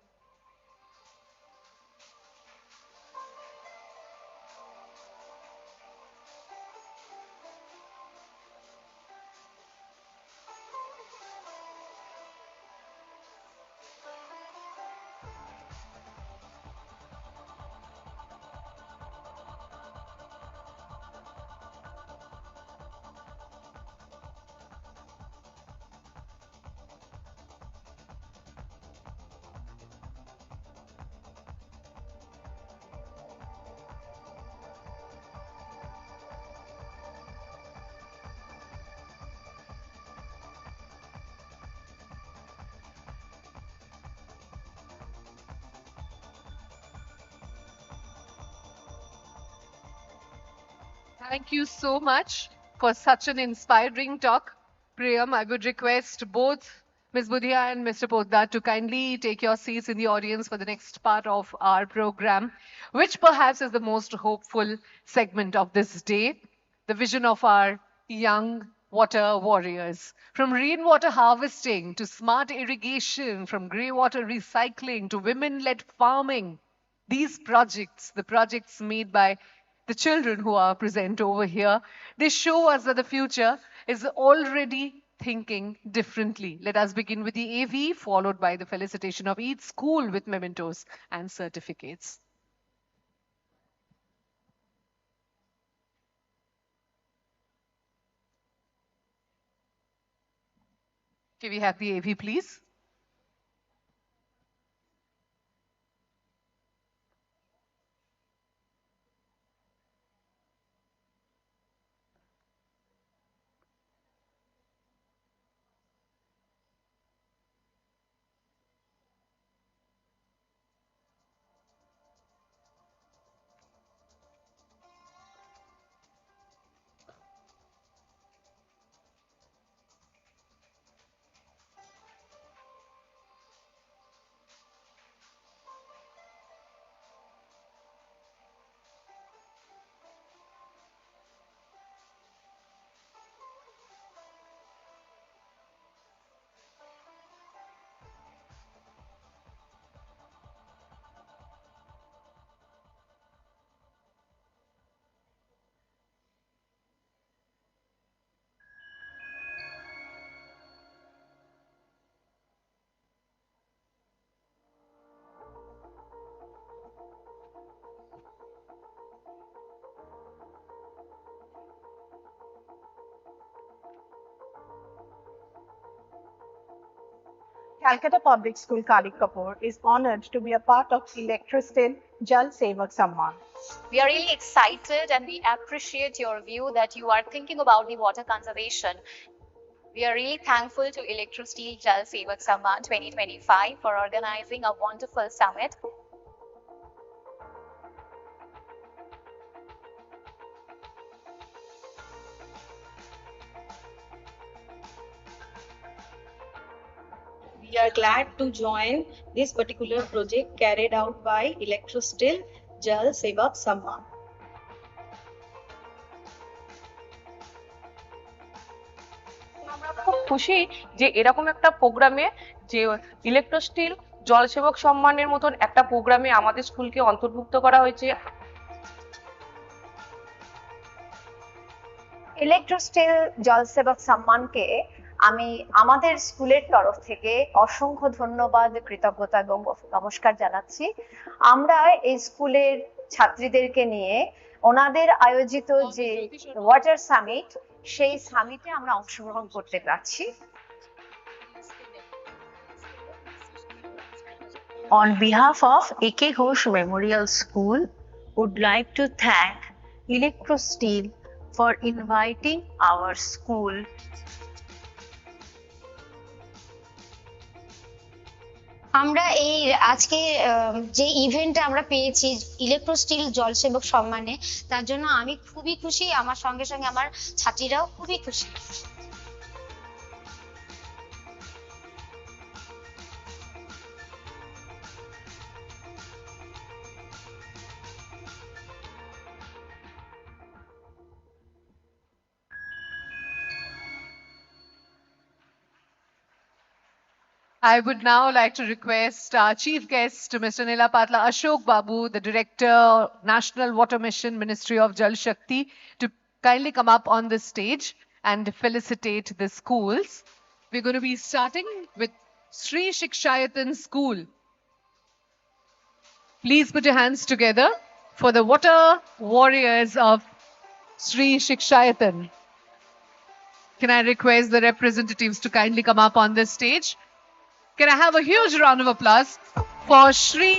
Thank you so much for such an inspiring talk. Priyam, I would request both Ms. Budhia and Mr. Poddar to kindly take your seats in the audience for the next part of our program, which perhaps is the most hopeful segment of this day, the vision of our young water warriors. From rainwater harvesting to smart irrigation, from grey water recycling to women-led farming, these projects, the projects made by the children who are present over here, they show us that the future is already thinking differently. Let us begin with the AV, followed by the felicitation of each school with mementos and certificates. Can we have the AV, please? Calcutta Public School Kalikapur is honored to be a part of Electrosteel Jal Sevak Samman. We are really excited and we appreciate your view that you are thinking about the water conservation. We are really thankful to Electrosteel Jal Sevak Samman 2025 for organizing a wonderful summit. We are glad to join this particular project carried out by Electrosteel Jal Sevak Samman. আমরা খুব খুশি যে এরকম একটা প্রোগ্রামে যে ইলেকট্রোস্টিল জলসেবক সম্মানের মতন একটা প্রোগ্রামে আমাদের স্কুলকে অন্তর্ভুক্ত করা হয়েছে। ইলেকট্রোস্টিল জল সেবক সম্মানকে আমি আমাদের স্কুলের তরফ থেকে অসংখ্য ধন্যবাদ, কৃতজ্ঞতা এবং নমস্কার জানাচ্ছি। আমরা এই স্কুলের ছাত্রীদেরকে নিয়ে ওনাদের আয়োজিত যে ওয়াটার সামিট, সেই সামিটে আমরা অংশগ্রহণ করতে পারছি। On behalf of A.K. Ghosh Memorial School, would like to thank Electrosteel for inviting our school. আমরা এই আজকে যে ইভেন্টে আমরা পেয়েছি ইলেকট্রোস্টিল জল সেবক সম্মানে, তার জন্য আমি খুবই খুশি, আমার সঙ্গে সঙ্গে আমার ছাত্রীরাও খুবই খুশি। I would now like to request our chief guest, Mr. Nilapatla Ashok Babu, the Director, National Water Mission, Ministry of Jal Shakti, to kindly come up on the stage and felicitate the schools. We're going to be starting with Sri Shikshayatan School. Please put your hands together for the water warriors of Sri Shikshayatan. Can I request the representatives to kindly come up on this stage? Can I have a huge round of applause for Sri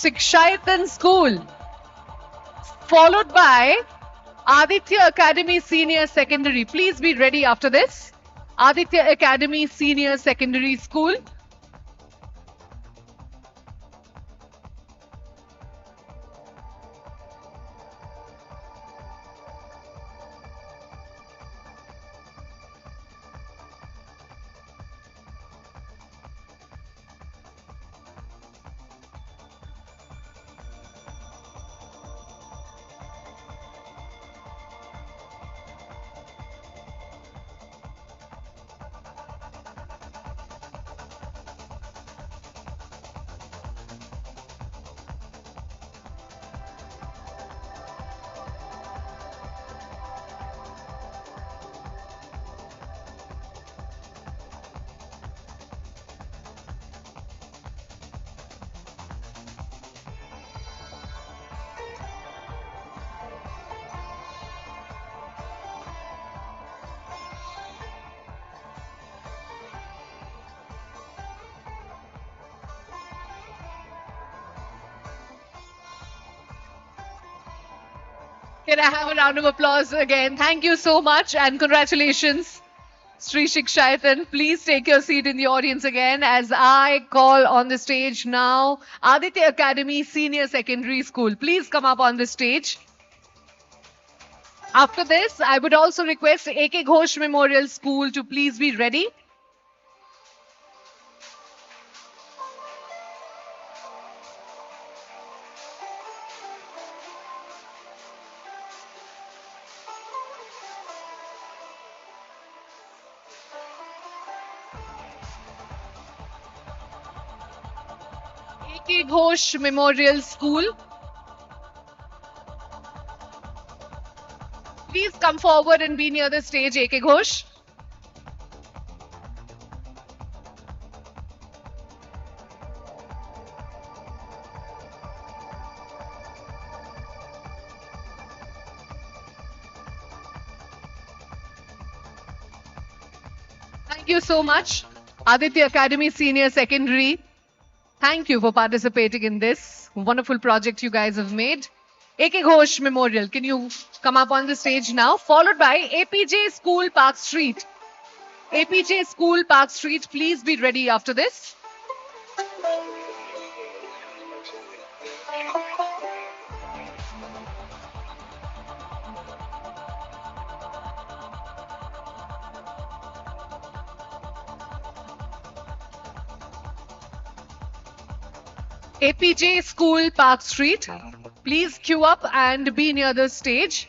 Shikshayatan School, followed by Aditya Academy Senior Secondary. Please be ready after this. Aditya Academy Senior Secondary School. Can I have a round of applause again? Thank you so much and congratulations, Sri Shikshayatan. Please take your seat in the audience again as I call on the stage now Aditya Academy Senior Secondary School. Please come up on the stage. After this, I would also request A.K. Ghosh Memorial School to please be ready. A.K. Ghosh Memorial School. Please come forward and be near the stage, A.K. Ghosh. Thank you so much. Aditya Academy Senior Secondary, thank you for participating in this wonderful project you guys have made. A.K. Ghosh Memorial, can you come up on the stage now? Followed by APJ School Park Street. APJ School Park Street, please be ready after this. APJ School Park Street, please queue up and be near the stage.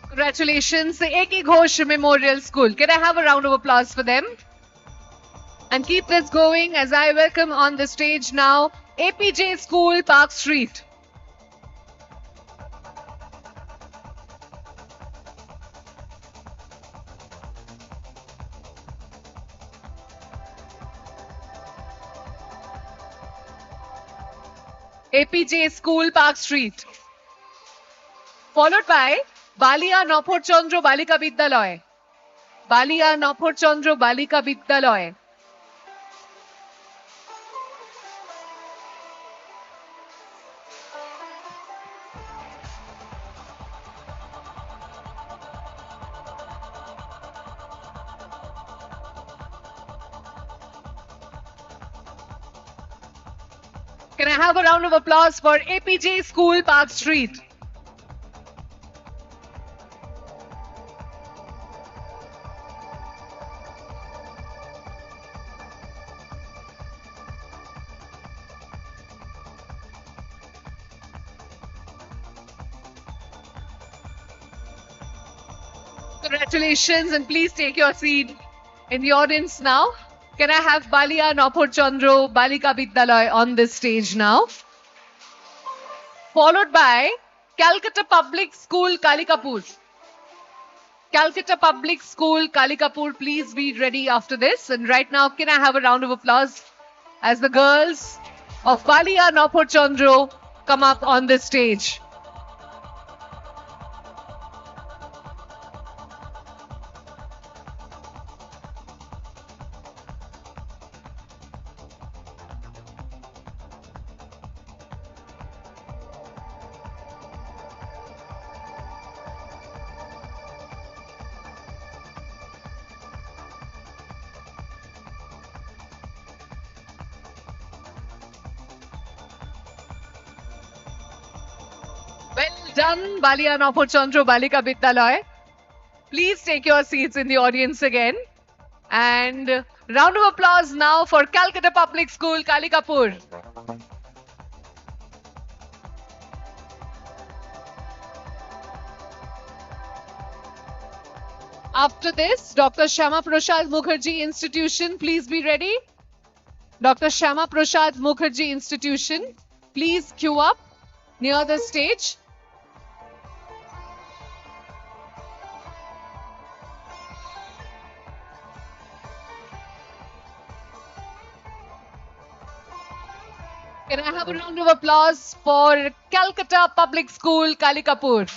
Congratulations, A.K. Ghosh Memorial School. Can I have a round of applause for them? And keep this going as I welcome on the stage now APJ School Park Street. APJ School Park Street. Followed by Balia Nopor Chandra Balika Vidyalaya. Balia Nopor Chandra Balika Vidyalaya. Can I have a round of applause for APJ School Park Street? Congratulations, and please take your seat in the audience now. Can I have Balia Nopor Chandra Balika Vidyalaya on this stage now? Followed by Calcutta Public School Kalikapur. Calcutta Public School Kalikapur, please be ready after this. And right now, can I have a round of applause as the girls of Balia Nopor Chandra come up on this stage. Well done, Balia Nopor Chandra Balika Vidyalaya. Please take your seats in the audience again. And round of applause now for Calcutta Public School Kalikapur. After this, Dr. Shama Prasad Mukherjee Institution, please be ready. Dr. Shama Prasad Mukherjee Institution, please queue up near the stage. Can I have a round of applause for Calcutta Public School Kalikapur?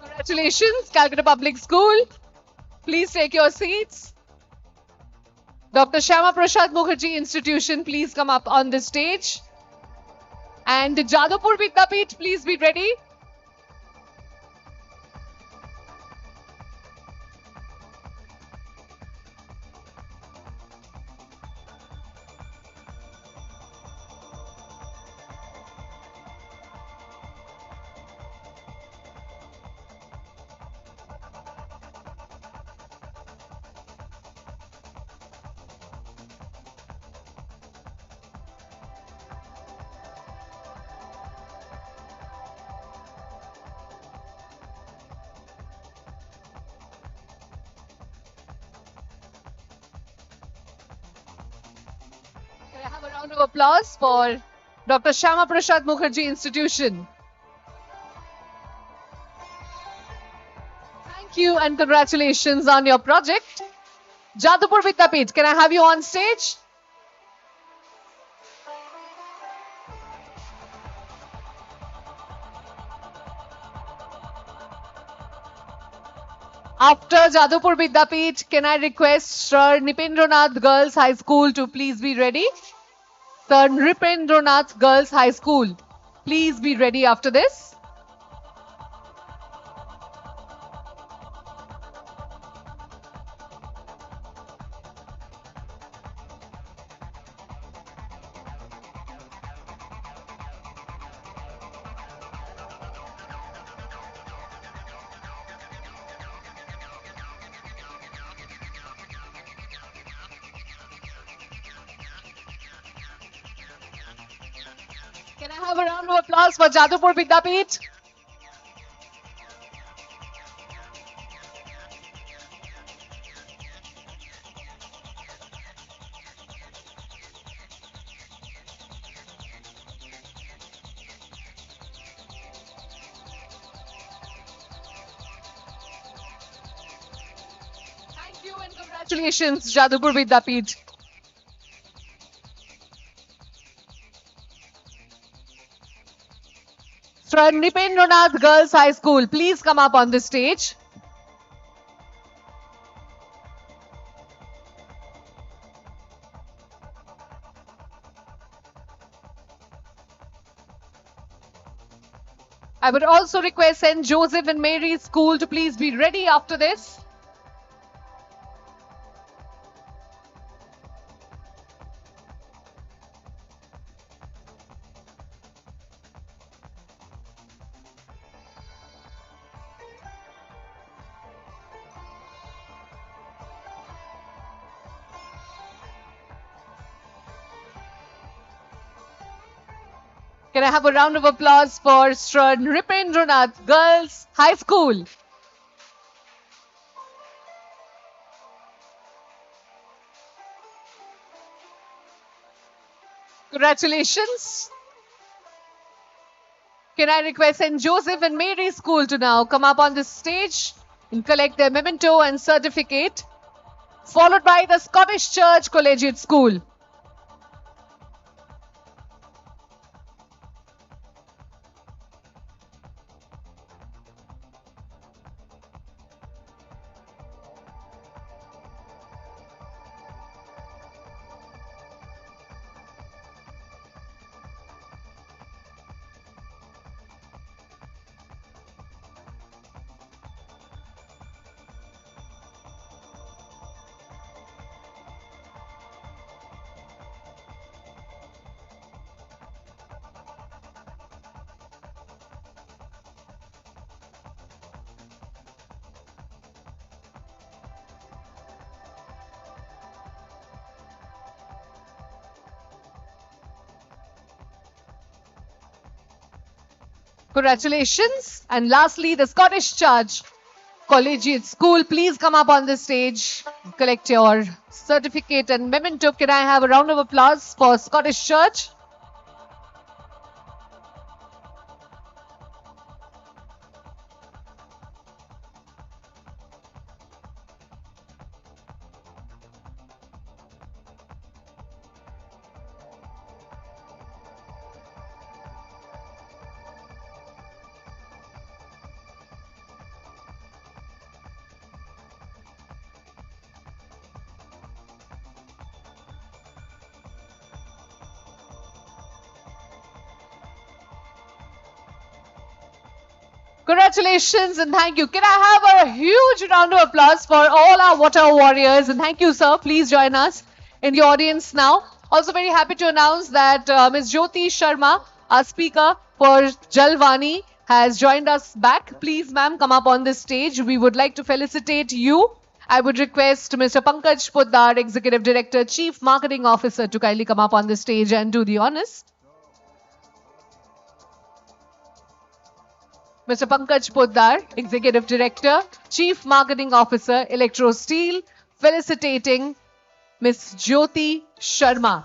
Congratulations, Calcutta Public School. Please take your seats. Dr. Shama Prasad Mukherjee Institution, please come up on the stage. And Jadavpur Vidyapeeth, please be ready. Round of applause for Dr. Shyama Prasad Mukherjee Institution. Thank you and congratulations on your project. Jadupur Vidyapith, can I have you on stage? After Jadupur Vidyapith, can I request Sir Nipendranath Girls High School to please be ready? Sir Nipendranath Girls High School, please be ready after this. Can I have a round of applause for Jadupur Vidyapith? Thank you and congratulations, Jadupur Vidyapith. Sir Nipendranath Girls High School, please come up on the stage. I would also request St. Joseph and Mary School to please be ready after this. Can I have a round of applause for Sir Nipendranath Girls High School? Congratulations. Can I request St. Joseph and Mary School to now come up on this stage and collect their memento and certificate, followed by the Scottish Church Collegiate School. Congratulations. And lastly, the Scottish Church Collegiate School, please come up on the stage, collect your certificate and memento. Can I have a round of applause for Scottish Church? Congratulations and thank you. Can I have a huge round of applause for all our water warriors? And thank you, sir. Please join us in the audience now. Also very happy to announce that Ms. Jyoti Sharma, our speaker for Jal Vani, has joined us back. Please, ma'am, come up on this stage. We would like to felicitate you. I would request Mr. Pankaj Poddar, Executive Director, Chief Marketing Officer, to kindly come up on the stage and do the honors. Mr. Pankaj Poddar, Executive Director, Chief Marketing Officer, Electrosteel, felicitating Ms. Jyoti Sharma.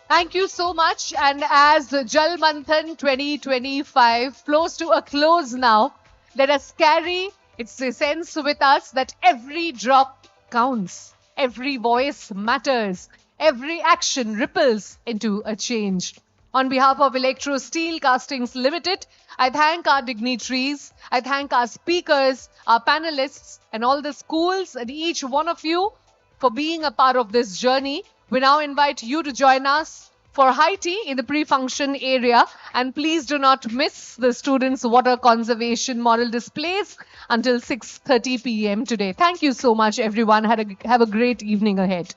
Thank you so much. And as Jal Manthan 2025 flows to a close now, let us carry its sense with us that every drop counts, every voice matters, every action ripples into a change. On behalf of Electrosteel Castings Limited, I thank our dignitaries, I thank our speakers, our panelists, and all the schools and each one of you for being a part of this journey. We now invite you to join us for high tea in the pre-function area, and please do not miss the students' water conservation model displays until 6:30 p.m. today. Thank you so much, everyone. Have a great evening ahead.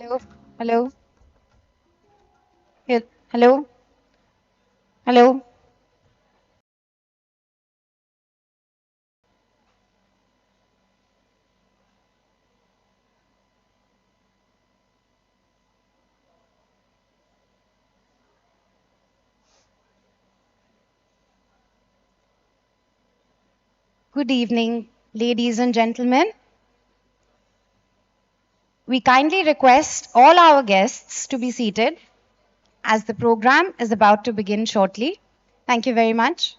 Hello? Hello? Hello? Hello? Good evening, ladies and gentlemen. We kindly request all our guests to be seated as the program is about to begin shortly. Thank you very much.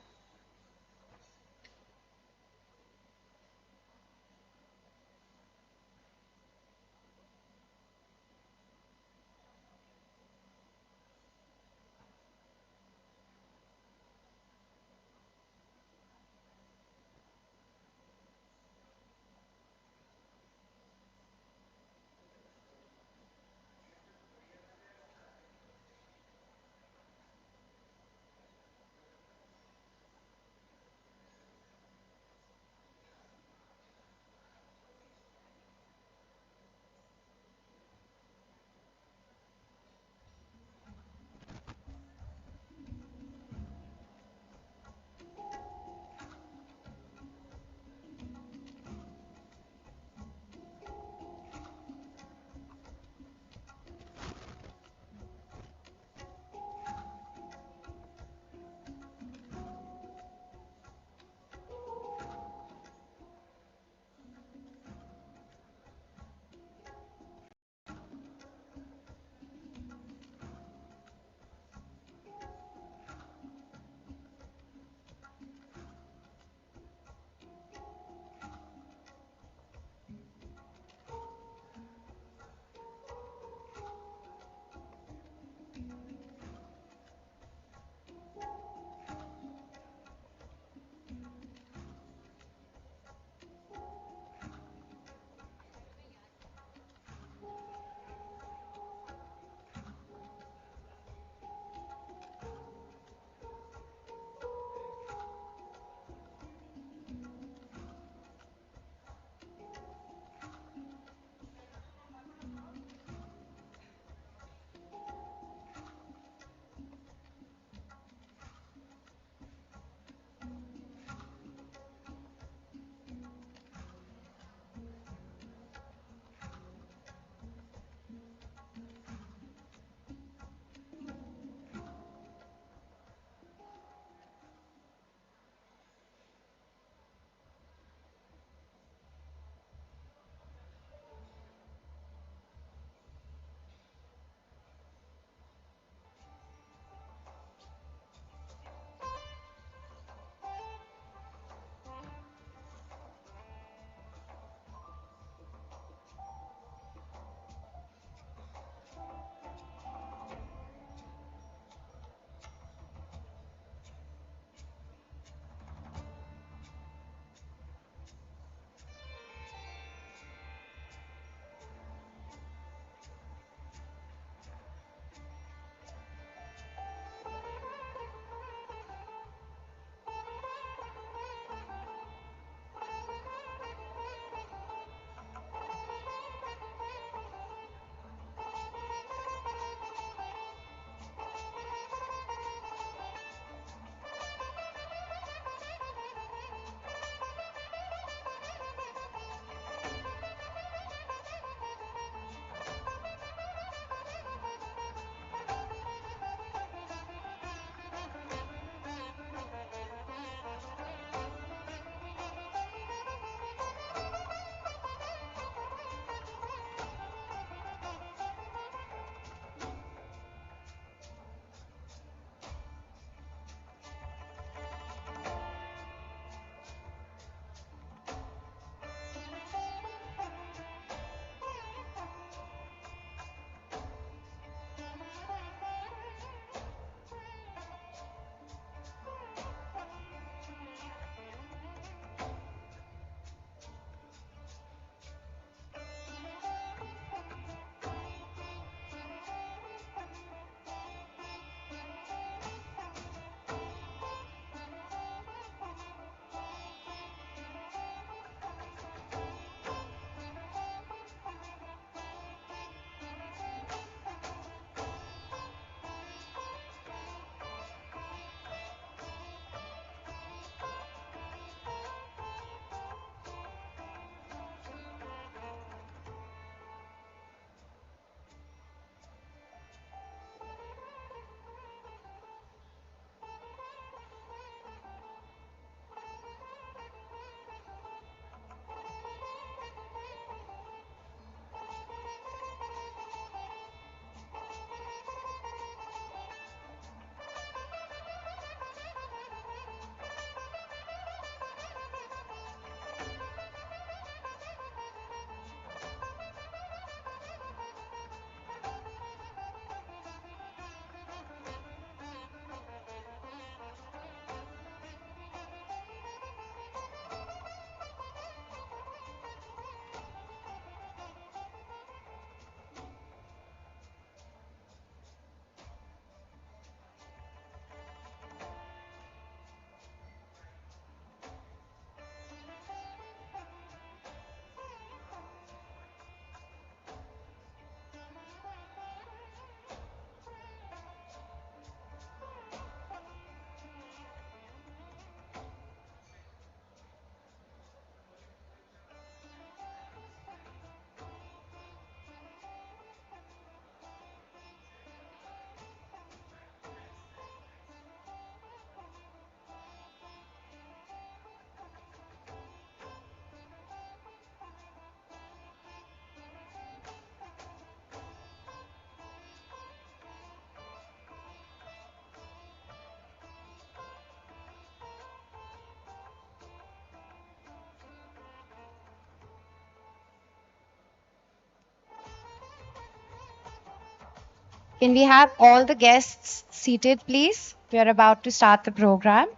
Can we have all the guests seated, please? We are about to start the program.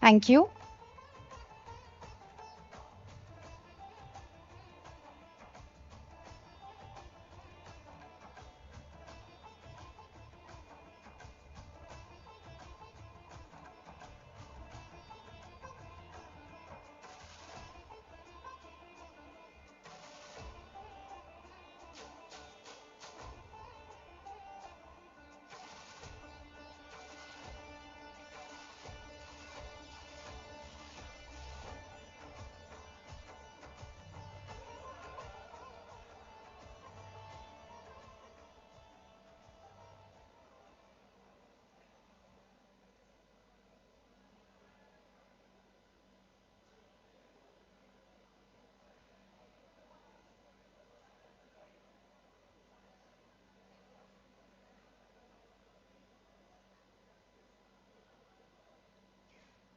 Thank you.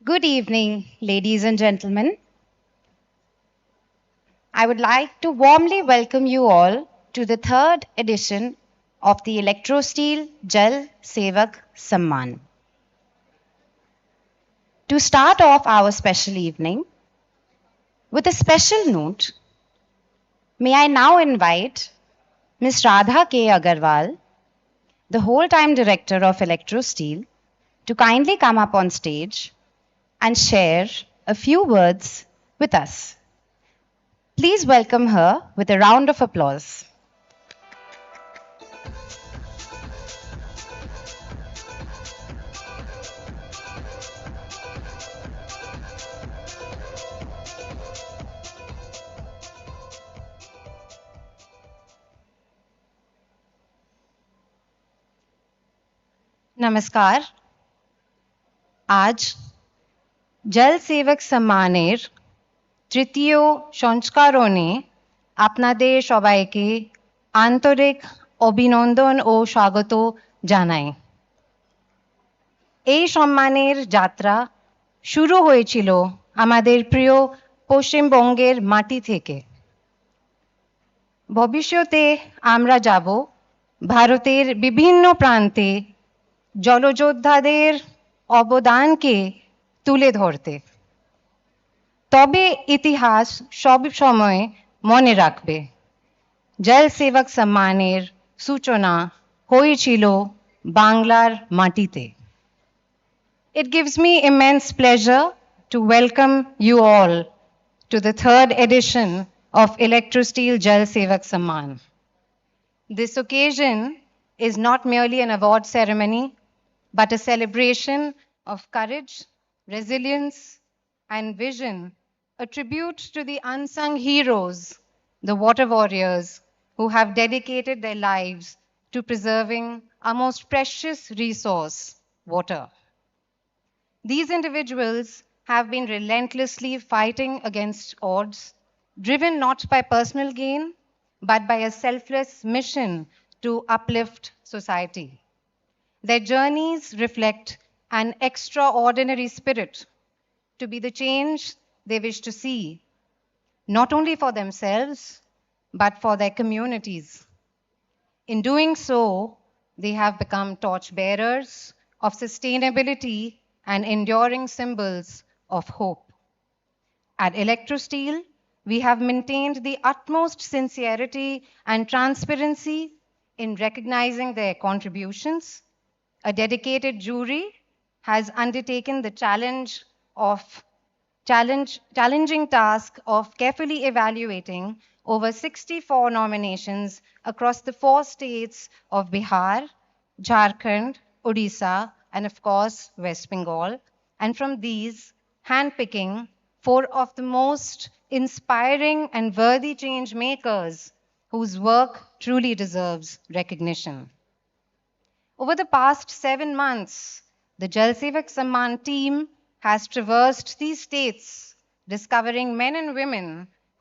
Good evening, ladies and gentlemen. I would like to warmly welcome you all to the third edition of the Electrosteel Jal Sevak Samman. To start off our special evening with a special note, may I now invite Ms. Radha K. Agarwal, the whole-time director of Electrosteel, to kindly come up on stage and share a few words with us. Please welcome her with a round of applause. नमस्कार आज জল সেবক সম্মানের তৃতীয় সংস্করণে আপনাদের সবাইকে আন্তরিক অভিনন্দন ও স্বাগত জানাই এই সম্মানের যাত্রা শুরু হয়েছিল আমাদের প্রিয় পশ্চিমবঙ্গের মাটি থেকে ভবিষ্যতে আমরা যাব ভারতের বিভিন্ন প্রান্তে জলযোদ্ধাদের অবদানকে তুলে ধরতে তবে ইতিহাস সব সময় মনে রাখবে জল সেবক সম্মানের সূচনা হয়েছিল বাংলার মাটিতে It gives me immense pleasure to welcome you all to the third edition of Electrosteel Jal Sevak Samman. This occasion is not merely an award ceremony, but a celebration of courage, resilience, and vision, a tribute to the unsung heroes, the water warriors, who have dedicated their lives to preserving our most precious resource, water. These individuals have been relentlessly fighting against odds, driven not by personal gain, but by a selfless mission to uplift society. Their journeys reflect an extraordinary spirit to be the change they wish to see, not only for themselves, but for their communities. In doing so, they have become torchbearers of sustainability and enduring symbols of hope. At Electrosteel, we have maintained the utmost sincerity and transparency in recognizing their contributions. A dedicated jury has undertaken the challenging task of carefully evaluating over 64 nominations across the 4 states of Bihar, Jharkhand, Odisha, and of course, West Bengal. And from these, handpicking 4 of the most inspiring and worthy change makers whose work truly deserves recognition. Over the past 7 months, the Jal Sevak Samman team has traversed these states, discovering men and women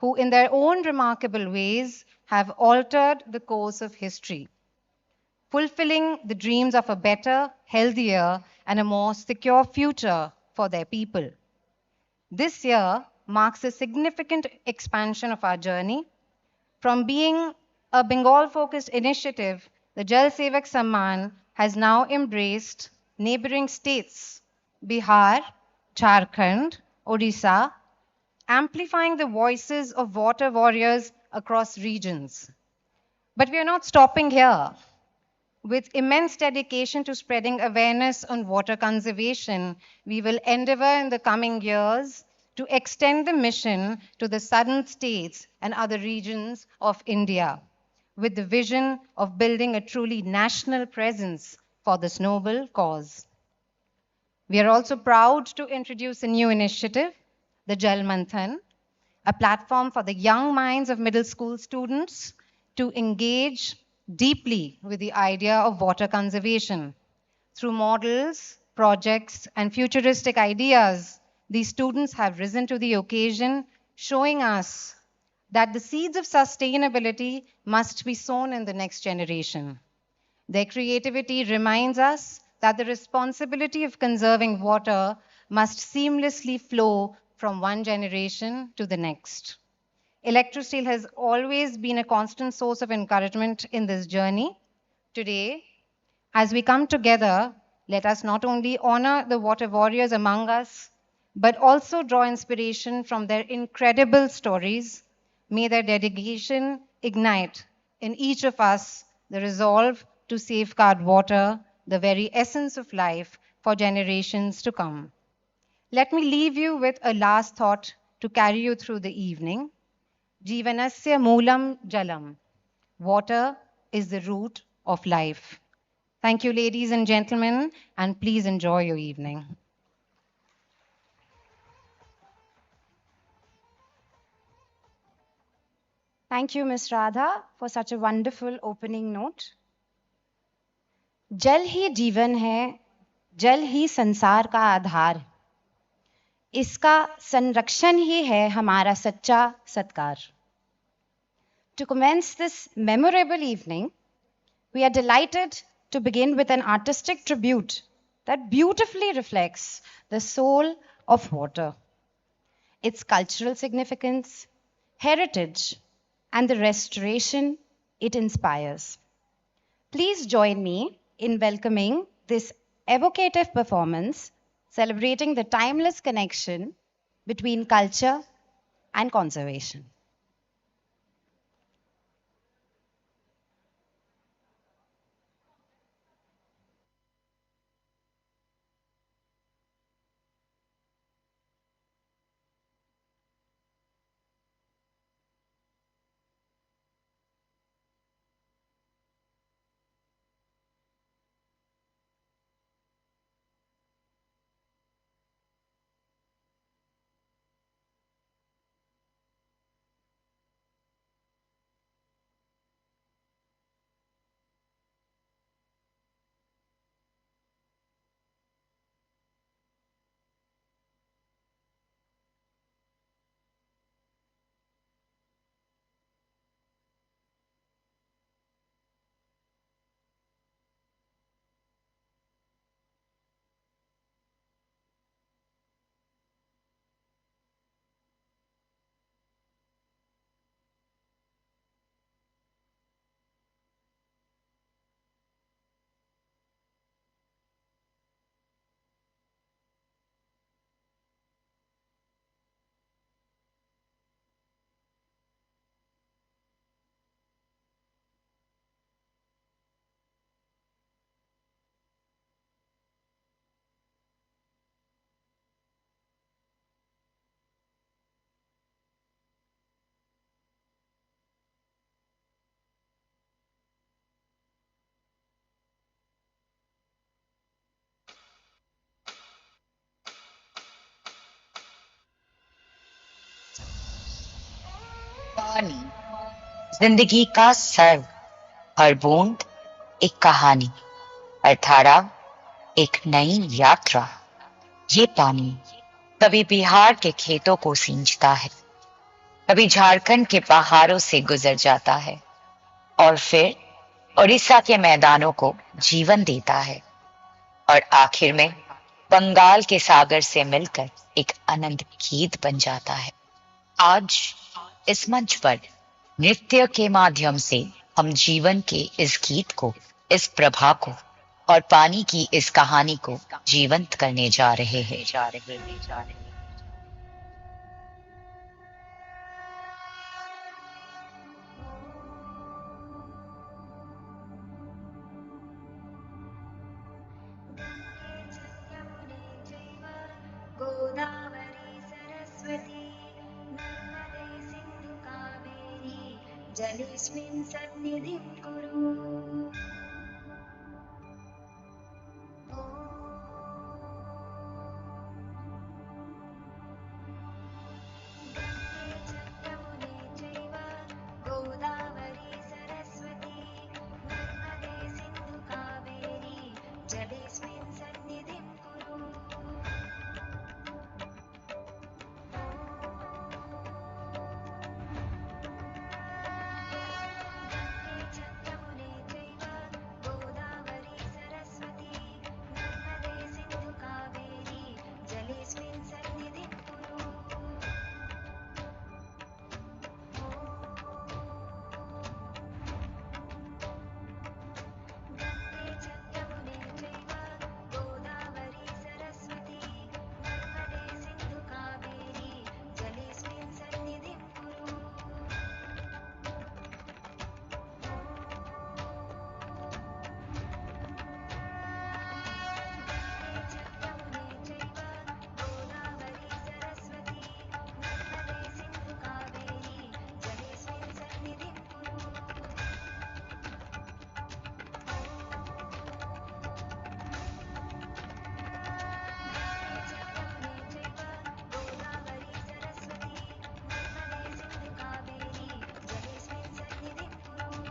who in their own remarkable ways have altered the course of history, fulfilling the dreams of a better, healthier, and a more secure future for their people. This year marks a significant expansion of our journey. From being a Bengal-focused initiative The Jal Sevak Samman has now embraced neighboring states, Bihar, Jharkhand, Odisha, amplifying the voices of water warriors across regions. But we are not stopping here. With immense dedication to spreading awareness on water conservation, we will endeavor in the coming years to extend the mission to the southern states and other regions of India, with the vision of building a truly national presence for this noble cause. We are also proud to introduce a new initiative, the Jal Manthan, a platform for the young minds of middle school students to engage deeply with the idea of water conservation. Through models, projects, and futuristic ideas, these students have risen to the occasion, showing us that the seeds of sustainability must be sown in the next generation. Their creativity reminds us that the responsibility of conserving water must seamlessly flow from one generation to the next. Electrosteel has always been a constant source of encouragement in this journey. Today, as we come together, let us not only honor the water warriors among us, but also draw inspiration from their incredible stories. May their dedication ignite in each of us the resolve to safeguard water, the very essence of life, for generations to come. Let me leave you with a last thought to carry you through the evening. Jivanasya moolam jalam. Water is the root of life. Thank you, ladies and gentlemen, and please enjoy your evening. Thank you, Ms. Radha, for such a wonderful opening note. जल ही जीवन है, जल ही संसार का आधार। इसका संरक्षण ही है हमारा सच्चा सत्कार। To commence this memorable evening, we are delighted to begin with an artistic tribute that beautifully reflects the soul of water, its cultural significance, heritage, and the restoration it inspires. Please join me in welcoming this evocative performance celebrating the timeless connection between culture and conservation. पानी जिंदगी का सर्व, हर बूंद एक कहानी, हर धारा एक नई यात्रा। ये पानी कभी बिहार के खेतों को सींचता है, कभी झारखंड के पहाड़ों से गुजर जाता है और फिर उड़ीसा के मैदानों को जीवन देता है और आखिर में बंगाल के सागर से मिलकर एक अनंत गीत बन जाता है। आज इस मंच पर नृत्य के माध्यम से हम जीवन के इस गीत को, इस प्रभा को और पानी की इस कहानी को जीवंत करने जा रहे हैं। गोदावरी सरस्वती नर्मदे सिन्धु कावेरी जलेऽस्मिन् सन्निधिं कुरु। यमुने चैव गोदावरी सरस्वती नर्मदे सिन्धु कावेरी जलेऽस्मिन् सन्निधिं कुरु। यमुने चैव गोदावरी सरस्वती नर्मदे सिन्धु कावेरी जलेऽस्मिन् सन्निधिं कुरु। यमुने चैव गोदावरी सरस्वती नर्मदे सिन्धु कावेरी जलेऽस्मिन् सन्निधिं कुरु। यमुने चैव गोदावरी सरस्वती नर्मदे सिन्धु कावेरी जलेऽस्मिन् सन्निधिं कुरु।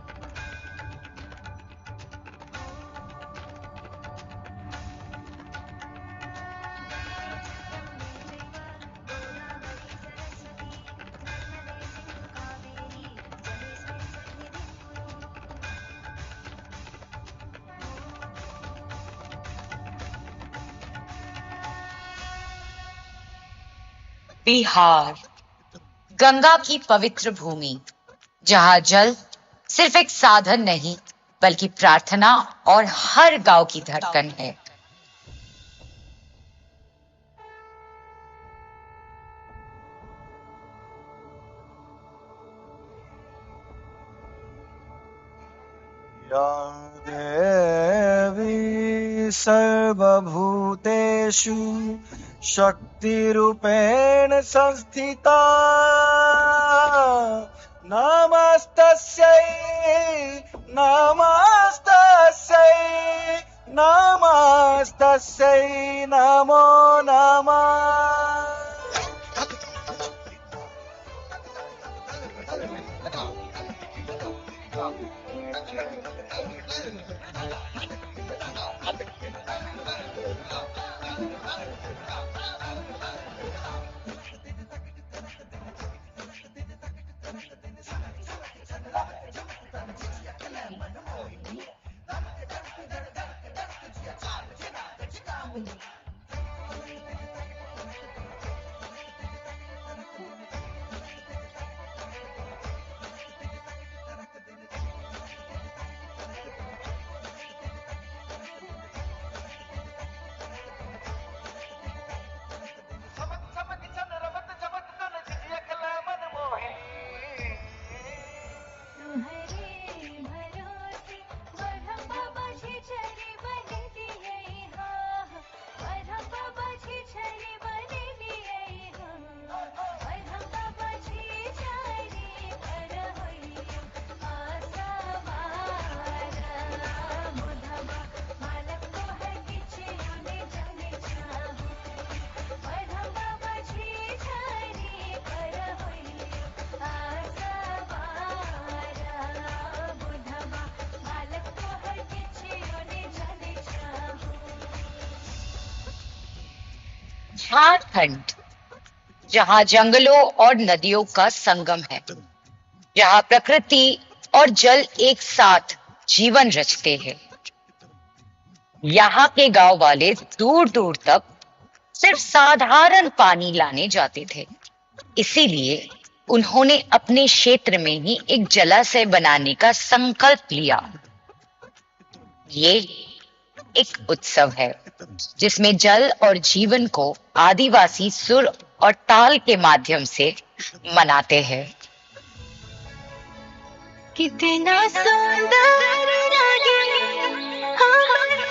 यमुने चैव गोदावरी सरस्वती नर्मदे सिन्धु कावेरी जलेऽस्मिन् सन्निधिं कुरु। बिहार, गंगा की पवित्र भूमि, जहां जल सिर्फ एक साधन नहीं बल्कि प्रार्थना और हर गांव की धड़कन है। या देवी सर्वभूतेषु शक्तिरूपेण संस्थिता नमस्तस्यै नमस्तस्यै नमस्तस्यै नमो नमः। झारखंड, जहां जंगलों और नदियों का संगम है, जहां प्रकृति और जल एक साथ जीवन रचते हैं। यहाँ के गांव वाले दूर दूर तक सिर्फ साधारण पानी लाने जाते थे, इसीलिए उन्होंने अपने क्षेत्र में ही एक जलाशय बनाने का संकल्प लिया। ये एक उत्सव है जिसमें जल और जीवन को आदिवासी सुर और ताल के माध्यम से मनाते हैं। कितना सुंदर लगे हमारा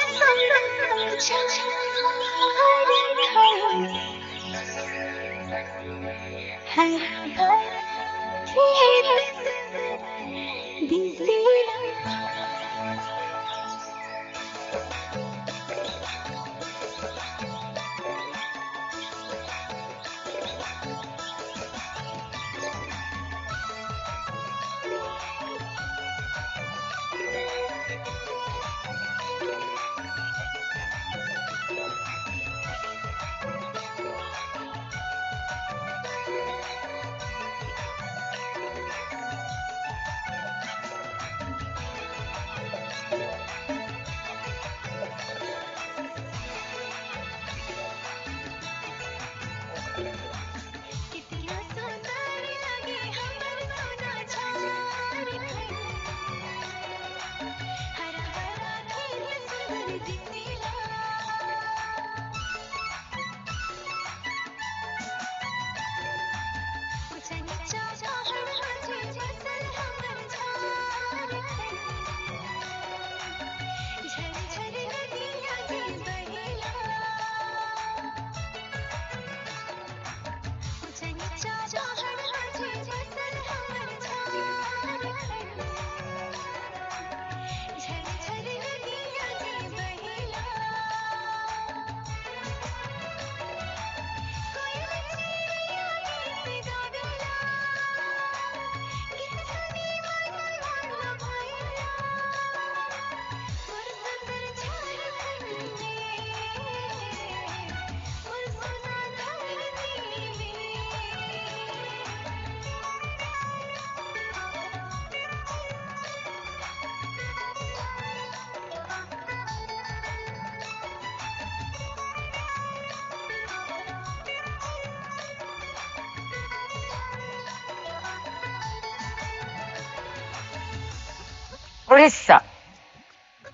उड़ीसा,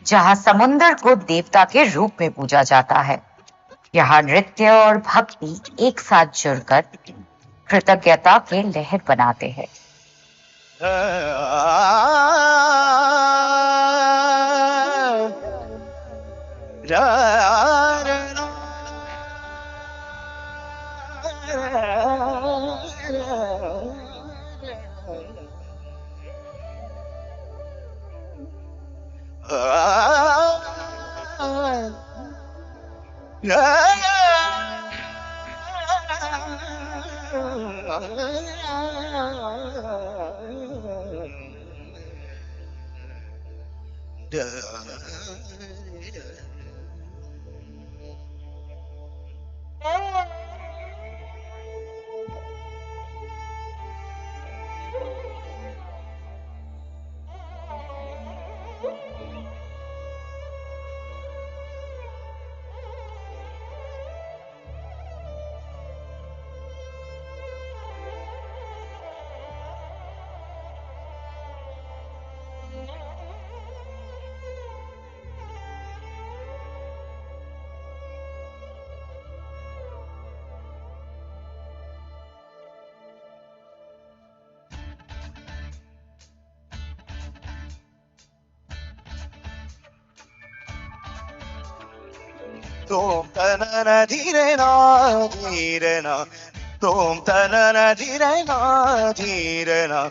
जहां समुद्र को देवता के रूप में पूजा जाता है, यहाँ नृत्य और भक्ति एक साथ जुड़कर कृतज्ञता के लहर बनाते हैं। Tom tanana dhire na, tom tanana dhire na,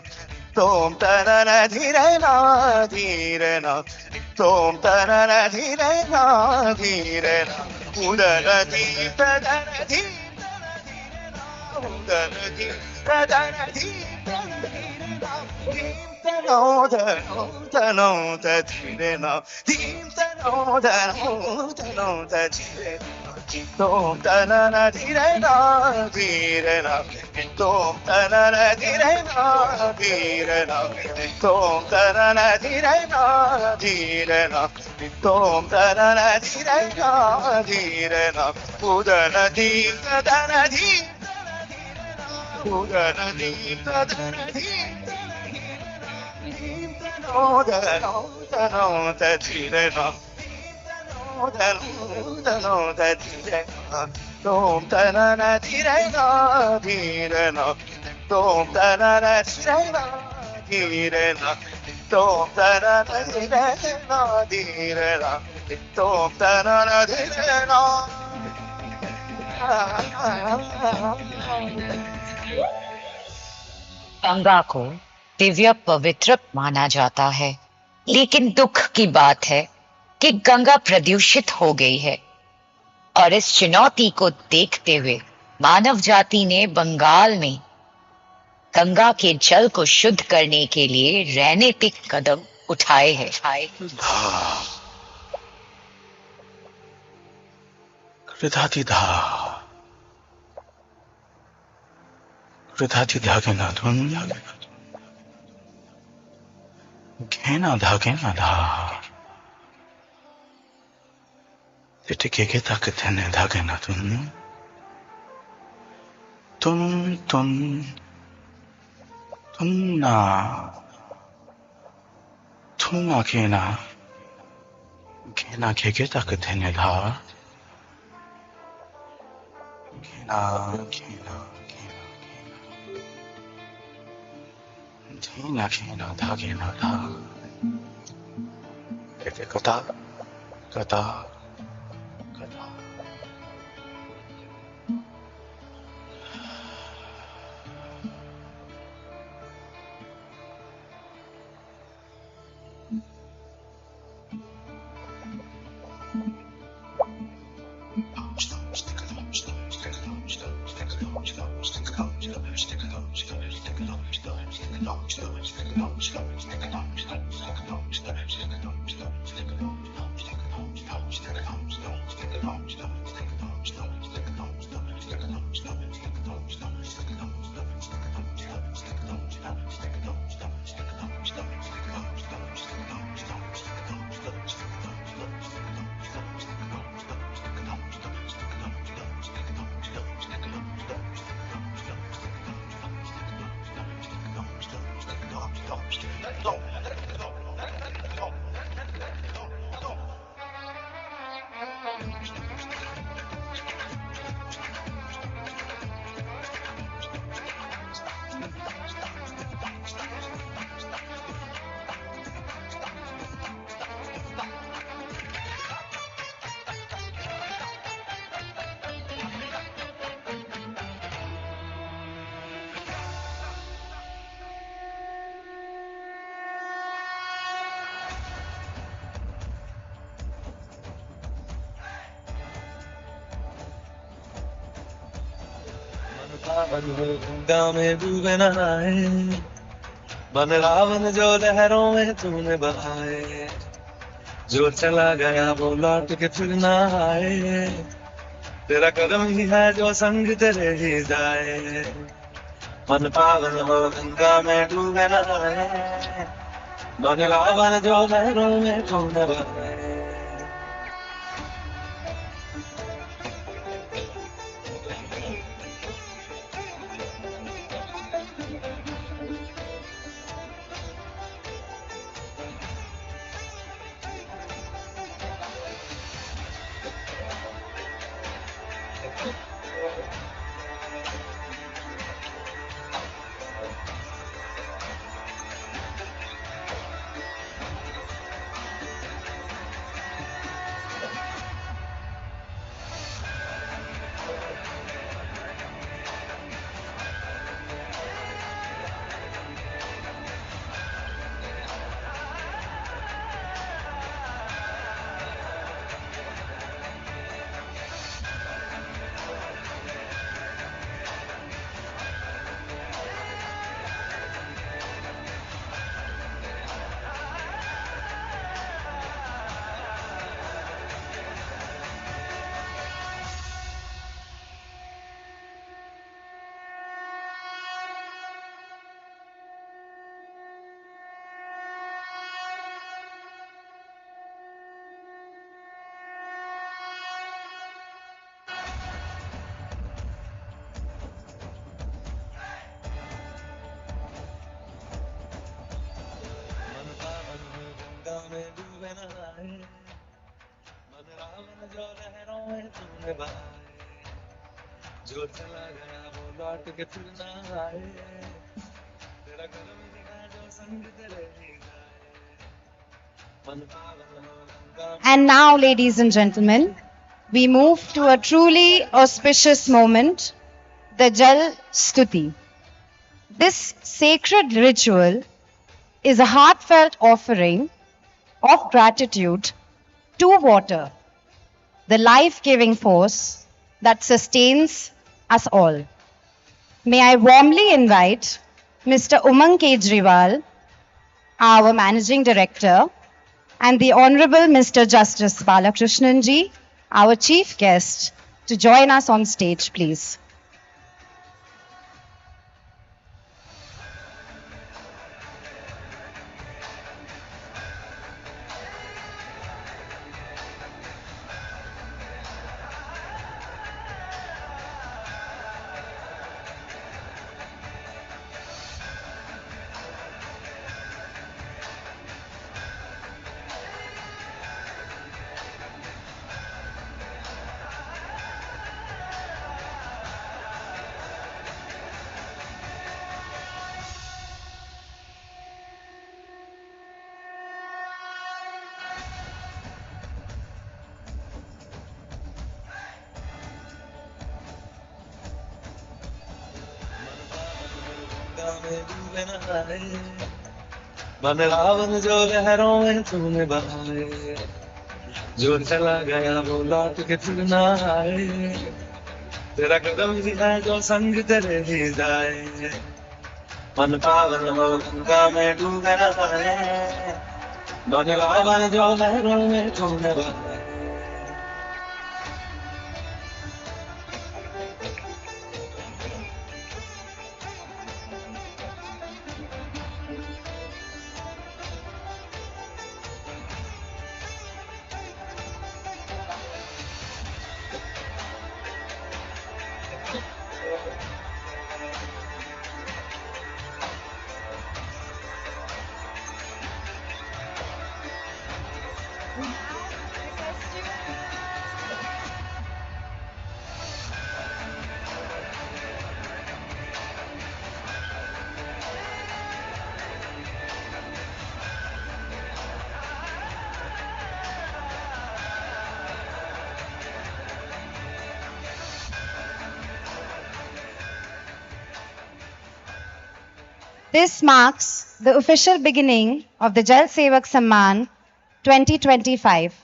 tom tanana dhire na, tom tanana dhire na, udana di tadana di udana di tadana di no da no da dhire na dim da no da dhire tom da na dhire na tom da na dhire na tom da na dhire na tom da na dhire na udana di da na di Ganga को दिव्य पवित्र माना जाता है, लेकिन दुख की बात है कि गंगा प्रदूषित हो गई है। और इस चुनौती को देखते हुए मानव जाति ने बंगाल में गंगा के जल को शुद्ध करने के लिए रणनीतिक कदम उठाए हैं। कृतातिधा कृतातिधा के नाथुन घेना धा तेटे के ताकत है ने धागे नाथुन तुम ना थुमा घेना के ताकत है ने धा घेना धागे ना धा कहते कथा गंगा में डूबे नहाए, बन रावण जो लहरों में तूने बहाए, जो चला गया वो लौट के फिर ना आए, तेरा कदम ही है जो संग तेरे ही जाए। मन पावन हो गंगा में डूबे नहाए, बन रावण जो लहरों में तूने बहाए। तूने बहाए जो चला गया वो लौट के फिर ना आए तेरा कदम दिखा जो संग तेरे ही जाए मन पागल हो Ganga And now, ladies and gentlemen, we move to a truly auspicious moment, the Jal Stuti. This sacred ritual is a heartfelt offering of gratitude to water, the life-giving force that sustains us all. May I warmly invite Mr. Umang Kejriwal, our Managing Director, and the Honorable Mr. Justice Balakrishnan ji, our Chief Guest, to join us on stage, please. में डूबे न आए बन रावण जो लहरों में तूने बहाए जो चला गया वो लौट के फिर ना आए तेरा कदम भी है जो संग तेरे ही जाए मन पावन हो गंगा में डूबे न आए बन रावण जो लहरों में तूने बहाए This marks the official beginning of the Jal Sevak Samman 2025.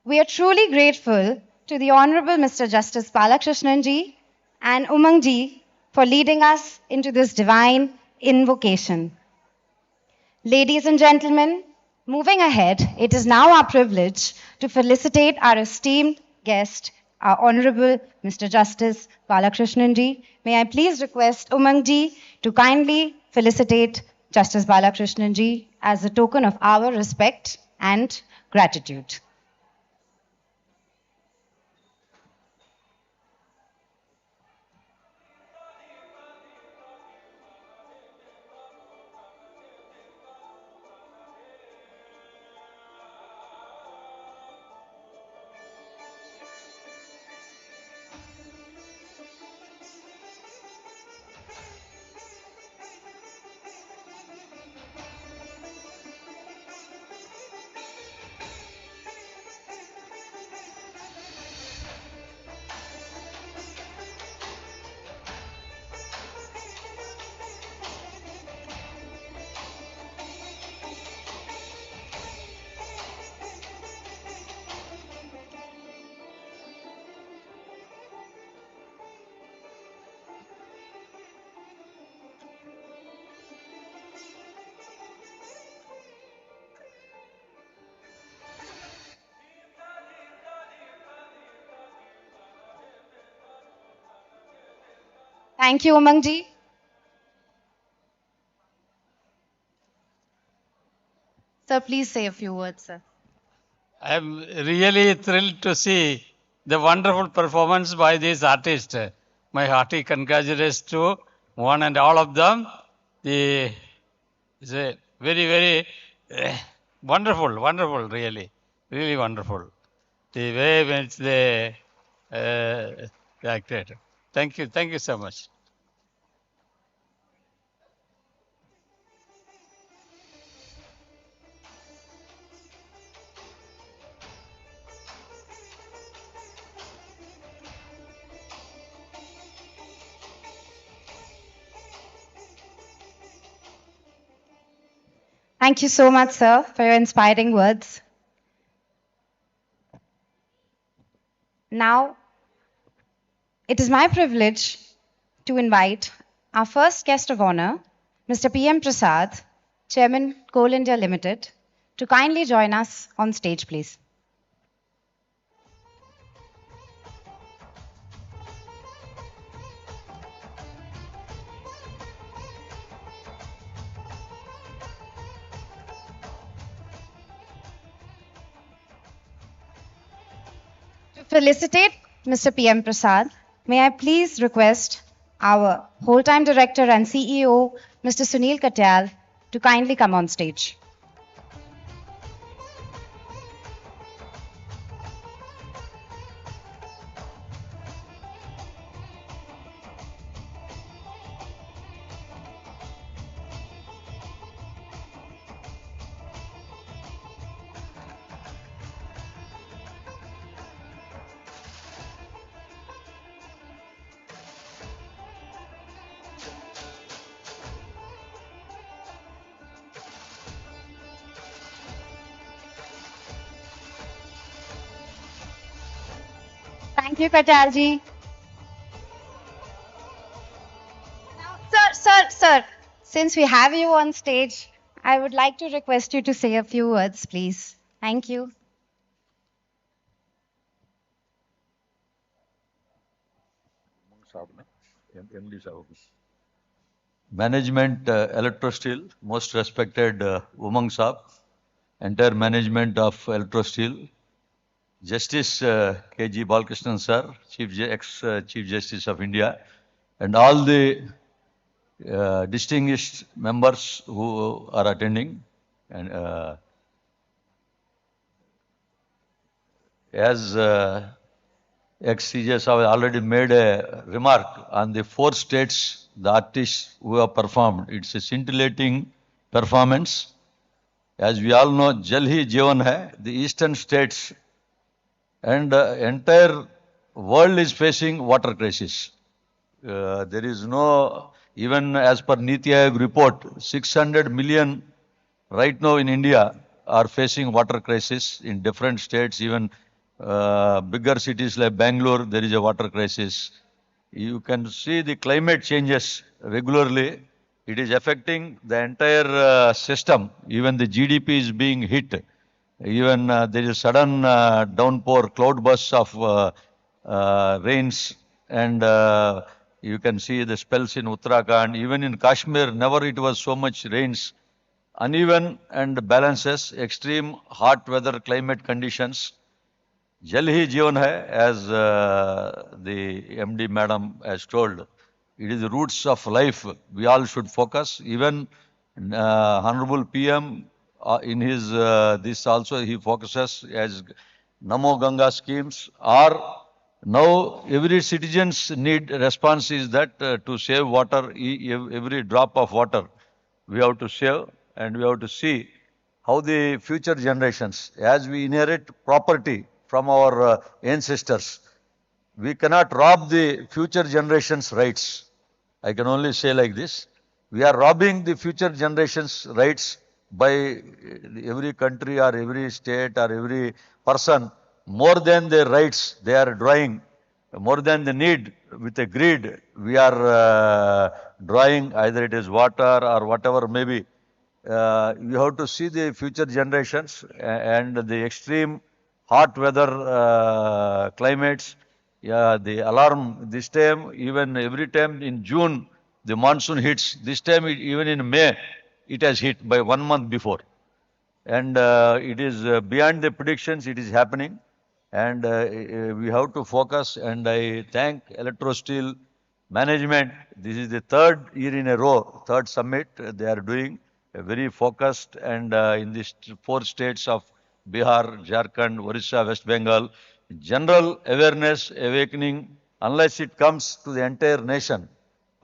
We are truly grateful to the Honorable Mr. Justice Balakrishnan ji and Umang ji for leading us into this divine invocation. Ladies and gentlemen, moving ahead, it is now our privilege to felicitate our esteemed guest, our Honorable Mr. Justice Balakrishnan ji. May I please request Umang ji to kindly felicitate Justice Balakrishnan ji as a token of our respect and gratitude. Thank you, Umang ji. Sir, please say a few words, sir. I am really thrilled to see the wonderful performance by these artists. My hearty congratulations to one and all of them. It's a very, very wonderful, really, really wonderful. the way in which they acted. Thank you so much. Thank you so much, sir, for your inspiring words. Now, it is my privilege to invite our first guest of honor, Mr. P.M. Prasad, Chairman, Coal India Limited, to kindly join us on stage, please. To felicitate Mr. P.M. Prasad, may I please request our whole-time director and CEO, Mr. Sunil Katyal, to kindly come on stage. Thank you, Katyalji. Now, sir, since we have you on stage, I would like to request you to say a few words, please. Thank you. Management, Electrosteel, most respected Umang Saab, entire management of Electrosteel, Justice K.G. Balkrishnan Sir, ex-Chief Justice of India, and all the distinguished members who are attending. And as ex-CJS have already made a remark on the 4 states, the artists who have performed. It's a scintillating performance. As we all know, Jal Hi Jeevan hai, the eastern states and entire world is facing water crisis. There is no, even as per Niti Aayog report, 600 million right now in India are facing water crisis in different states, even bigger cities like Bangalore, there is a water crisis. You can see the climate changes regularly. It is affecting the entire system. Even the GDP is being hit. Even there is sudden downpour, cloud bursts of rains, and you can see the spells in Uttarakhand. Even in Kashmir, never it was so much rains. Uneven and balances, extreme hot weather climate conditions. Jal Hi Jeevan hai, as the MD madam has told. It is the roots of life. We all should focus. Even Honorable PM in his this also he focuses as Namo Ganga schemes are now every citizen's need response is that to save water, every drop of water we have to save, and we have to see how the future generations, as we inherit property from our ancestors, we cannot rob the future generations' rights. I can only say like this. We are robbing the future generations' rights by every country or every state or every person. More than their rights, they are drawing. More than the need, with a greed, we are drawing, either it is water or whatever may be. You have to see the future generations and the extreme hot weather climates. Yeah, the alarm this time, even every time in June, the monsoon hits. This time, even in May, it has hit by 1 month before. And it is beyond the predictions, it is happening. And we have to focus. And I thank Electrosteel management. This is the 3rd year in a row, 3rd summit they are doing. Very focused, and in these 4 states of Bihar, Jharkhand, Orissa, West Bengal. General awareness awakening, unless it comes to the entire nation.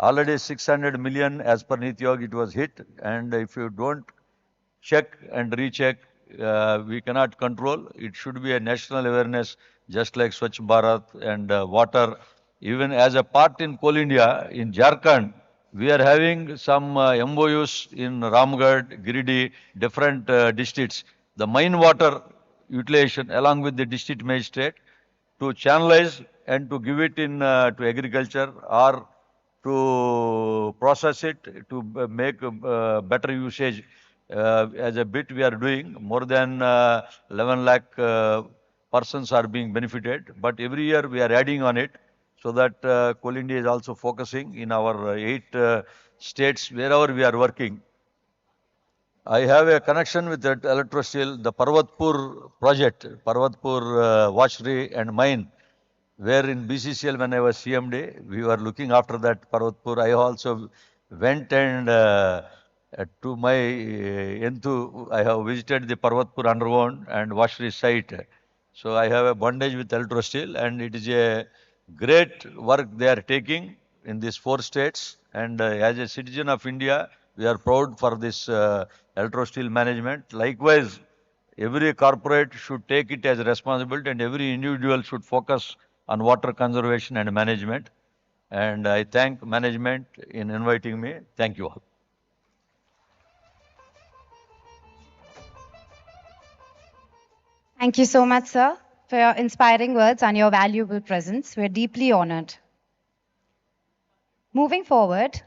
Already 600 million as per Niti Aayog it was hit, and if you don't check and recheck, we cannot control. It should be a national awareness, just like Swachh Bharat and water. Even as a part in Coal India, in Jharkhand, we are having some MOUs in Ramgarh, Giridih, different districts. The mine water utilization along with the district magistrate to channelize and to give it in to agriculture or to process it to make better usage as a bit we are doing. More than 11 lakh persons are being benefited, but every year we are adding on it so that Coal India is also focusing in our 8 states wherever we are working. I have a connection with that Electrosteel, the Parvatpur project, Parvatpur washery and mine, where in BCCL when I was CMD, we were looking after that Parvatpur. I also went and to my Entu, I have visited the Parvatpur underground and washery site. So I have a bondage with Electrosteel, and it is a great work they are taking in these 4 states. And as a citizen of India, we are proud for this Electrosteel management. Likewise, every corporate should take it as a responsibility, and every individual should focus on water conservation and management. And I thank management in inviting me. Thank you all. Thank you so much, sir, for your inspiring words and your valuable presence. We're deeply honored. Moving forward,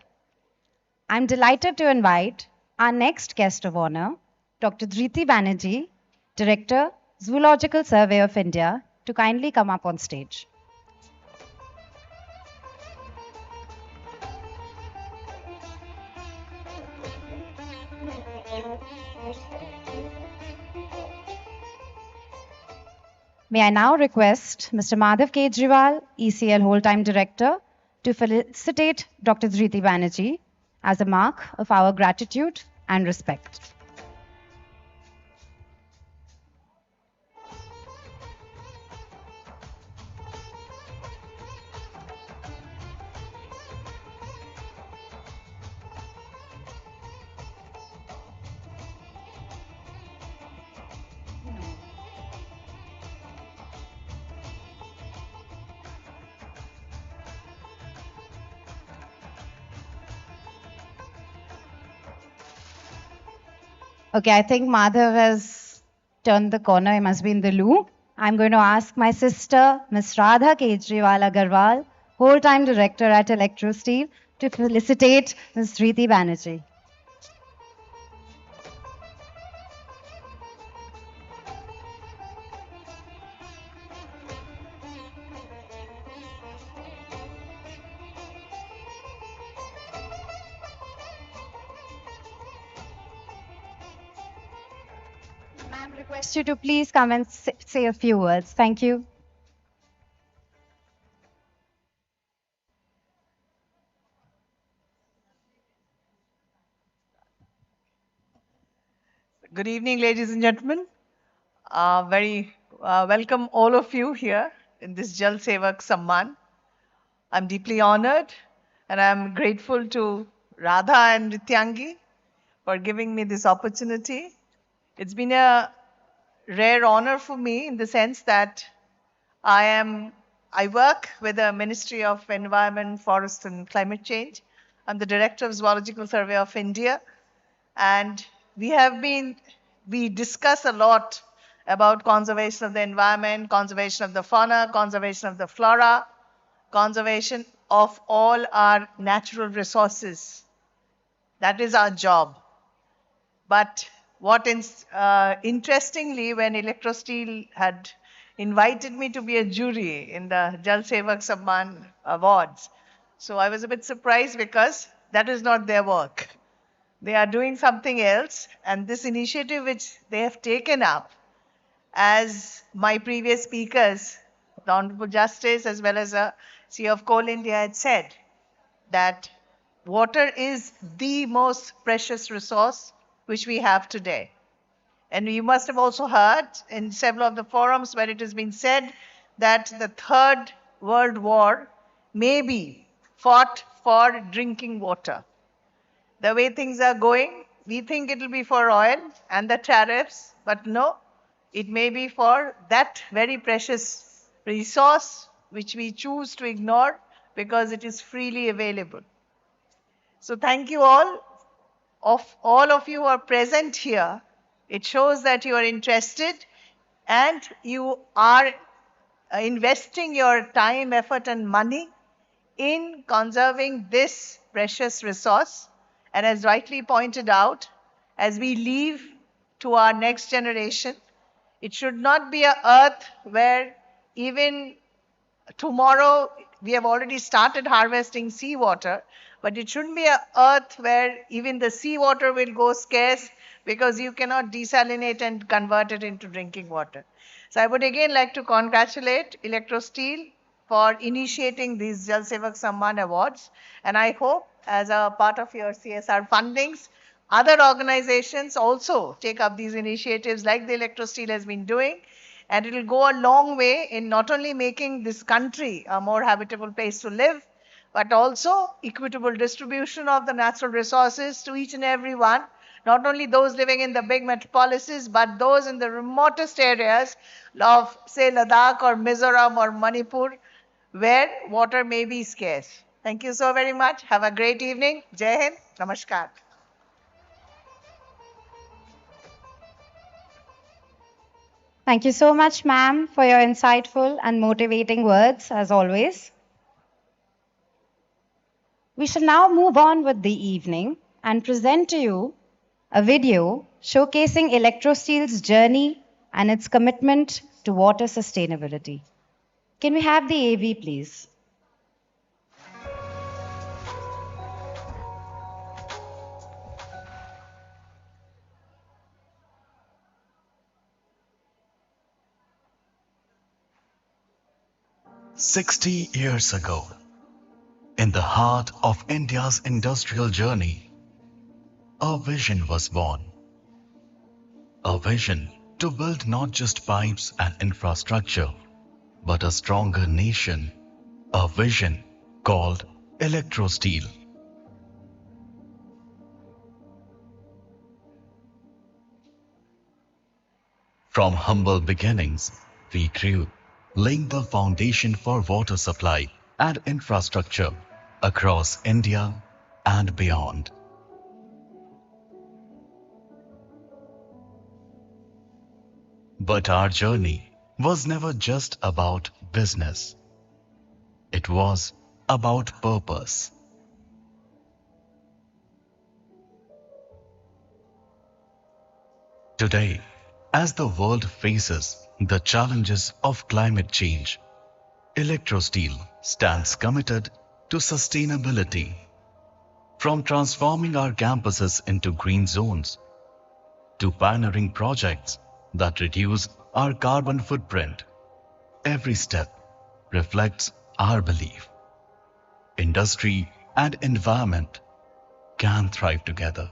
I'm delighted to invite our next guest of honor, Dr. Dhriti Banerjee, Director, Zoological Survey of India, to kindly come up on stage. May I now request Mr. Madhav Kejriwal, ECL Whole-Time Director, to felicitate Dr. Dhriti Banerjee as a mark of our gratitude and respect. Okay, I think Madhav has turned the corner. He must be in the loo. I'm going to ask my sister, Ms. Radha Kejriwal Agarwal, Whole-Time Director at Electrosteel, to felicitate Ms. Dhriti Banerjee. Ma'am, request you to please come and say a few words. Thank you. Good evening, ladies and gentlemen. Very welcome all of you here in this Jal Sevak Samman. I'm deeply honored and I'm grateful to Radha and Nityangi for giving me this opportunity. It's been a rare honor for me in the sense that I work with the Ministry of Environment, Forest and Climate Change. I'm the Director of Zoological Survey of India, and we discuss a lot about conservation of the environment, conservation of the fauna, conservation of the flora, conservation of all our natural resources. That is our job. But what interestingly, when Electrosteel had invited me to be a jury in the Jal Sevak Samman Awards, so I was a bit surprised because that is not their work. They are doing something else, and this initiative which they have taken up, as my previous speakers, the Honorable Justice as well as the CEO of Coal India had said, that water is the most precious resource which we have today. And you must have also heard in several of the forums where it has been said that the Third World War may be fought for drinking water. The way things are going, we think it will be for oil and the tariffs, but no, it may be for that very precious resource which we choose to ignore because it is freely available. So thank you all of you who are present here. It shows that you are interested and you are investing your time, effort, and money in conserving this precious resource. And as rightly pointed out, as we leave to our next generation, it should not be an earth where even tomorrow we have already started harvesting seawater, but it shouldn't be an earth where even the seawater will go scarce because you cannot desalinate and convert it into drinking water. So I would again like to congratulate Electrosteel for initiating these Jal Sevak Samman awards, and I hope as a part of your CSR fundings, other organizations also take up these initiatives like the Electrosteel has been doing, and it will go a long way in not only making this country a more habitable place to live, but also equitable distribution of the natural resources to each and every one, not only those living in the big metropolises, but those in the remotest areas of, say, Ladakh or Mizoram or Manipur, where water may be scarce. Thank you so very much. Have a great evening. Jai Hind. Namaskar. Thank you so much, ma'am, for your insightful and motivating words, as always. We shall now move on with the evening and present to you a video showcasing Electrosteel's journey and its commitment to water sustainability. Can we have the AV, please? "60 years ago, in the heart of India's industrial journey, a vision was born. A vision to build not just pipes and infrastructure, but a stronger nation. A vision called Electrosteel. From humble beginnings, we grew, laying the foundation for water supply and infrastructure across India and beyond. But our journey was never just about business. It was about purpose. Today, as the world faces the challenges of climate change, Electrosteel stands committed to sustainability. From transforming our campuses into green zones, to pioneering projects that reduce our carbon footprint, every step reflects our belief. Industry and environment can thrive together.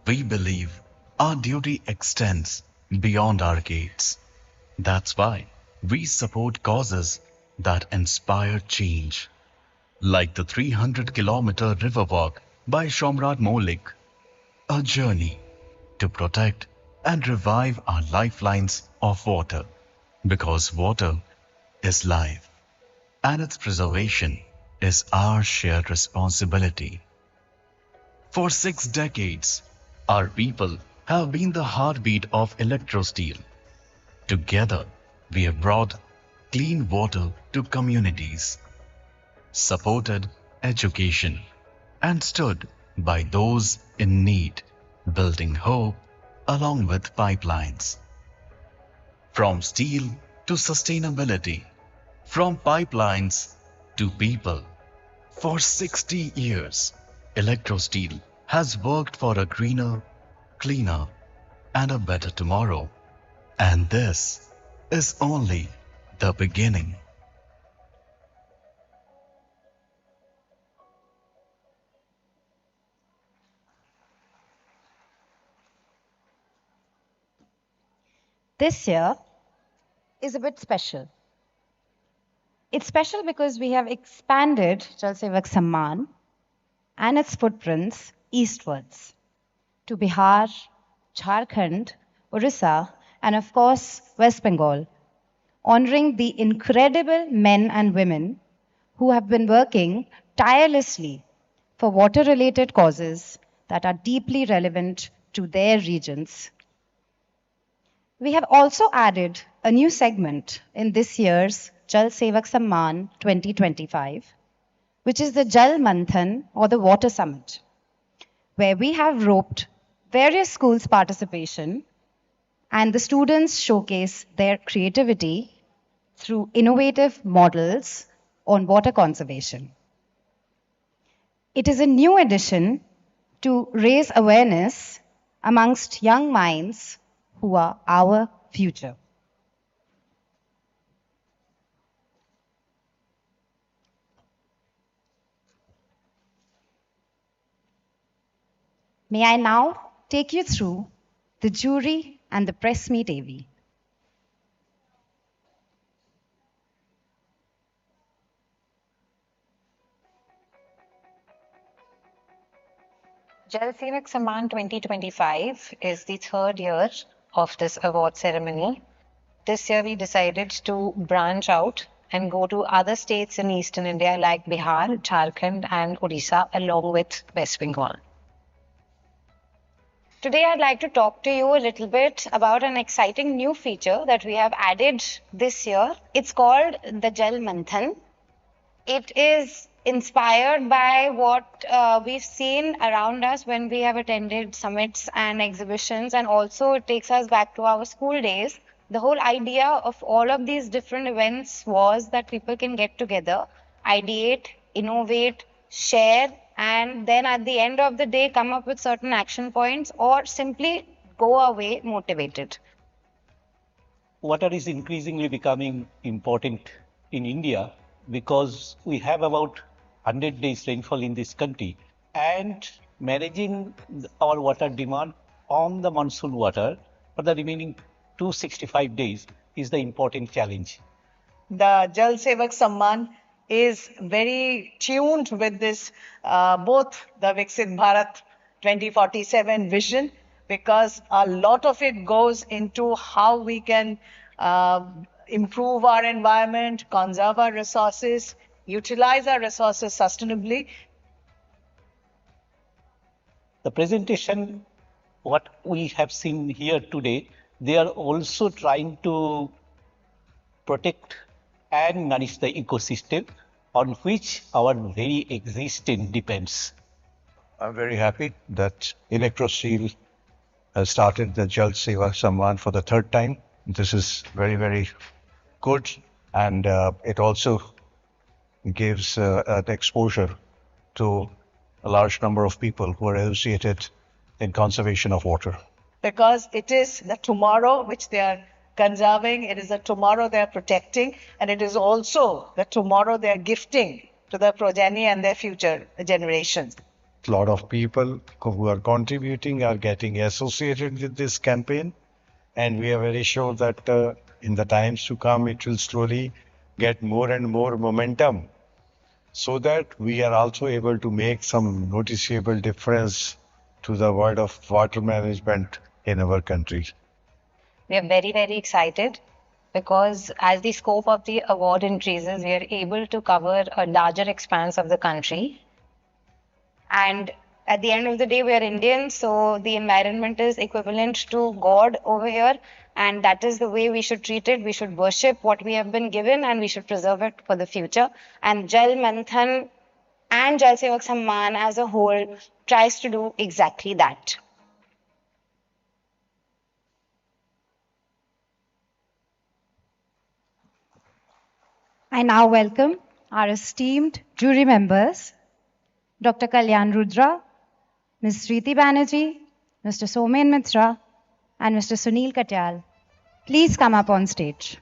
We believe our duty extends beyond our gates. That's why we support causes that inspire change, like the 300-kilometer river walk by Shomrat Molik, a journey to protect and revive our lifelines of water, because water is life, and its preservation is our shared responsibility. For 6 decades, our people have been the heartbeat of Electrosteel. Together, we have brought clean water to communities, supported education, and stood by those in need, building hope along with pipelines. From steel to sustainability, from pipelines to people, for 60 years, Electrosteel has worked for a greener, cleaner, and a better tomorrow. And this is only the beginning. This year is a bit special. It's special because we have expanded Jal Sevak Samman and its footprints eastwards to Bihar, Jharkhand, Orissa, and of course, West Bengal, honoring the incredible men and women who have been working tirelessly for water-related causes that are deeply relevant to their regions. We have also added a new segment in this year's Jal Sevak Samman 2025, which is the Jal Manthan or the Water Summit, where we have roped various schools' participation and the students showcase their creativity through innovative models on water conservation. It is a new addition to raise awareness amongst young minds who are our future. May I now take you through the jury and the press meet AV. Jal Sevak Samman 2025 is the third year of this award ceremony. This year we decided to branch out and go to other states in eastern India like Bihar, Jharkhand and Odisha along with West Bengal. Today I'd like to talk to you a little bit about an exciting new feature that we have added this year. It's called the Jal Manthan. It is inspired by what we've seen around us when we have attended summits and exhibitions, and also it takes us back to our school days. The whole idea of all of these different events was that people can get together, ideate, innovate, share, and then at the end of the day come up with certain action points or simply go away motivated. Water is increasingly becoming important in India because we have about 100 days rainfall in this country, and managing our water demand on the monsoon water for the remaining 265 days is the important challenge. The Jal Sevak Samman is very tuned with this, both the Viksit Bharat 2047 vision, because a lot of it goes into how we can improve our environment, conserve our resources, utilize our resources sustainably. The presentation, what we have seen here today, they are also trying to protect and nourish the ecosystem on which our very existence depends. I'm very happy that Electrosteel has started the Jal Sevak Samman for the third time. This is very, very good, and it also gives an exposure to a large number of people who are associated in conservation of water. Because it is the tomorrow which they are conserving, it is the tomorrow they are protecting, and it is also the tomorrow they are gifting to their progeny and their future generations. A lot of people who are contributing are getting associated with this campaign, and we are very sure that in the times to come it will slowly get more and more momentum, so that we are also able to make some noticeable difference to the world of water management in our country. We are very, very excited because as the scope of the award increases, we are able to cover a larger expanse of the country. And at the end of the day, we are Indians, so the environment is equivalent to God over here. And that is the way we should treat it. We should worship what we have been given and we should preserve it for the future. And Jal Manthan and Jal Sevak Samman as a whole tries to do exactly that. I now welcome our esteemed jury members, Dr. Kalyan Rudra, Ms. Sriti Banerjee, Mr. Somen Mitra, and Mr. Sunil Katyal. Please come up on stage.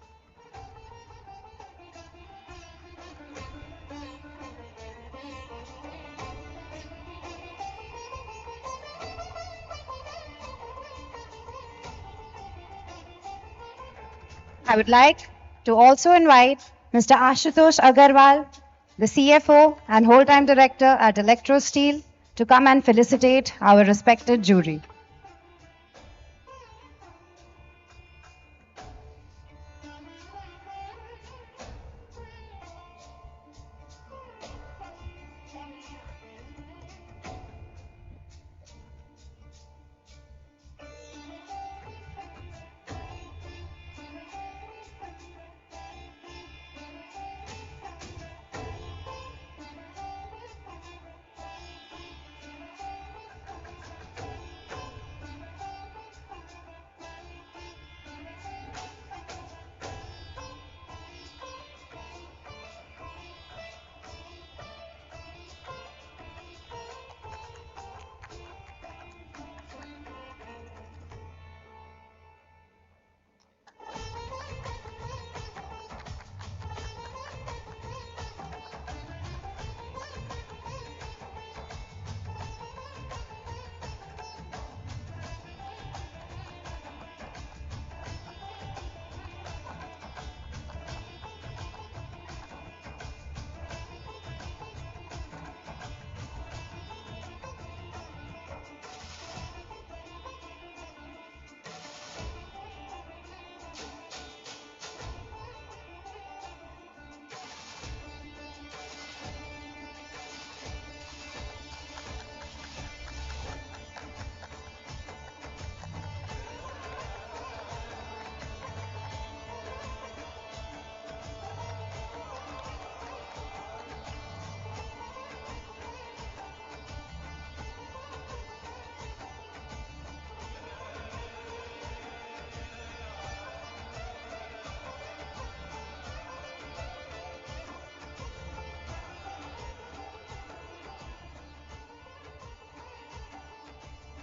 I would like to also invite Mr. Ashutosh Agarwal, the CFO and whole-time director at Electrosteel, to come and felicitate our respected jury.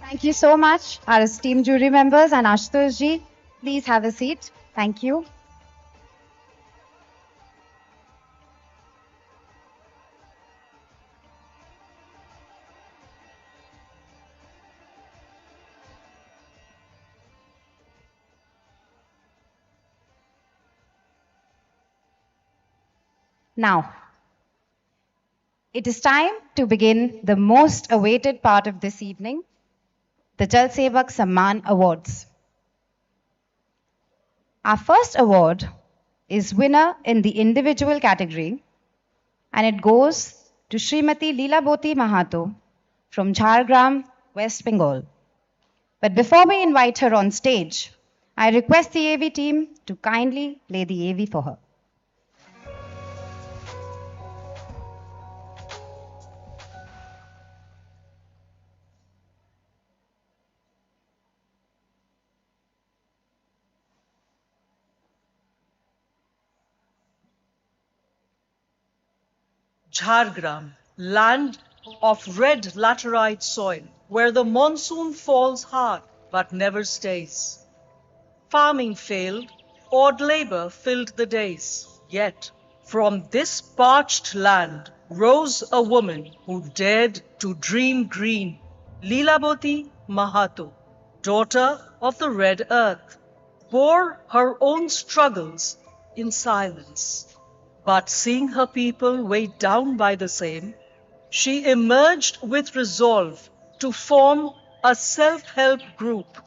Thank you so much, our esteemed jury members, and Ashutosh ji. Please have a seat. Thank you. Now, it is time to begin the most awaited part of this evening, the Jal Sevak Samman Awards. Our first award is winner in the individual category, and it goes to Srimati Leelaboti Mahato from Jhargram, West Bengal. But before we invite her on stage, I request the AV team to kindly play the AV for her. Jhargram, land of red laterite soil, where the monsoon falls hard but never stays. Farming failed, odd labor filled the days. Yet, from this parched land rose a woman who dared to dream green, Leelaboti Mahato, daughter of the red earth, bore her own struggles in silence. But seeing her people weighed down by the same, she emerged with resolve to form a self-help group,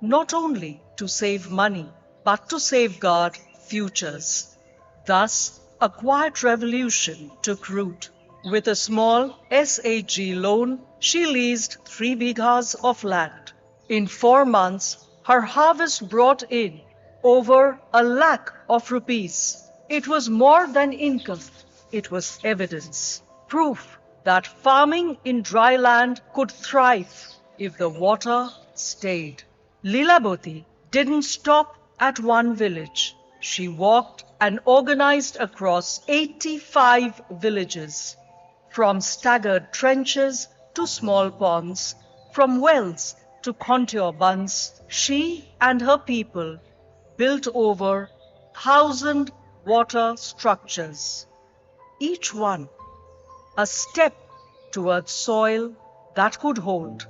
not only to save money, but to safeguard futures. Thus, a quiet revolution took root. With a small SHG loan, she leased 3 bighas of land. In 4 months, her harvest brought in over 1 lakh of rupees. It was more than income, it was evidence, proof that farming in dry land could thrive if the water stayed. Leelaboti didn't stop at one village. She walked and organized across 85 villages, from staggered trenches to small ponds, from wells to contour bunds. She and her people built over 1,000 water structures, each one a step towards soil that could hold.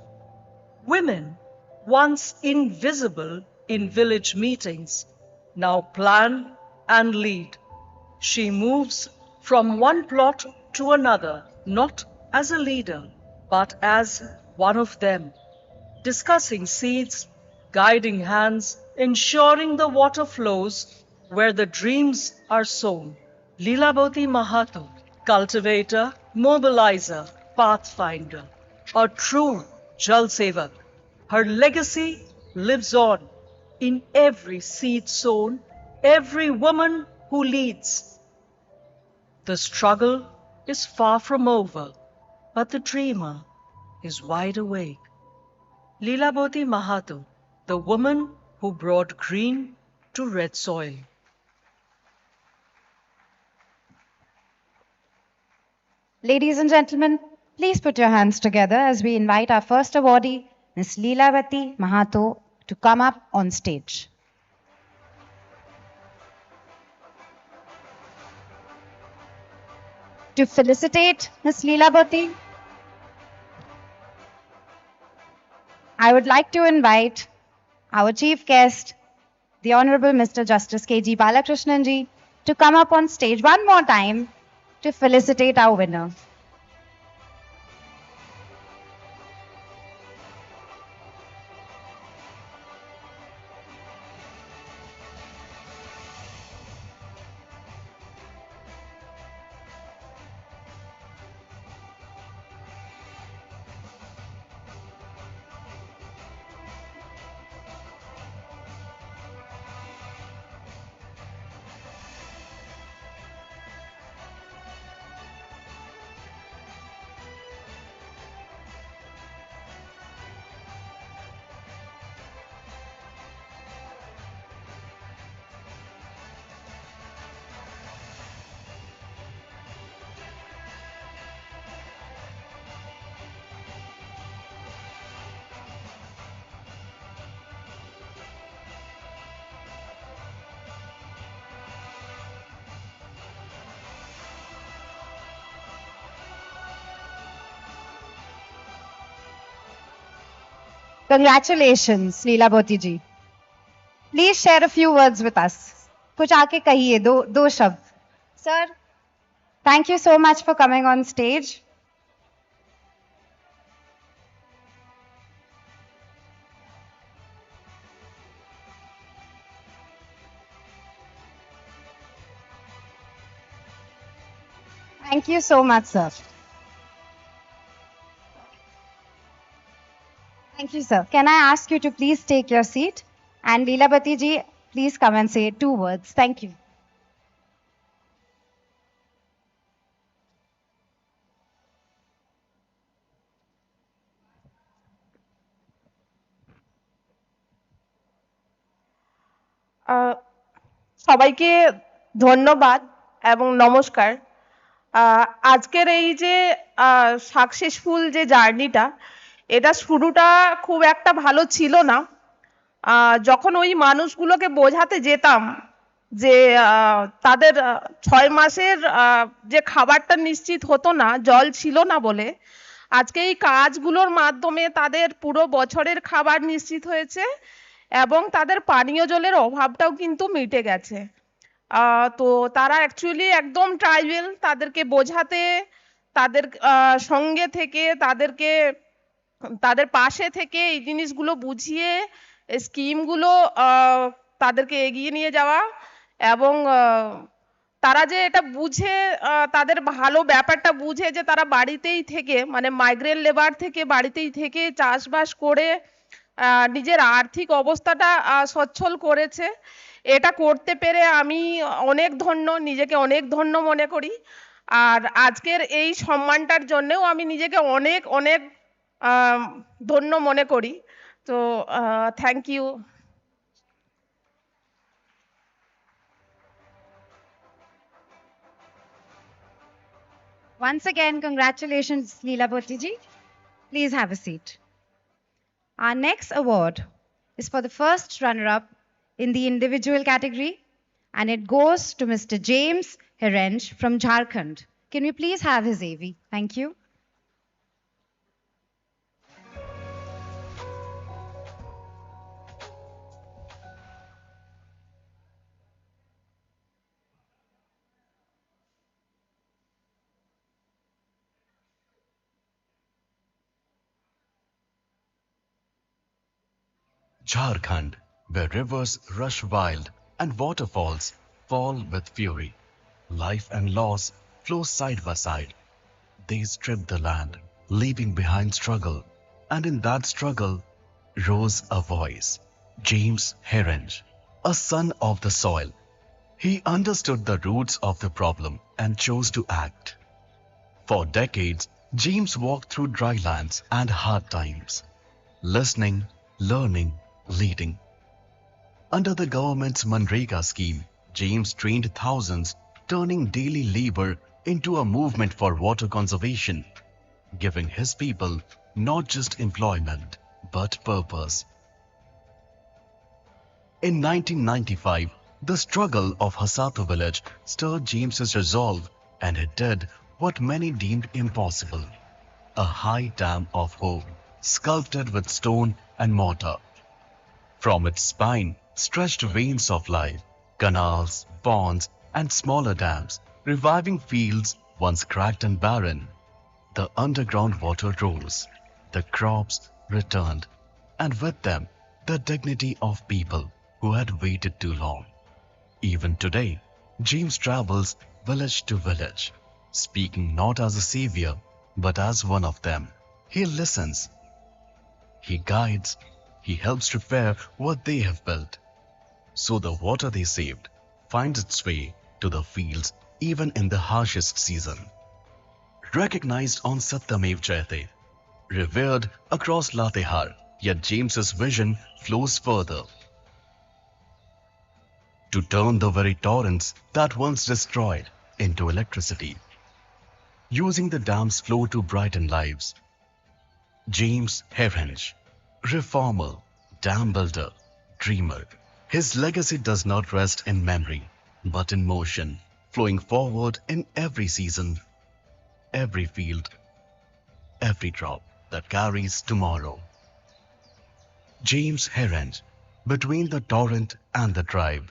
Women, once invisible in village meetings, Now plan and lead. She moves from one plot to another, not as a leader, but as one of them, discussing seeds, guiding hands, ensuring the water flows where the dreams are sown. Leelaboti Mahato, cultivator, mobilizer, pathfinder, a true Jal Sevak. Her legacy lives on in every seed sown, every woman who leads. The struggle is far from over, but the dreamer is wide awake. Leelaboti Mahato, the woman who brought green to red soil. Ladies and gentlemen, please put your hands together as we invite our first awardee, Ms. Leelavati Mahato, to come up on stage. To felicitate Ms. Leelavati, I would like to invite our chief guest, the Honorable Mr. Justice K.G. Balakrishnan ji, to come up on stage one more time to felicitate our winner. Congratulations, Leelaboti ji. Please share a few words with us. कुछ आके कहिए दो शब्द. Sir, thank you so much for coming on stage. Thank you so much, sir. Thank you, sir. Can I ask you to please take your seat? And Leelabati ji, please come and say 2 words. Thank you. সবাইকে ধন্যবাদ এবং নমস্কার। আজকের এই যে successful যে জার্নিটা, এটা শুরুটা খুব একটা ভালো ছিল না। যখন ওই মানুষগুলোকে বোঝাতে যেতাম যে তাদের 6 মাসের যে খাবারটা নিশ্চিত হতো না, জল ছিল না বলে, আজকে এই কাজগুলোর মাধ্যমে তাদের পুরো বছরের খাবার নিশ্চিত হয়েছে এবং তাদের পানীয় জলের অভাবটাও কিন্তু মিটে গেছে। তো তারা অ্যাকচুয়ালি একদম ট্রাইবেল, তাদেরকে বোঝাতে, তাদের সঙ্গে থেকে, তাদের পাশে থেকে এই জিনিসগুলো বুঝিয়ে স্কিমগুলো তাদেরকে এগিয়ে নিয়ে যাওয়া এবং তারা যে এটা বুঝে, তাদের ভালো ব্যাপারটা বুঝে যে তারা বাড়িতেই থেকে, মানে মাইগ্রেন্ট লেবার থেকে বাড়িতেই থেকে চাষবাস করে নিজের আর্থিক অবস্থাটা সচ্ছল করেছে। এটা করতে পেরে আমি অনেক ধন্য, নিজেকে অনেক ধন্য মনে করি। আর আজকের এই সম্মানটার জন্যও আমি নিজেকে অনেক অনেক ধন্য মনে করি। তো thank you. Once again, congratulations, Leelaboti ji. Please have a seat. Our next award is for the first runner-up in the individual category, and it goes to Mr. James Hirenj from Jharkhand. Can we please have his AV? Thank you. Jharkhand, where rivers rush wild and waterfalls fall with fury. Life and loss flow side by side. They strip the land, leaving behind struggle. And in that struggle rose a voice, James Herring, a son of the soil. He understood the roots of the problem and chose to act. For decades, James walked through dry lands and hard times, listening, learning, leading. Under the government's Manrega scheme, James trained thousands, turning daily labor into a movement for water conservation, giving his people not just employment, but purpose. In 1995, the struggle of Hasato village stirred James's resolve, and he did what many deemed impossible. A high dam of hope, sculpted with stone and mortar. From its spine stretched veins of life, canals, ponds, and smaller dams, reviving fields once cracked and barren. The underground water rose, the crops returned, and with them the dignity of people who had waited too long. Even today, James travels village to village, speaking not as a savior, but as one of them. He listens, he guides, he helps repair what they have built. So the water they saved finds its way to the fields even in the harshest season. Recognized on Satyamev Jayate, revered across Latehar, yet James's vision flows further. To turn the very torrents that once destroyed into electricity, using the dam's flow to brighten lives. James Herring, reformer, dam builder, dreamer. His legacy does not rest in memory, but in motion, flowing forward in every season, every field, every drop that carries tomorrow. James Herring, between the torrent and the tribe.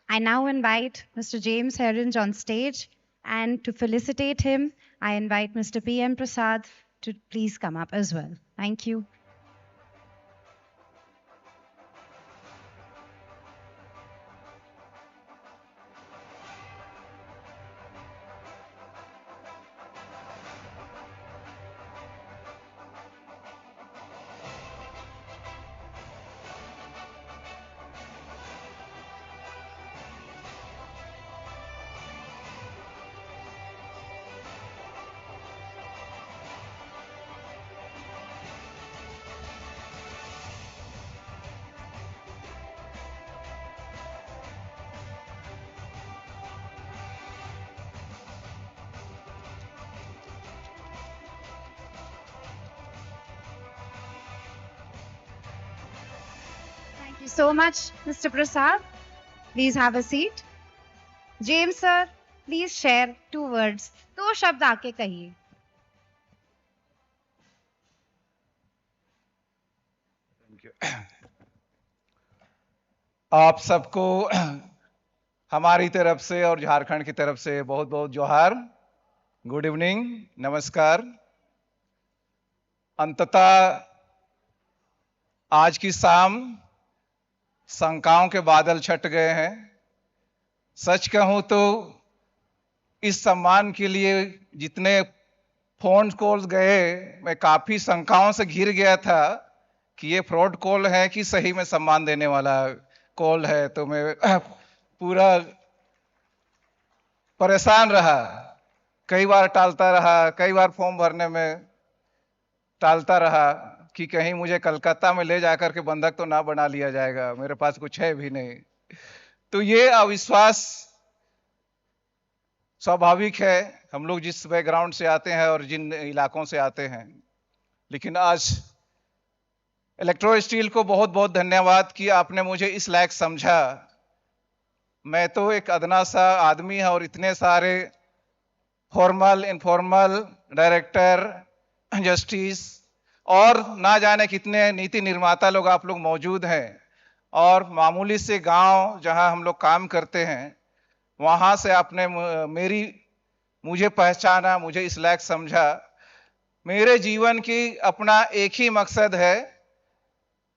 I now invite Mr. James Herring on stage, and to felicitate him, I invite Mr. P.M. Prasad to please come up as well. Thank you. Thank you so much, Mr. Prasad. Please have a seat. James sir, please share 2 words. 2 शब्द आके कहिए. आप सबको हमारी तरफ से और झारखंड की तरफ से बहुत बहुत जोहार. गुड इवनिंग, नमस्कार. अंततः आज की शाम शंकाओं के बादल छट गए हैं. सच कहूं तो इस सम्मान के लिए जितने फोन कॉल्स गए, मैं काफी शंकाओं से घिर गया था कि ये फ्रॉड कॉल है कि सही में सम्मान देने वाला कॉल है. तो मैं पूरा परेशान रहा, कई बार टालता रहा, कई बार फॉर्म भरने में टालता रहा कि कहीं मुझे कलकत्ता में ले जाकर के बंधक तो ना बना लिया जाएगा, मेरे पास कुछ है भी नहीं. तो ये अविश्वास स्वाभाविक है, हम लोग जिस बैकग्राउंड से आते हैं और जिन इलाकों से आते हैं. लेकिन आज इलेक्ट्रोस्टील को बहुत बहुत धन्यवाद कि आपने मुझे इस लायक समझा. मैं तो एक अदना सा आदमी है और इतने सारे फॉर्मल, इनफॉर्मल, डायरेक्टर, जस्टिस और ना जाने कितने नीति निर्माता लोग आप लोग मौजूद हैं. और मामूली से गांव जहां हम लोग काम करते हैं, वहां से आपने मुझे पहचाना, मुझे इस लायक समझा. मेरे जीवन की अपना एक ही मकसद है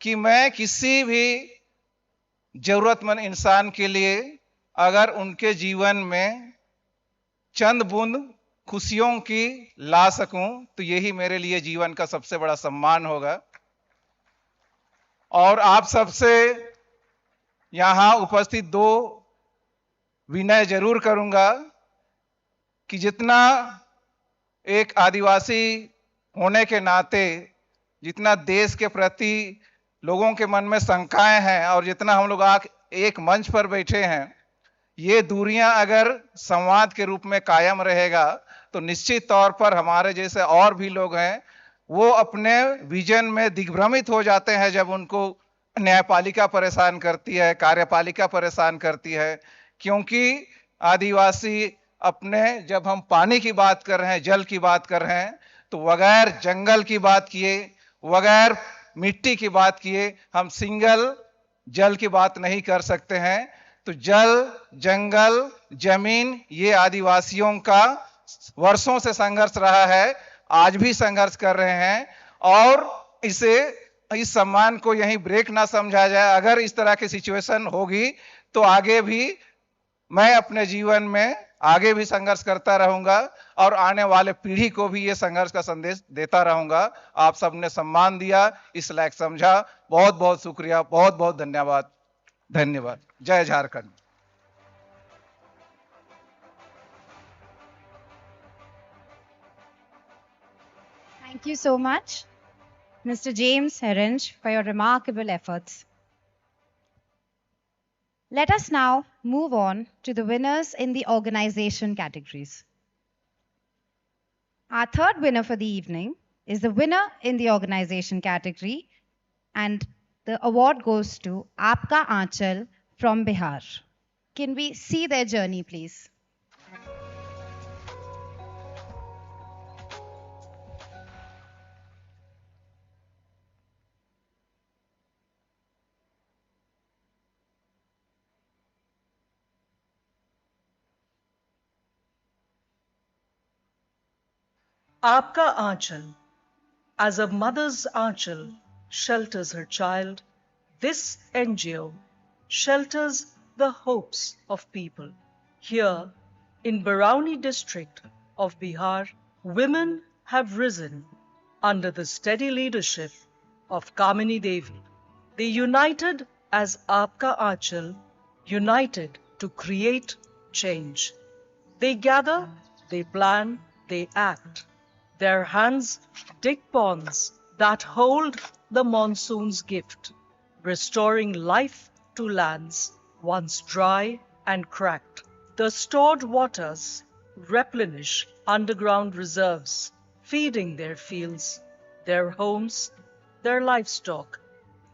कि मैं किसी भी जरूरतमंद इंसान के लिए अगर उनके जीवन में चंद बूंद खुशियों की ला सकूं तो यही मेरे लिए जीवन का सबसे बड़ा सम्मान होगा। और आप सबसे यहां उपस्थित दो विनय जरूर करूंगा कि जितना एक आदिवासी होने के नाते जितना देश के प्रति लोगों के मन में शंकाएं हैं और जितना हम लोग एक मंच पर बैठे हैं, ये दूरियां अगर संवाद के रूप में कायम रहेगा तो निश्चित तौर पर हमारे जैसे और भी लोग हैं वो अपने विजन में दिग्भ्रमित हो जाते हैं जब उनको न्यायपालिका परेशान करती है, कार्यपालिका परेशान करती है। क्योंकि आदिवासी अपने जब हम पानी की बात कर रहे हैं, जल की बात कर रहे हैं, तो बगैर जंगल की बात किए, बगैर मिट्टी की बात किए हम सिंगल जल की बात नहीं कर सकते हैं। तो जल, जंगल, जमीन ये आदिवासियों का वर्षों से संघर्ष रहा है, आज भी संघर्ष कर रहे हैं और इस सम्मान को यहीं ब्रेक ना समझा जाए। अगर इस तरह की सिचुएशन होगी तो आगे भी मैं अपने जीवन में आगे भी संघर्ष करता रहूंगा और आने वाले पीढ़ी को भी ये संघर्ष का संदेश देता रहूंगा। आप सबने सम्मान दिया, इस लायक समझा, बहुत बहुत शुक्रिया, बहुत बहुत धन्यवाद। धन्यवाद। जय Jharkhand. Thank you so much, Mr. James Herringe, for your remarkable efforts. Let us now move on to the winners in the organization categories. Our third winner for the evening is the winner in the organization category, and the award goes to Aapka Aanchal from Bihar. Can we see their journey, please? Aapka Aanchal. As a mother's aanchal shelters her child, this NGO shelters the hopes of people. Here, in Barauni district of Bihar, women have risen under the steady leadership of Kamini Devi. They united as Aapka Aanchal, united to create change. They gather, they plan, they act. Their hands dig ponds that hold the monsoon's gift, restoring life to lands once dry and cracked. The stored waters replenish underground reserves, feeding their fields, their homes, their livestock,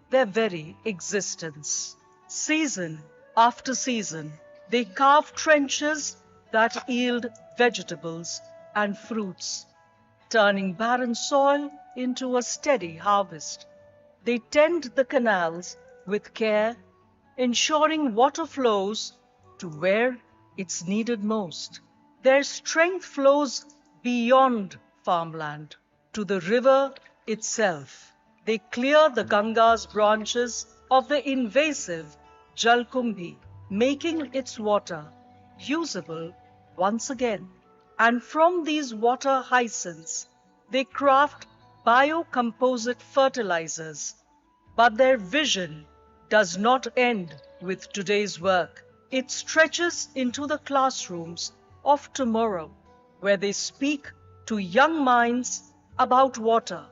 their very existence. Season after season, they carve trenches that yield vegetables and fruits, turning barren soil into a steady harvest. They tend the canals with care, ensuring water flows to where it's needed most. Their strength flows beyond farmland to the river itself. They clear the Ganga's branches of the invasive Jal Kumbhi, making its water usable once again. And from these water hyacinths, they craft biocomposite fertilizers. But their vision does not end with today's work. It stretches into the classrooms of tomorrow, where they speak to young minds about water,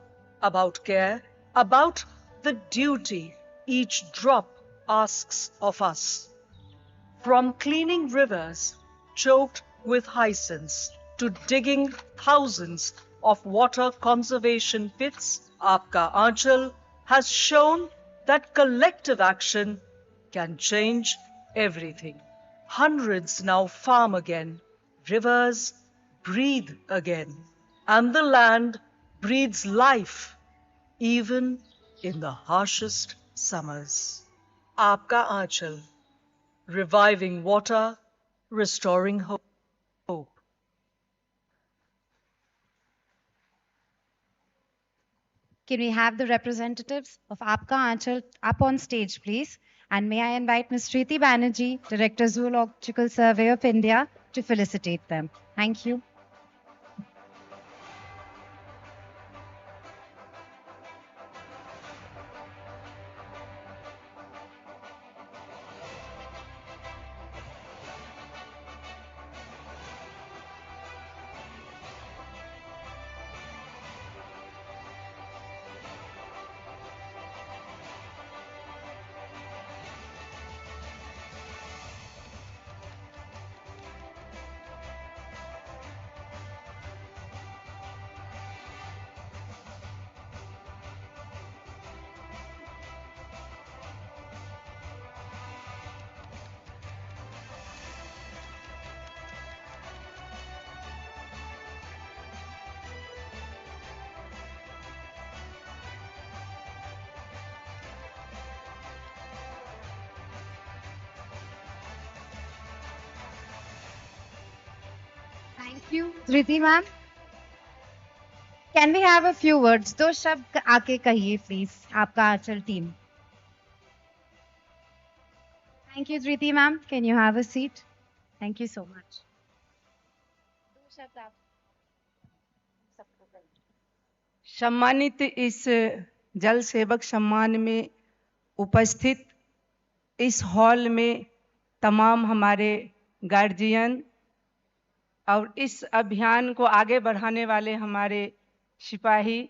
about care, about the duty each drop asks of us. From cleaning rivers choked with hyacinths to digging thousands of water conservation pits, Aapka Aanchal has shown that collective action can change everything. Hundreds now farm again, rivers breathe again, and the land breathes life even in the harshest summers. Aapka Aanchal, reviving water, restoring hope. Can we have the representatives of Aapka Aanchal up on stage, please? And may I invite Ms. Shriti Banerjee, Director Zoological Survey of India, to felicitate them. Thank you. Thank you, Shriti ma'am. Can we have a few words? दो शब्द आके कहिए, please. आपका आंचल team. Thank you, Shriti ma'am. Can you have a seat? Thank you so much. दो शब्द आप सम्मानित इस जल सेवक सम्मान में उपस्थित इस हॉल में तमाम हमारे गार्जियन और इस अभियान को आगे बढ़ाने वाले हमारे सिपाही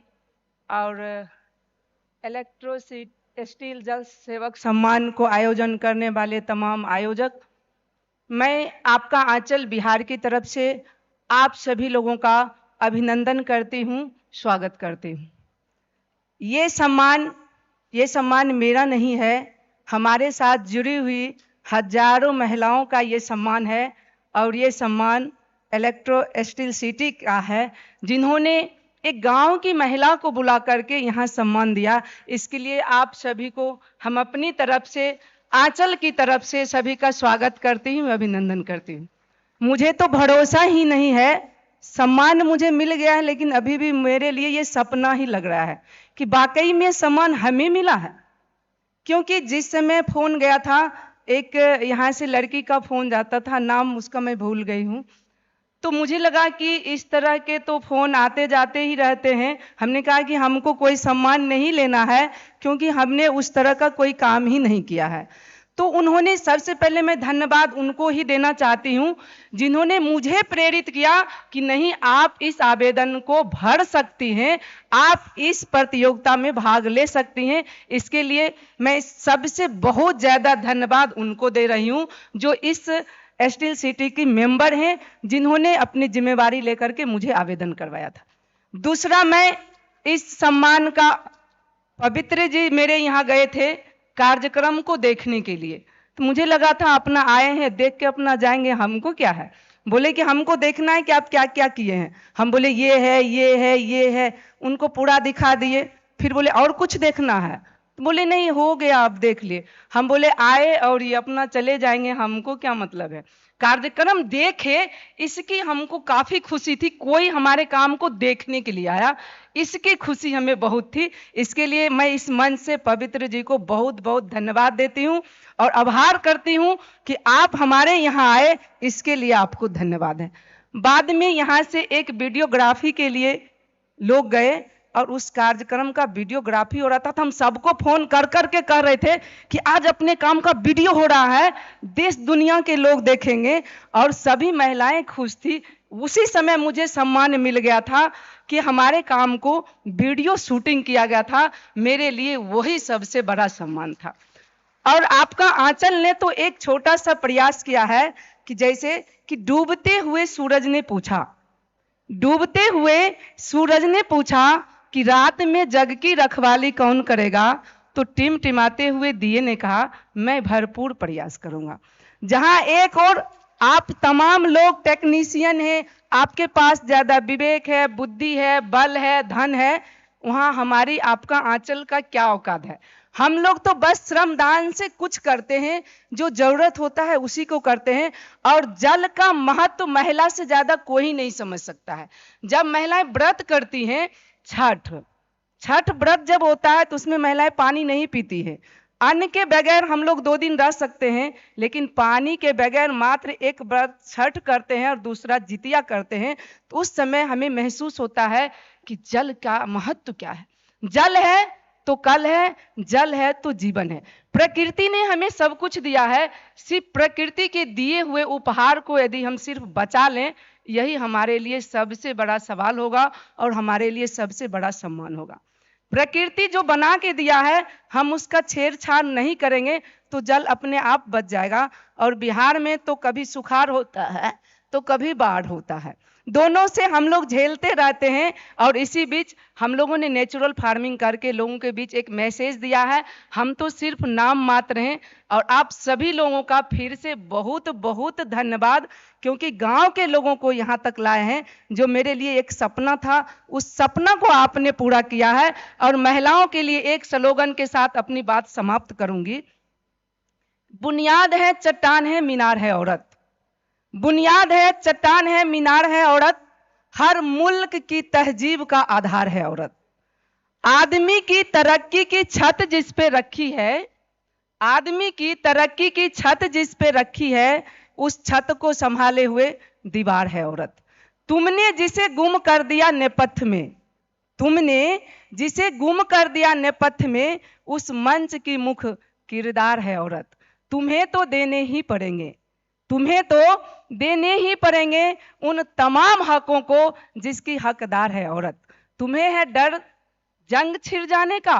और इलेक्ट्रोस्टील जल सेवक सम्मान को आयोजन करने वाले तमाम आयोजक, मैं आपका आंचल बिहार की तरफ से आप सभी लोगों का अभिनंदन करती हूँ, स्वागत करती हूँ। ये सम्मान मेरा नहीं है, हमारे साथ जुड़ी हुई हजारों महिलाओं का ये सम्मान है और ये सम्मान इलेक्ट्रोस्टील सिटी का है, जिन्होंने एक गांव की महिला को बुला करके यहाँ सम्मान दिया। इसके लिए आप सभी को हम अपनी तरफ से, आंचल की तरफ से सभी का स्वागत करती हूँ, अभिनंदन करती हूँ। मुझे तो भरोसा ही नहीं है, सम्मान मुझे मिल गया है, लेकिन अभी भी मेरे लिए ये सपना ही लग रहा है कि वाकई में सम्मान हमें मिला है। क्योंकि जिस समय फोन गया था, एक यहाँ से लड़की का फोन जाता था, नाम उसका मैं भूल गई हूँ, तो मुझे लगा कि इस तरह के तो फोन आते जाते ही रहते हैं। हमने कहा कि हमको कोई सम्मान नहीं लेना है, क्योंकि हमने उस तरह का कोई काम ही नहीं किया है। तो उन्होंने, सबसे पहले मैं धन्यवाद उनको ही देना चाहती हूँ जिन्होंने मुझे प्रेरित किया कि नहीं, आप इस आवेदन को भर सकती हैं, आप इस प्रतियोगिता में भाग ले सकती हैं। इसके लिए मैं सबसे बहुत ज़्यादा धन्यवाद उनको दे रही हूँ जो इस स्टील सिटी की मेंबर हैं, जिन्होंने अपनी जिम्मेवारी लेकर के मुझे आवेदन करवाया था। दूसरा, मैं इस सम्मान का, पवित्र जी मेरे यहाँ गए थे कार्यक्रम को देखने के लिए, तो मुझे लगा था अपना आए हैं, देख के अपना जाएंगे, हमको क्या है। बोले कि हमको देखना है कि आप क्या क्या किए हैं। हम बोले ये है, ये है, ये है, उनको पूरा दिखा दिए। फिर बोले और कुछ देखना है, तो बोले नहीं, हो गया, आप देख लिए। हम बोले आए और ये अपना चले जाएंगे, हमको क्या मतलब है। कार्यक्रम देखे, इसकी हमको काफी खुशी थी, कोई हमारे काम को देखने के लिए आया, इसकी खुशी हमें बहुत थी। इसके लिए मैं इस मंच से पवित्र जी को बहुत बहुत धन्यवाद देती हूँ और आभार करती हूँ कि आप हमारे यहाँ आए, इसके लिए आपको धन्यवाद है। बाद में यहाँ से एक वीडियोग्राफी के लिए लोग गए और उस कार्यक्रम का वीडियोग्राफी हो रहा था, तो हम सबको फोन कर करके कह रहे थे कि आज अपने काम का वीडियो हो रहा है, देश दुनिया के लोग देखेंगे, और सभी महिलाएं खुश थी। उसी समय मुझे सम्मान मिल गया था कि हमारे काम को वीडियो शूटिंग किया गया था, मेरे लिए वही सबसे बड़ा सम्मान था। और आपका आंचल ने तो एक छोटा सा प्रयास किया है कि जैसे कि डूबते हुए सूरज ने पूछा कि रात में जग की रखवाली कौन करेगा, तो टिमटिमाते हुए दिए ने कहा मैं भरपूर प्रयास करूंगा। जहां एक और आप तमाम लोग टेक्नीशियन हैं, आपके पास ज्यादा विवेक है, बुद्धि है, बल है, धन है, वहां हमारी आपका आंचल का क्या औकात है। हम लोग तो बस श्रमदान से कुछ करते हैं, जो जरूरत होता है उसी को करते हैं, और जल का महत्व महिला से ज्यादा कोई नहीं समझ सकता है। जब महिलाएं व्रत करती हैं, छठ व्रत जब होता है तो उसमें महिलाएं पानी नहीं पीती है। अन्न के बगैर हम लोग 2 दिन रह सकते हैं, लेकिन पानी के बगैर मात्र एक व्रत छठ करते हैं और दूसरा जितिया करते हैं। तो उस समय हमें महसूस होता है कि जल का महत्व क्या है। जल है तो कल है, जल है तो जीवन है। प्रकृति ने हमें सब कुछ दिया है, सिर्फ प्रकृति के दिए हुए उपहार को यदि हम सिर्फ बचा लें, यही हमारे लिए सबसे बड़ा सवाल होगा और हमारे लिए सबसे बड़ा सम्मान होगा। प्रकृति जो बना के दिया है, हम उसका छेड़छाड़ नहीं करेंगे तो जल अपने आप बच जाएगा। और बिहार में तो कभी सुखाड़ होता है तो कभी बाढ़ होता है, दोनों से हम लोग झेलते रहते हैं। और इसी बीच हम लोगों ने नेचुरल फार्मिंग करके लोगों के बीच एक मैसेज दिया है। हम तो सिर्फ नाम मात्र हैं और आप सभी लोगों का फिर से बहुत बहुत धन्यवाद, क्योंकि गांव के लोगों को यहाँ तक लाए हैं। जो मेरे लिए एक सपना था, उस सपना को आपने पूरा किया है। और महिलाओं के लिए एक स्लोगन के साथ अपनी बात समाप्त करूंगी। बुनियाद है चट्टान है मीनार है औरत, बुनियाद है चट्टान है मीनार है औरत, हर मुल्क की तहजीब का आधार है औरत। आदमी की तरक्की की छत जिस पे रखी है, आदमी की तरक्की की छत जिस पे रखी है, उस छत को संभाले हुए दीवार है औरत। तुमने जिसे गुम कर दिया नेपथ्य में, तुमने जिसे गुम कर दिया नेपथ्य में, उस मंच की मुख किरदार है औरत। तुम्हें तो देने ही पड़ेंगे, तुम्हें तो देने ही पड़ेंगे उन तमाम हकों को जिसकी हकदार है औरत। तुम्हें है डर जंग छिड़ जाने का,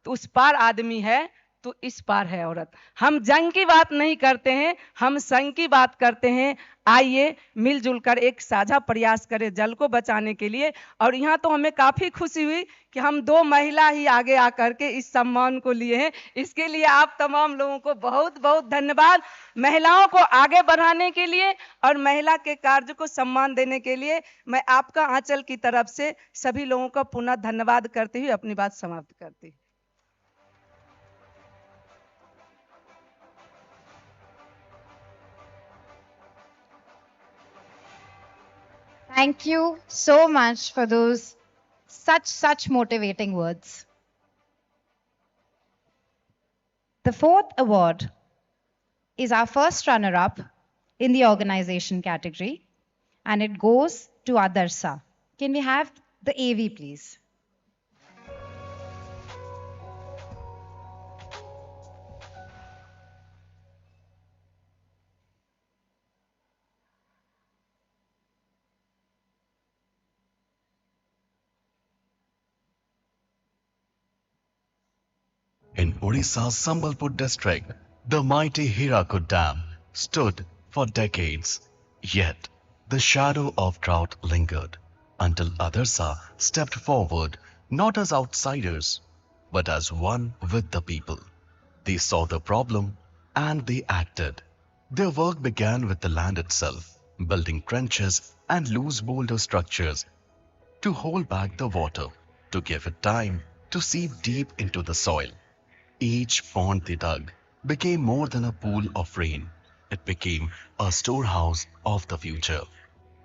तो उस पार आदमी है तो इस पार है औरत। हम जंग की बात नहीं करते हैं, हम संग की बात करते हैं। आइए मिलजुल कर एक साझा प्रयास करें जल को बचाने के लिए। और यहाँ तो हमें काफी खुशी हुई कि हम 2 महिला ही आगे आकर के इस सम्मान को लिए हैं। इसके लिए आप तमाम लोगों को बहुत बहुत धन्यवाद। महिलाओं को आगे बढ़ाने के लिए और महिला के कार्य को सम्मान देने के लिए मैं आपका आंचल की तरफ से सभी लोगों का पुनः धन्यवाद करते हुए अपनी बात समाप्त करती हूँ। Thank you so much for those such motivating words. The 4th award is our first runner-up in the organization category, and it goes to Adarsa. Can we have the AV, please? In Odisha's Sambalpur district, the mighty Hirakud Dam stood for decades. Yet, the shadow of drought lingered until Adarsa stepped forward, not as outsiders, but as one with the people. They saw the problem and they acted. Their work began with the land itself, building trenches and loose boulder structures to hold back the water, to give it time to seep deep into the soil. Each pond they dug became more than a pool of rain. It became a storehouse of the future.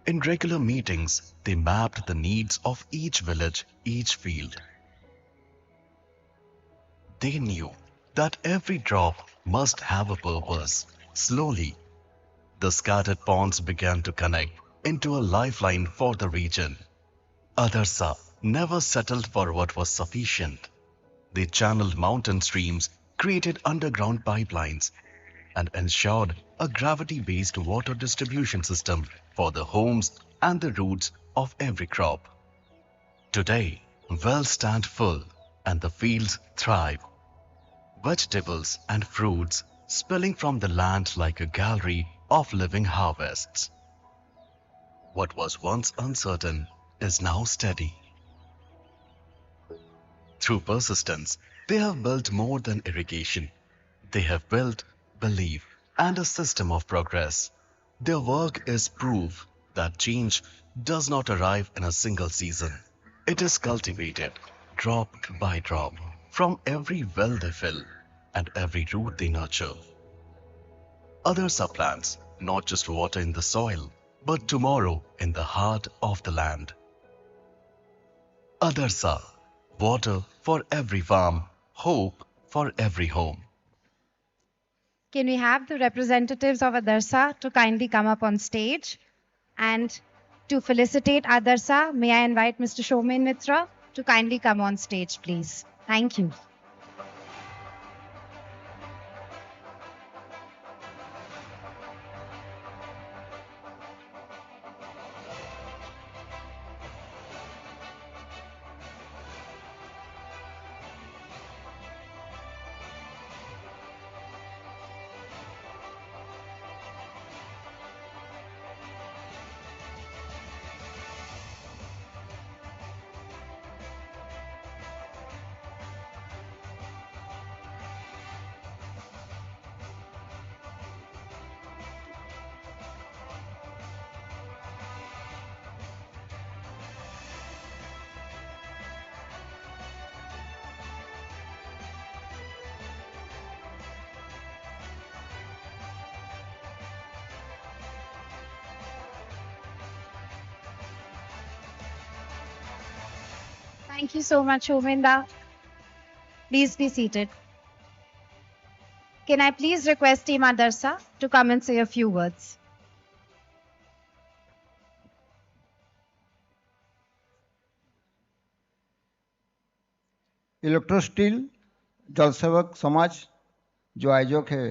In regular meetings, they mapped the needs of each village, each field. They knew that every drop must have a purpose. Slowly, the scattered ponds began to connect into a lifeline for the region. Adarsa never settled for what was sufficient. They channeled mountain streams, created underground pipelines, and ensured a gravity-based water distribution system for the homes and the roots of every crop. Today, wells stand full and the fields thrive. Vegetables and fruits spilling from the land like a gallery of living harvests. What was once uncertain is now steady. Through persistence, they have built more than irrigation. They have built belief and a system of progress. Their work is proof that change does not arrive in a single season. It is cultivated drop by drop from every well they fill and every root they nurture. Others are plants, not just water in the soil, but tomorrow in the heart of the land. Adarsa, Water for every farm, hope for every home. Can we have the representatives of Adarsa to kindly come up on stage? And to felicitate Adarsa, may I invite Mr. Shomen Mitra to kindly come on stage, please. Thank you. Thank you so much, Shominda. Please be seated. Can I please request Team Adarsa to come and say a few words? Electrosteel जल सेवक समाज जो आयोजक है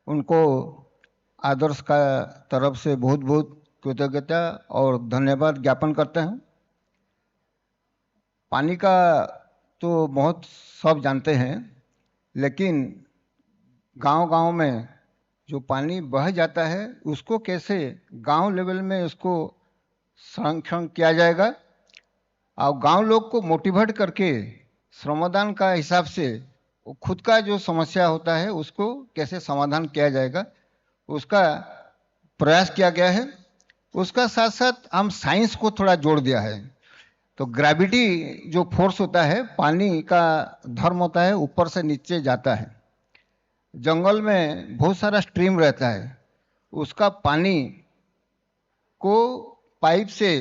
उनको आदर्श का तरफ से बहुत बहुत कृतज्ञता और धन्यवाद ज्ञापन करते हैं। पानी का तो बहुत सब जानते हैं, लेकिन गांव-गांव में जो पानी बह जाता है उसको कैसे गांव लेवल में उसको संरक्षण किया जाएगा और गांव लोग को मोटिवेट करके श्रमदान का हिसाब से खुद का जो समस्या होता है उसको कैसे समाधान किया जाएगा, उसका प्रयास किया गया है। उसका साथ साथ हम साइंस को थोड़ा जोड़ दिया है। तो ग्रेविटी जो फोर्स होता है, पानी का धर्म होता है, ऊपर से नीचे जाता है। जंगल में बहुत सारा स्ट्रीम रहता है, उसका पानी को पाइप से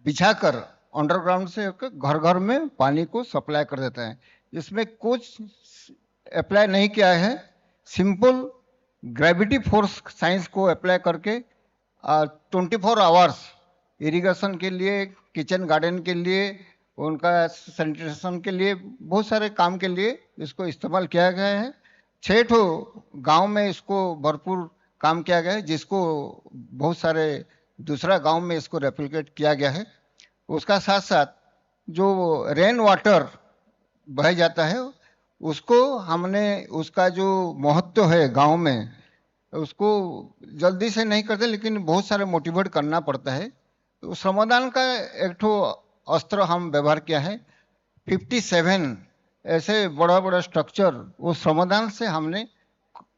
बिछाकर अंडरग्राउंड से घर घर में पानी को सप्लाई कर देता है। इसमें कुछ अप्लाई नहीं किया है, सिंपल ग्रेविटी फोर्स साइंस को अप्लाई करके 24 आवर्स इरिगेशन के लिए, किचन गार्डन के लिए, उनका सैनिटेशन के लिए, बहुत सारे काम के लिए इसको इस्तेमाल किया गया है। 6 ठो गांव में इसको भरपूर काम किया गया है, जिसको बहुत सारे दूसरा गांव में इसको रेप्लिकेट किया गया है। उसका साथ साथ जो रेन वाटर बह जाता है उसको हमने, उसका जो महत्व है गांव में, उसको जल्दी से नहीं करते, लेकिन बहुत सारे मोटिवेट करना पड़ता है। तो श्रमदान का एक ठो अस्त्र हम व्यवहार किया है। 57 ऐसे बड़ा बड़ा स्ट्रक्चर वो श्रमदान से हमने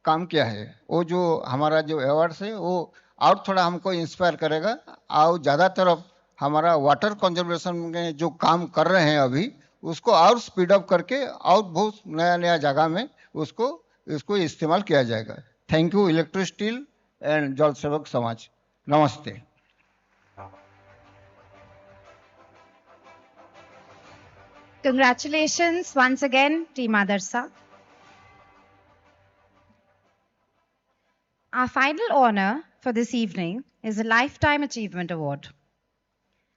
काम किया है। वो जो हमारा जो अवार्ड्स है वो और थोड़ा हमको इंस्पायर करेगा और ज़्यादा तरफ हमारा वाटर कंजर्वेशन में जो काम कर रहे हैं अभी उसको और स्पीड अप करके और बहुत नया नया जगह में इसको इस्तेमाल किया जाएगा। थैंक यू इलेक्ट्रोस्टील एंड जल सेवक समाज। नमस्ते। Congratulations once again, Team Adarsa. Our final honor for this evening is a Lifetime Achievement Award.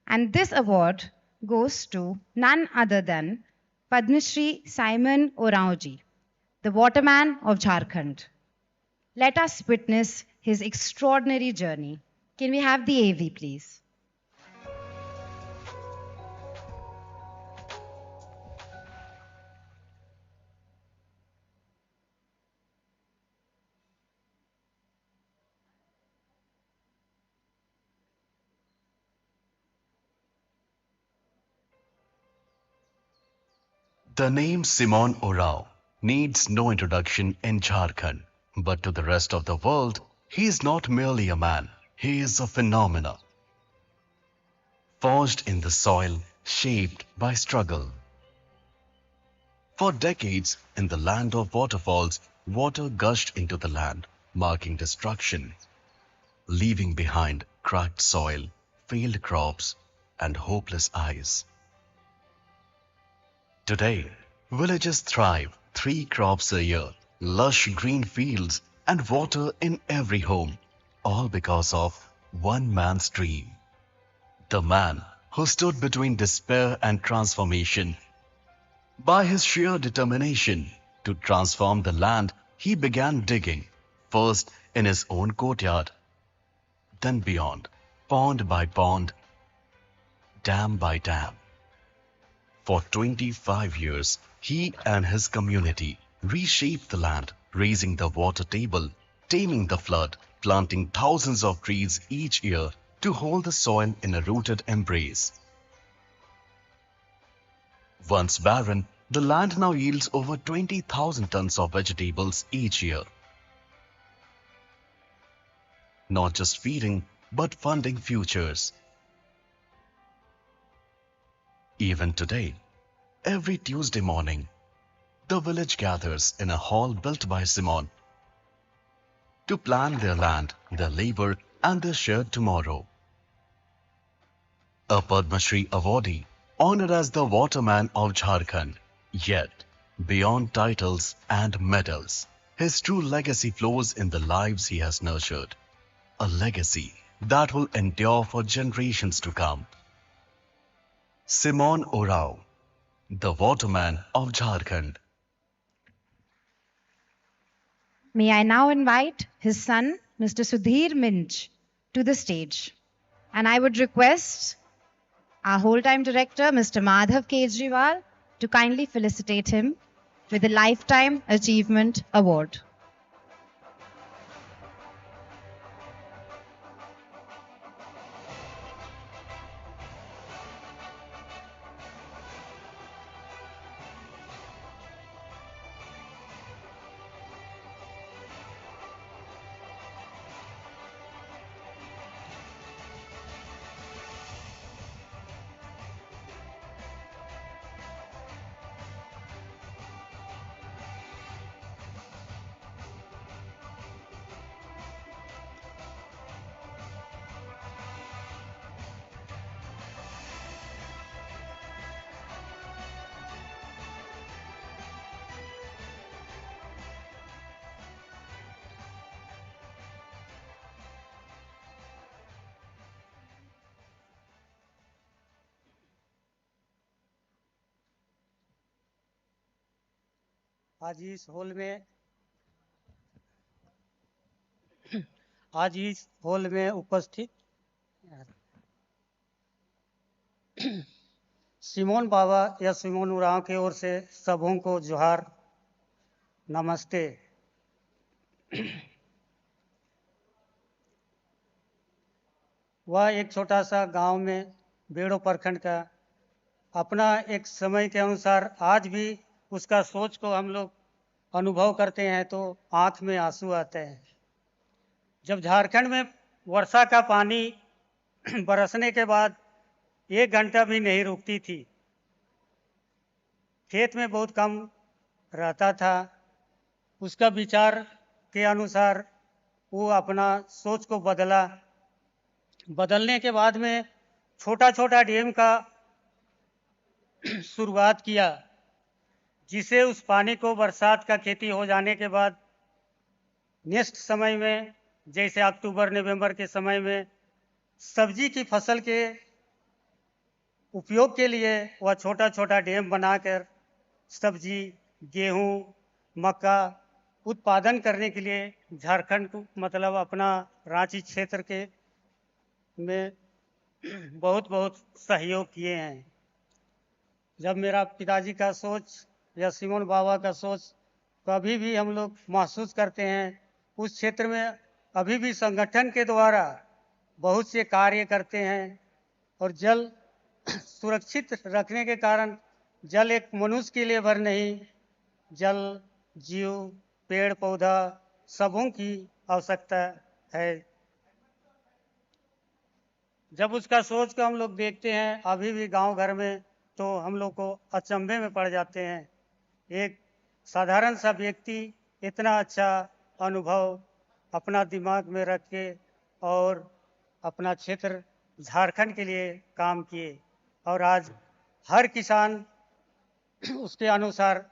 And this award goes to none other than Padma Shri Simon Oraoji, the waterman of Jharkhand. Let us witness his extraordinary journey. Can we have the AV, please? The name Simon Orao needs no introduction in Jharkhand, but to the rest of the world, he is not merely a man, he is a phenomenon. Forged in the soil, shaped by struggle. For decades, in the land of waterfalls, water gushed into the land, marking destruction, leaving behind cracked soil, failed crops, and hopeless eyes. Today, villages thrive, 3 crops a year, lush green fields, and water in every home, all because of one man's dream. The man who stood between despair and transformation. By his sheer determination to transform the land, he began digging, first in his own courtyard, then beyond, pond by pond, dam by dam. For 25 years, he and his community reshaped the land, raising the water table, taming the flood, planting thousands of trees each year to hold the soil in a rooted embrace. Once barren, the land now yields over 20,000 tons of vegetables each year. Not just feeding, but funding futures. Even today, every Tuesday morning, the village gathers in a hall built by Simon to plan their land, their labor, and their shared tomorrow. A Padma Shri awardee, honored as the Waterman of Jharkhand. Yet, beyond titles and medals, his true legacy flows in the lives he has nurtured. A legacy that will endure for generations to come. Simon Orao, the Waterman of Jharkhand. May I now invite his son, Mr. Sudhir Minch, to the stage. And I would request our whole-time director, Mr. Madhav Kejriwal, to kindly felicitate him with the Lifetime Achievement Award. आज इस hall में उपस्थित Simone बाबा या Simone Oraon की ओर से सबों को जोहार, नमस्ते। वह एक छोटा सा गांव में बेड़ो प्रखंड का अपना एक समय के अनुसार आज भी उसका सोच को हम लोग अनुभव करते हैं तो आंख में आंसू आते हैं। जब झारखंड में वर्षा का पानी बरसने के बाद 1 घंटा भी नहीं रुकती थी, खेत में बहुत कम रहता था, उसका विचार के अनुसार वो अपना सोच को बदला। बदलने के बाद में छोटा छोटा डैम का शुरुआत किया, जिसे उस पानी को बरसात का खेती हो जाने के बाद नेक्स्ट समय में जैसे अक्टूबर नवंबर के समय में सब्जी की फसल के उपयोग के लिए वह छोटा छोटा डैम बनाकर सब्जी, गेहूं, मक्का उत्पादन करने के लिए झारखंड को मतलब अपना रांची क्षेत्र के में बहुत बहुत सहयोग किए हैं। जब मेरा पिताजी का सोच या सिमोन बाबा का सोच कभी भी हम लोग महसूस करते हैं, उस क्षेत्र में अभी भी संगठन के द्वारा बहुत से कार्य करते हैं और जल सुरक्षित रखने के कारण जल एक मनुष्य के लिए भर नहीं, जल जीव, पेड़ पौधा सबों की आवश्यकता है। जब उसका सोच को हम लोग देखते हैं अभी भी गांव घर में, तो हम लोग को अचंभे में पड़ जाते हैं। एक साधारण सा व्यक्ति इतना अच्छा अनुभव अपना दिमाग में रख के और अपना क्षेत्र झारखंड के लिए काम किए और आज हर किसान उसके अनुसार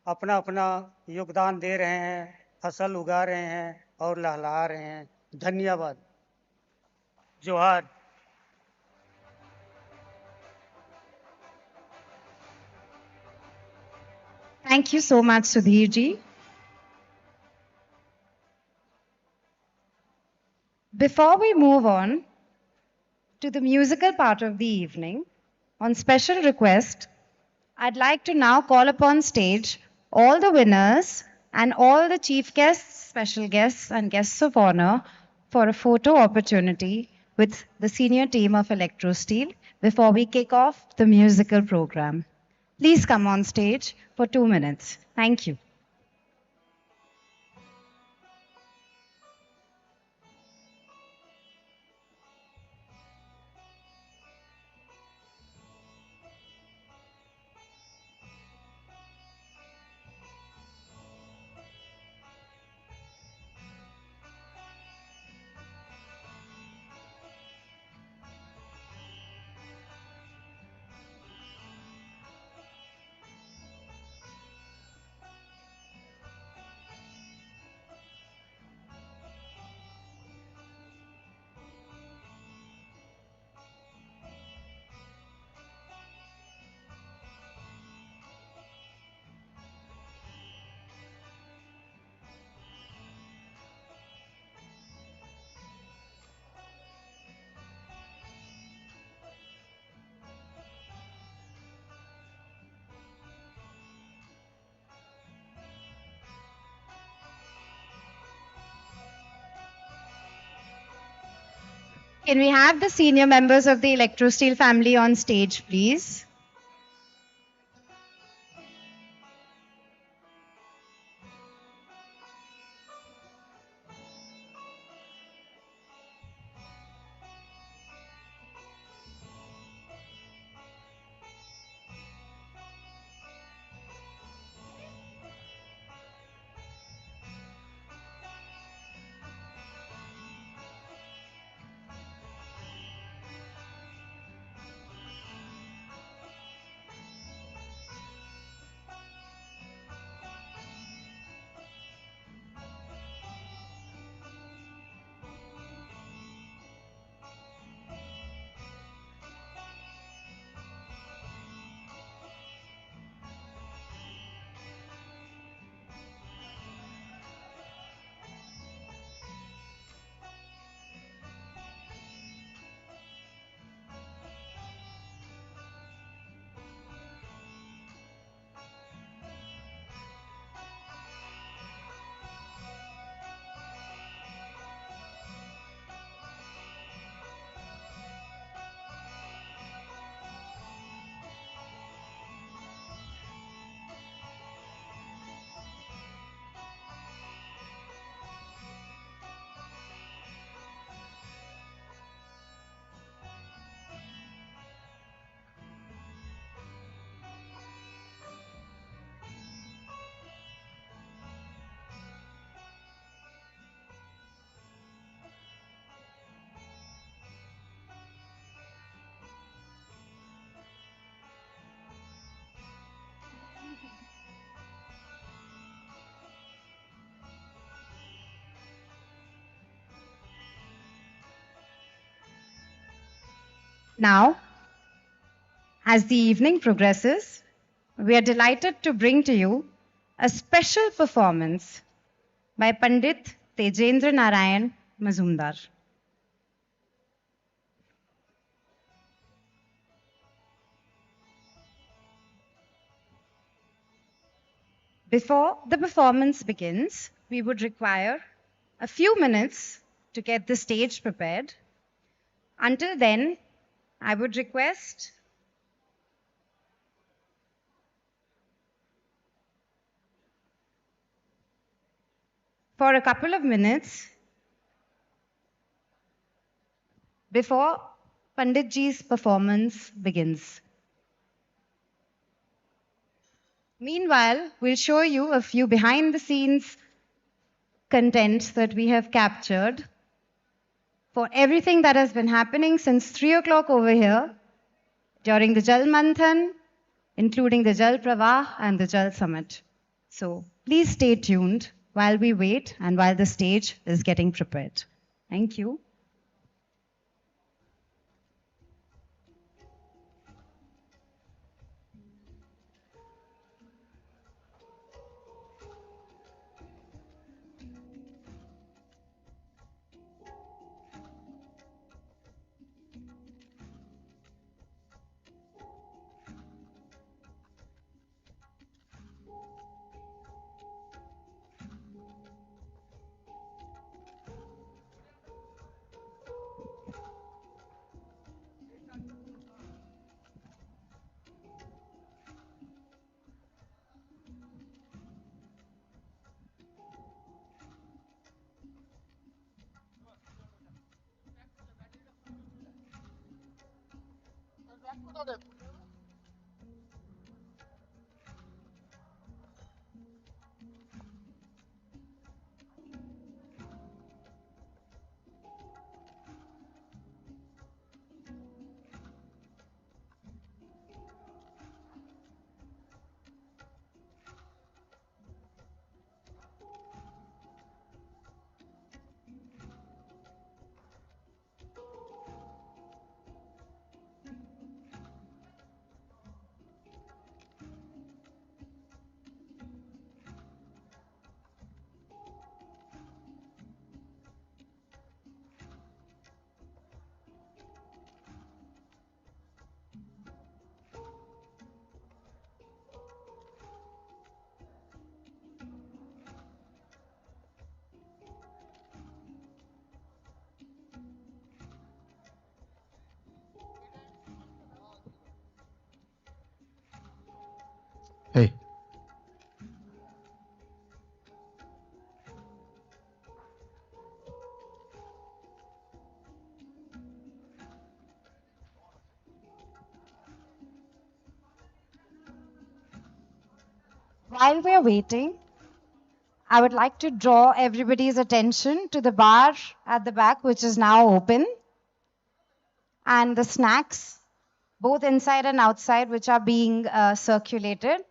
अपना अपना योगदान दे रहे हैं, फसल उगा रहे हैं और लहलहा रहे हैं। धन्यवाद। जोहार। Thank you so much, Sudhir ji. Before we move on to the musical part of the evening, on special request, I'd like to now call upon stage all the winners and all the chief guests, special guests, and guests of honor for a photo opportunity with the senior team of Electrosteel before we kick off the musical program. Please come on stage for 2 minutes. Thank you. Can we have the senior members of the Electrosteel family on stage, please? Now, as the evening progresses, we are delighted to bring to you a special performance by Pandit Tejendra Narayan Mazumdar. Before the performance begins, we would require a few minutes to get the stage prepared. Until then, I would request for a couple of minutes before Pandit Ji's performance begins. Meanwhile, we'll show you a few behind-the-scenes content that we have captured for everything that has been happening since 3 o'clock over here during the Jal Manthan including the Jal Pravaah and the Jal Summit. So please stay tuned while we wait and while the stage is getting prepared. Thank you. Hey. While we're waiting, I would like to draw everybody's attention to the bar at the back, which is now open, and the snacks, both inside and outside, which are being circulated.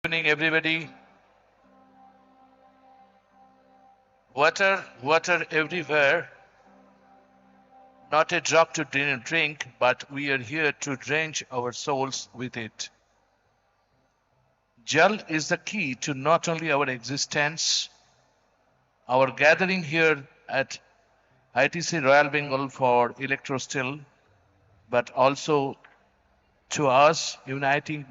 Evening, everybody. Water, water everywhere. Not a drop to drink, but we are here to drench our souls with it. Jal is the key to not only our existence, our gathering here at ITC Royal Bengal for Electrosteel, but also to us uniting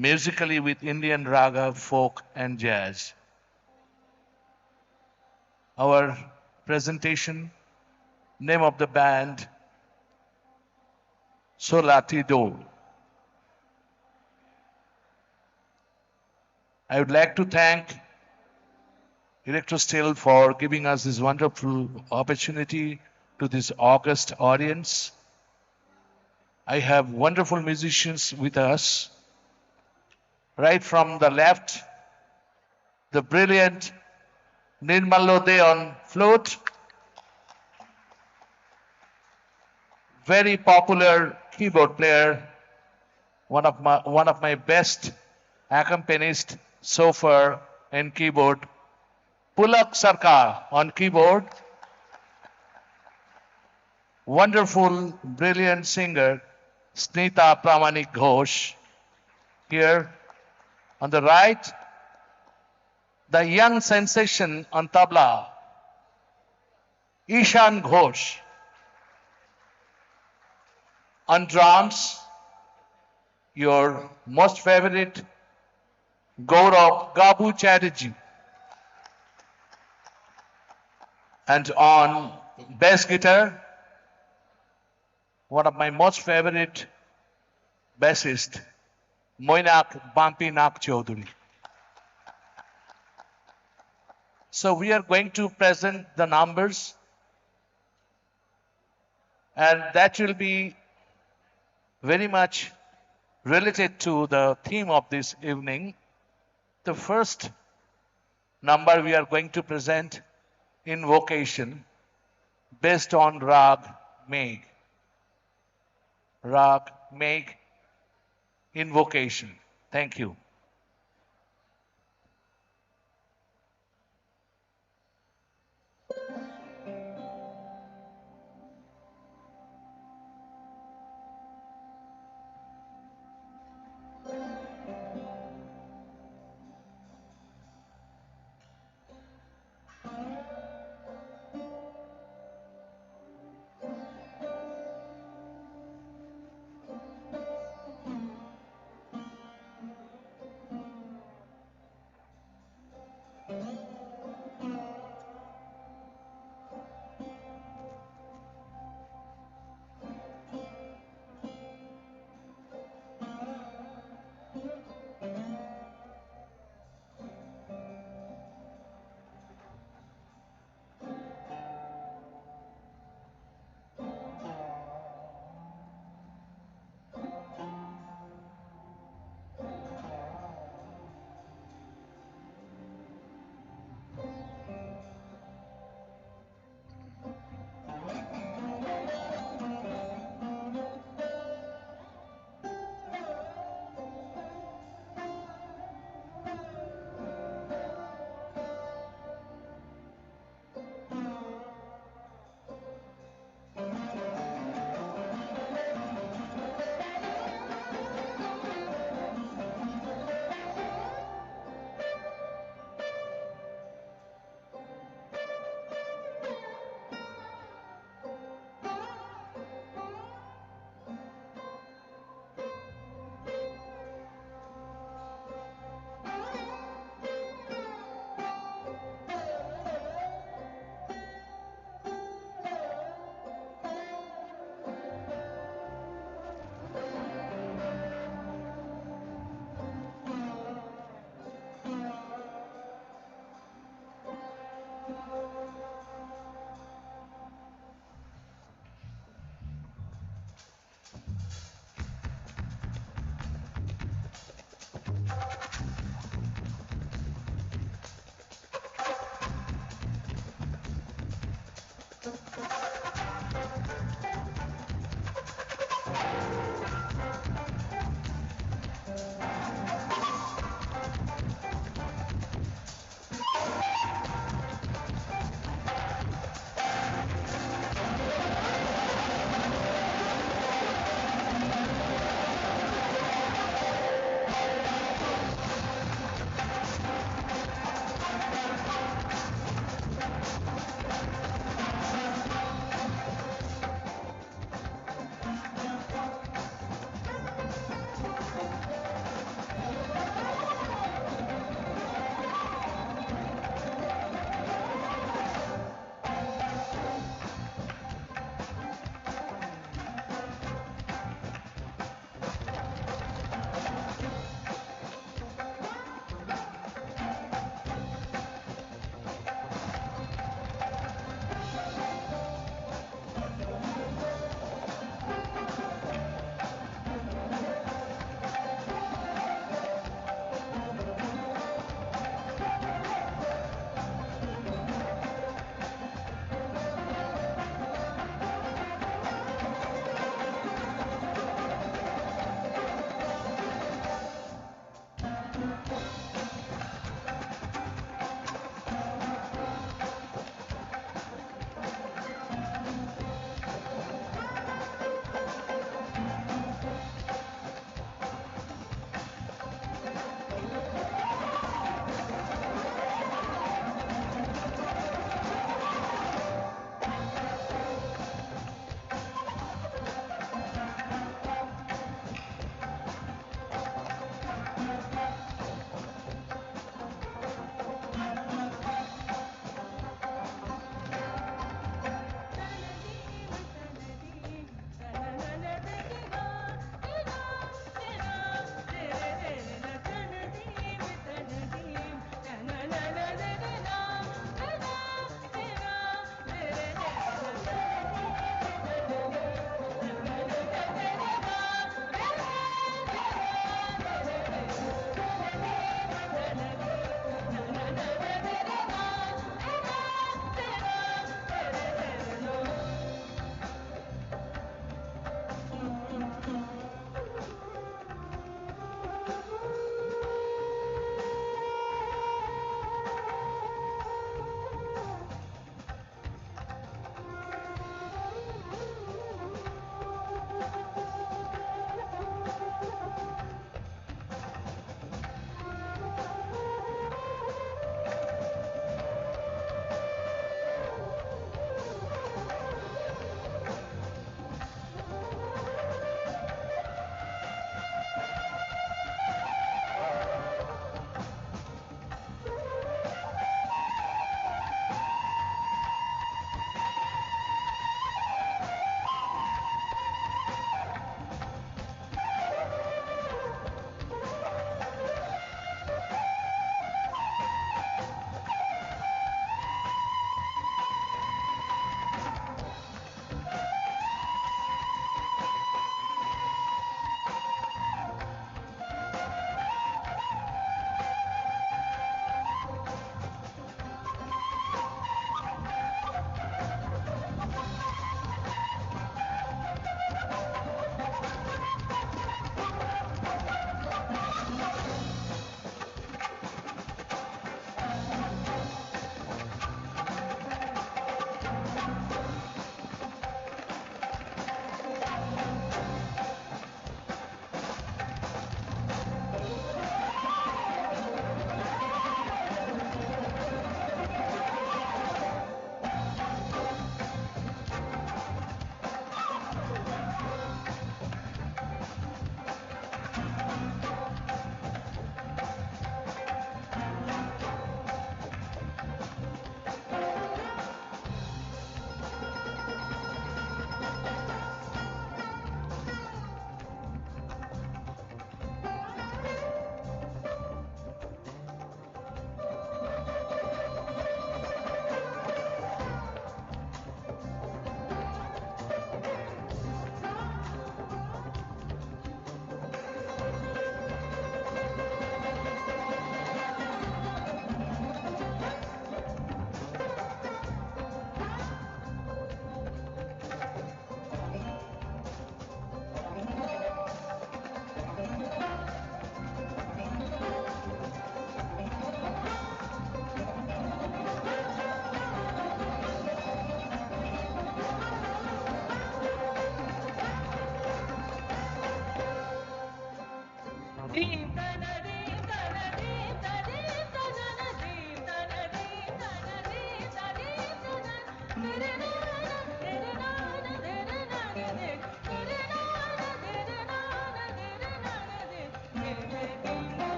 musically with Indian raga, folk, and jazz. Our presentation, name of the band, Solati Do. I would like to thank Electrosteel for giving us this wonderful opportunity to this august audience. I have wonderful musicians with us. Right from the left, the brilliant Nirmal Lode on flute, very popular keyboard player, one of my best accompanist so far in keyboard, Pulak Sarkar on keyboard, wonderful, brilliant singer, Snita Pramanik Ghosh. Here on the right, the young sensation on tabla, Ishan Ghosh. On drums, your most favorite Gaurav Gabu Chatterjee. And on bass guitar, one of my most favorite bassist, Moinak Bampi Nak Chaudhuri. So we are going to present the numbers, and that will be very much related to the theme of this evening. The first number we are going to present, Invocation, based on Rag Megh. Rag Megh, Invocation. Thank you.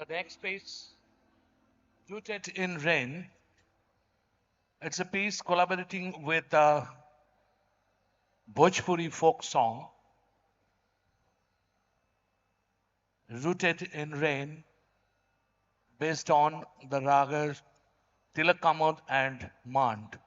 The next piece, Rooted in Rain. It's a piece collaborating with the Bhojpuri folk song, Rooted in Rain, based on the ragas Tilakamad and Mand.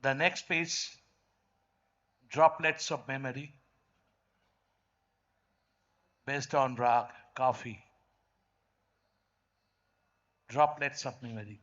The next piece, droplets of memory, based on rag, coffee. Droplets of memory.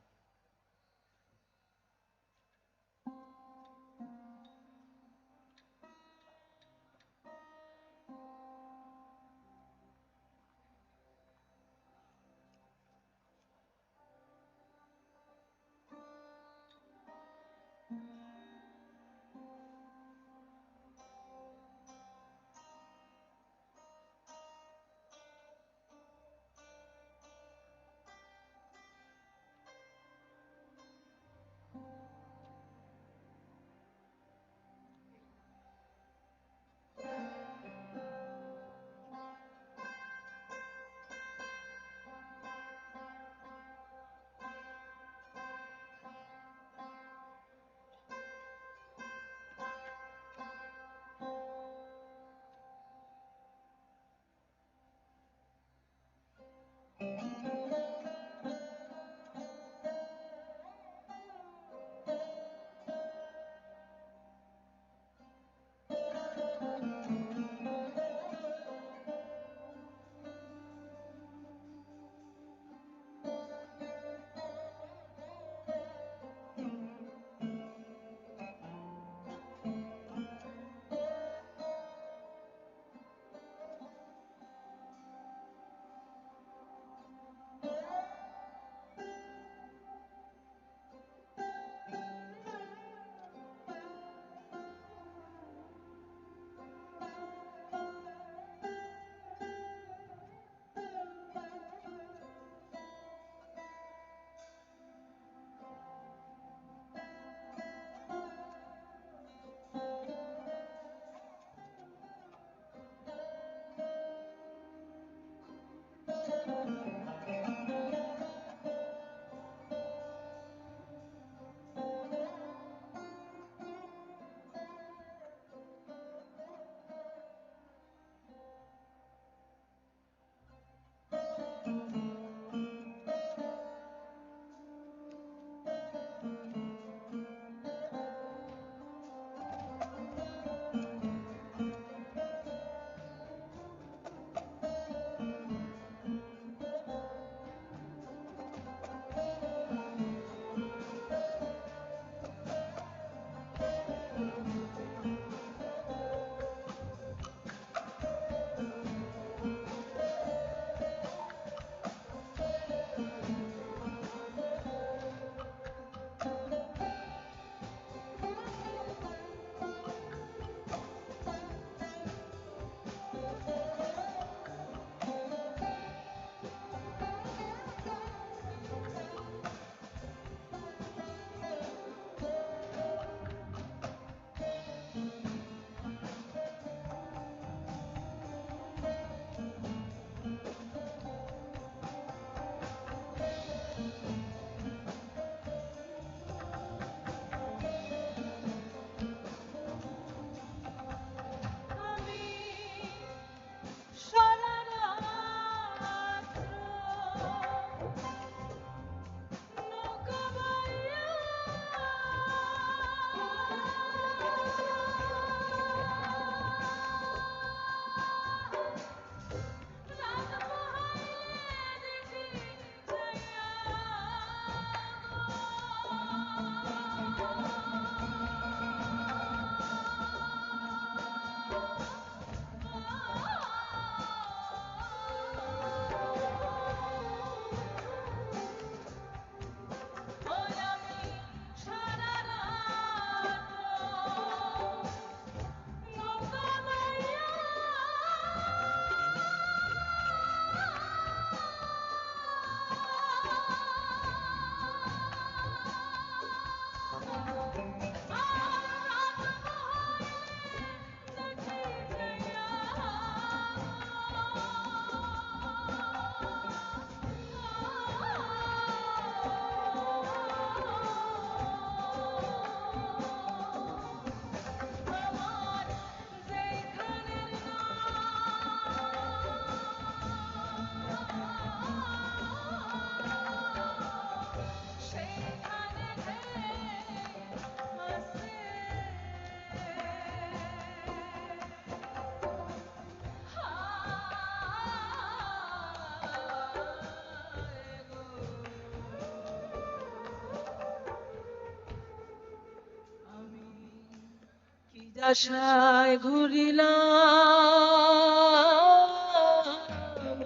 আশায় ঘুরিলাম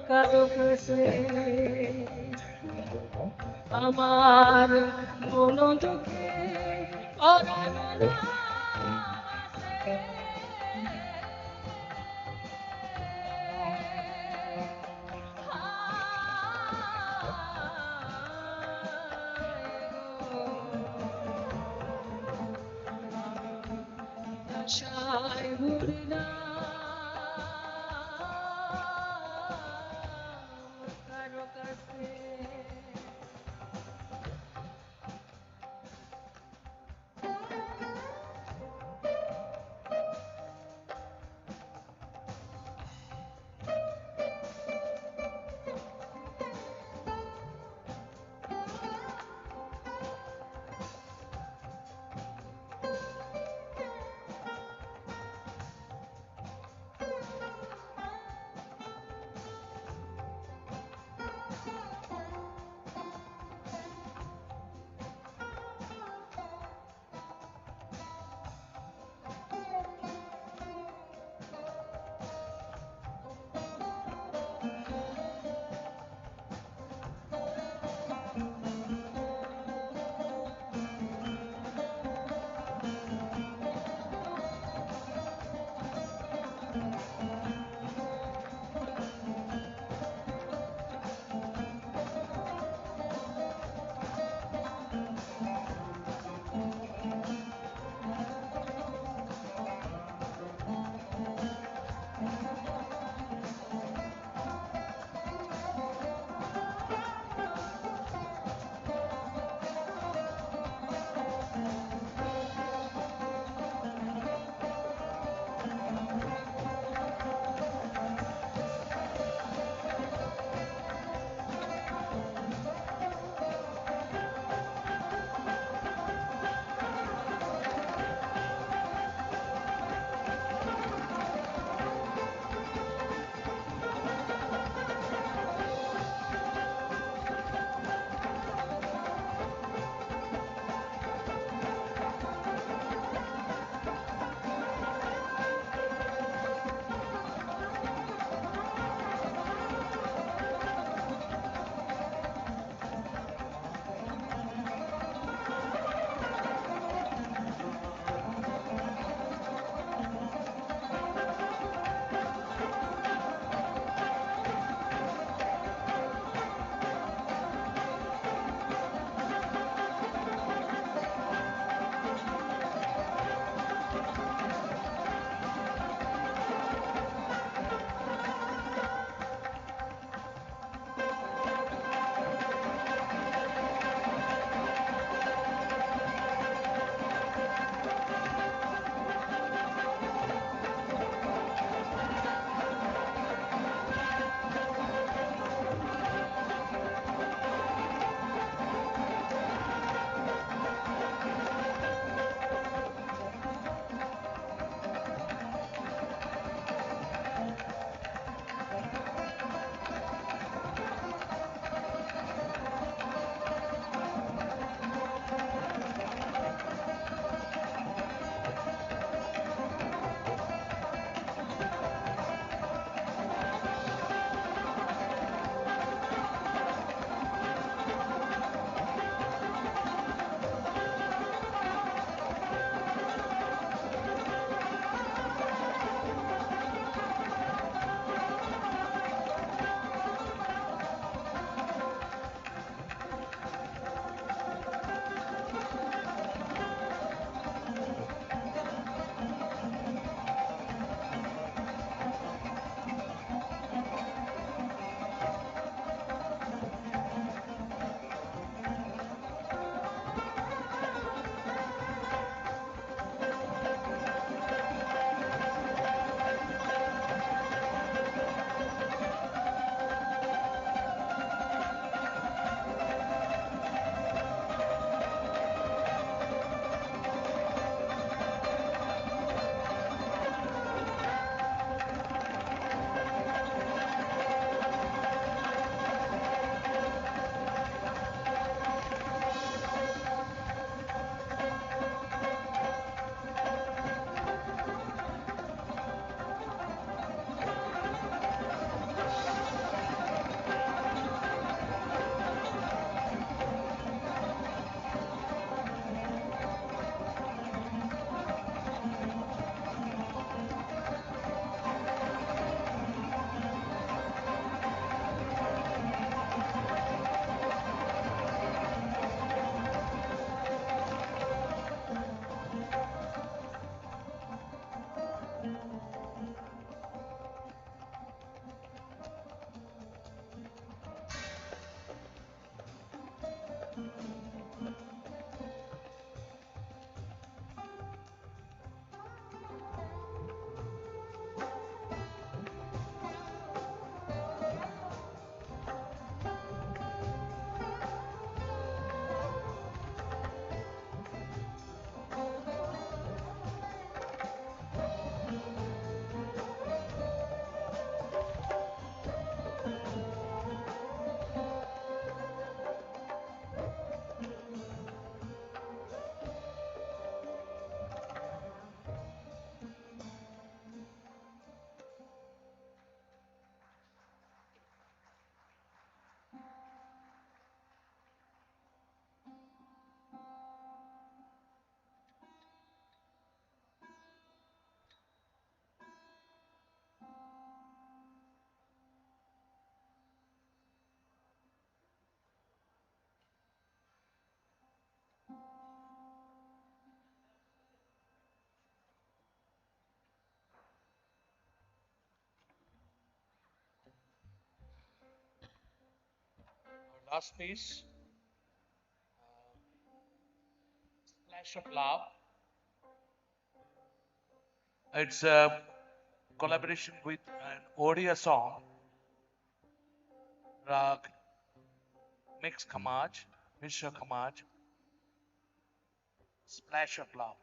কারো কাছে আমার মন দুঃখে আশায় ঘুরিলাম কারো কাছে Last piece, Splash of Love. It's a collaboration with an Odia song, Rag Mix Kamaj, Mishra Kamaj, Splash of Love.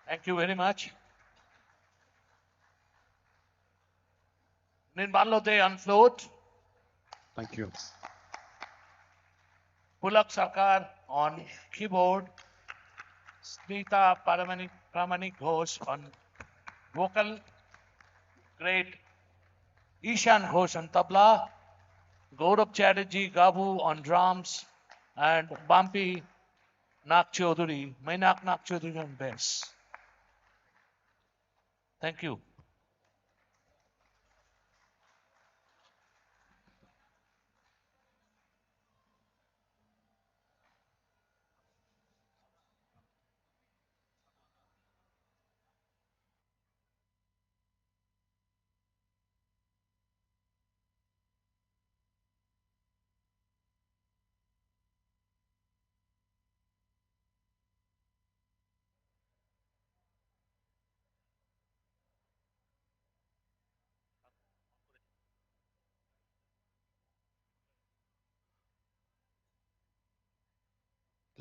Thank you very much. Ninbalode Unfloat. Thank you. Pulak Sarkar on keyboard. Smita Pramanik Ghosh on vocal. Great. Ishan Ghosh on tabla. Gaurav Chatterjee Gabu on drums. And Bumpy Nak Chaudhuri, Mainak Nak Chaudhuri on bass. Thank you.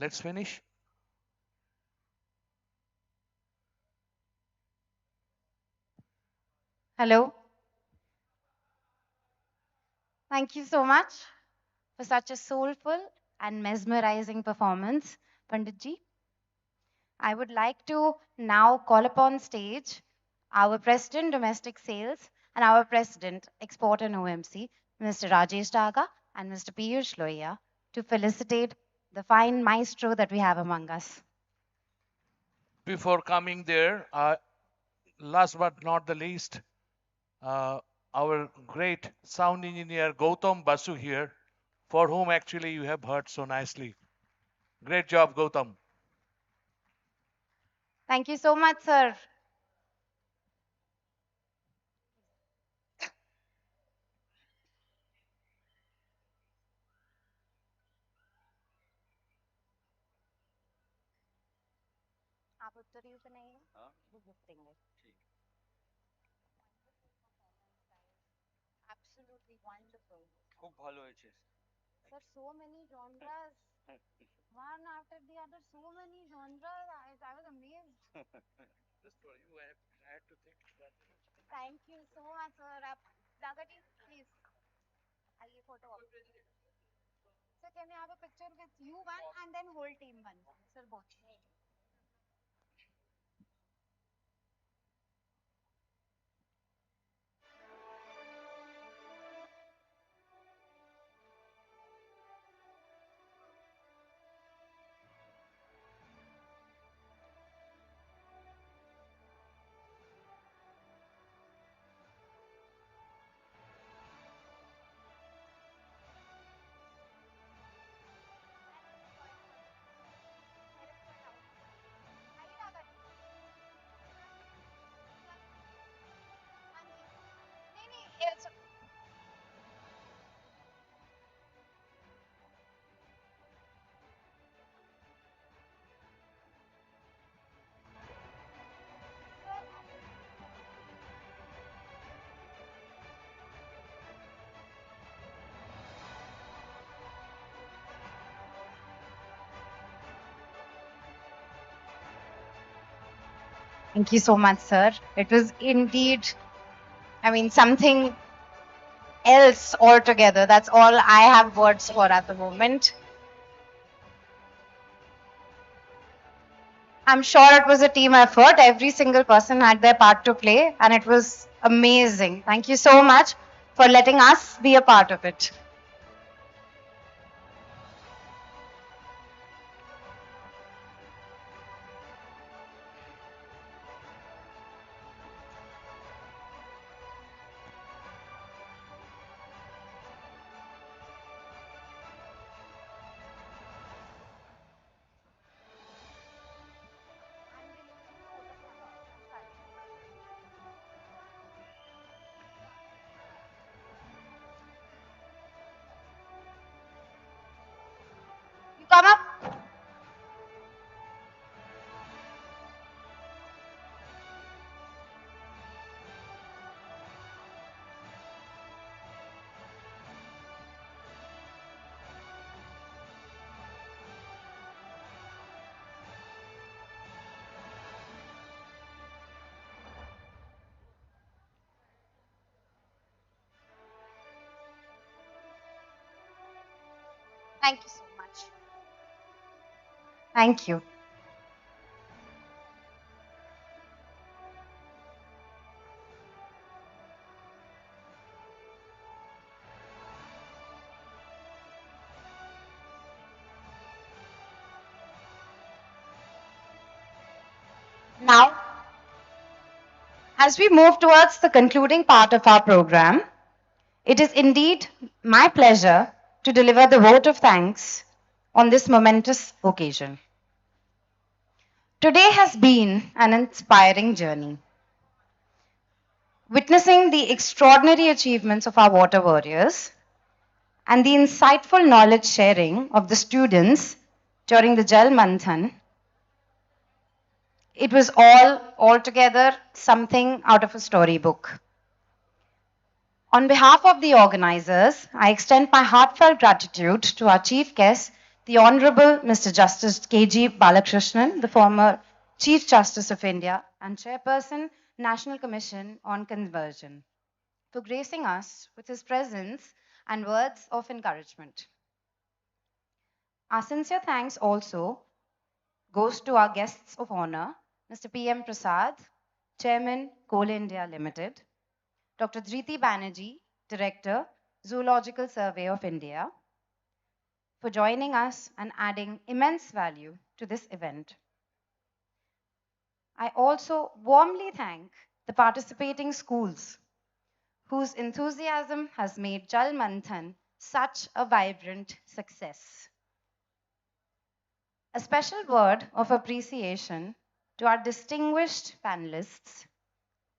Let's finish. Hello. Thank you so much for such a soulful and mesmerizing performance, Panditji. I would like to now call upon stage our President Domestic Sales and our President Export and OMC, Mr. Rajesh Daga and Mr. Piyush Lohia, to felicitate the fine maestro that we have among us. Before coming there, last but not the least, our great sound engineer Gautam Basu here, for whom actually you have heard so nicely. Great job, Gautam. Thank you so much, sir. आप उत्तरी पे नहीं हो? वो book देंगे। Absolutely wonderful. খুব ভালো হয়েছে। Sir, so many genres. One after the other, so many genres. I was amazed. Just for you, I had to think that. Thank you so much, sir. Dagaji, please. आइए photo op. Sir, can I have a picture with you one and then whole team one? Sir, both. Thank you so much, sir. It was indeed, something else altogether. That's all I have words for at the moment. I'm sure it was a team effort. Every single person had their part to play, and it was amazing. Thank you so much for letting us be a part of it. Thank you so much. Thank you. Now, as we move towards the concluding part of our program, it is indeed my pleasure to deliver the vote of thanks on this momentous occasion. Today has been an inspiring journey. Witnessing the extraordinary achievements of our water warriors and the insightful knowledge sharing of the students during the Jal Manthan, it was all altogether something out of a storybook. On behalf of the organizers, I extend my heartfelt gratitude to our chief guest, the Honorable Mr. Justice K.G. Balakrishnan, the former Chief Justice of India and Chairperson, National Commission on Conversion, for gracing us with his presence and words of encouragement. Our sincere thanks also goes to our guests of honor, Mr. P.M. Prasad, Chairman, Coal India Limited, Dr. Dhriti Banerjee, Director, Zoological Survey of India, for joining us and adding immense value to this event. I also warmly thank the participating schools whose enthusiasm has made Jal Manthan such a vibrant success. A special word of appreciation to our distinguished panelists,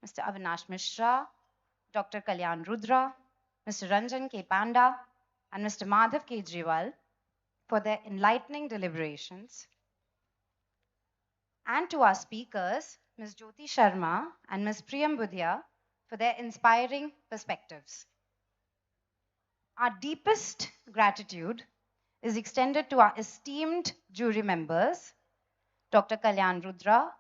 Mr. Avinash Mishra, Dr. Kalyan Rudra, Mr. Ranjan K. Panda, and Mr. Madhav Kejriwal for their enlightening deliberations, and to our speakers, Ms. Jyoti Sharma and Ms. Priyam Budhia, for their inspiring perspectives. Our deepest gratitude is extended to our esteemed jury members, Dr. Kalyan Rudra,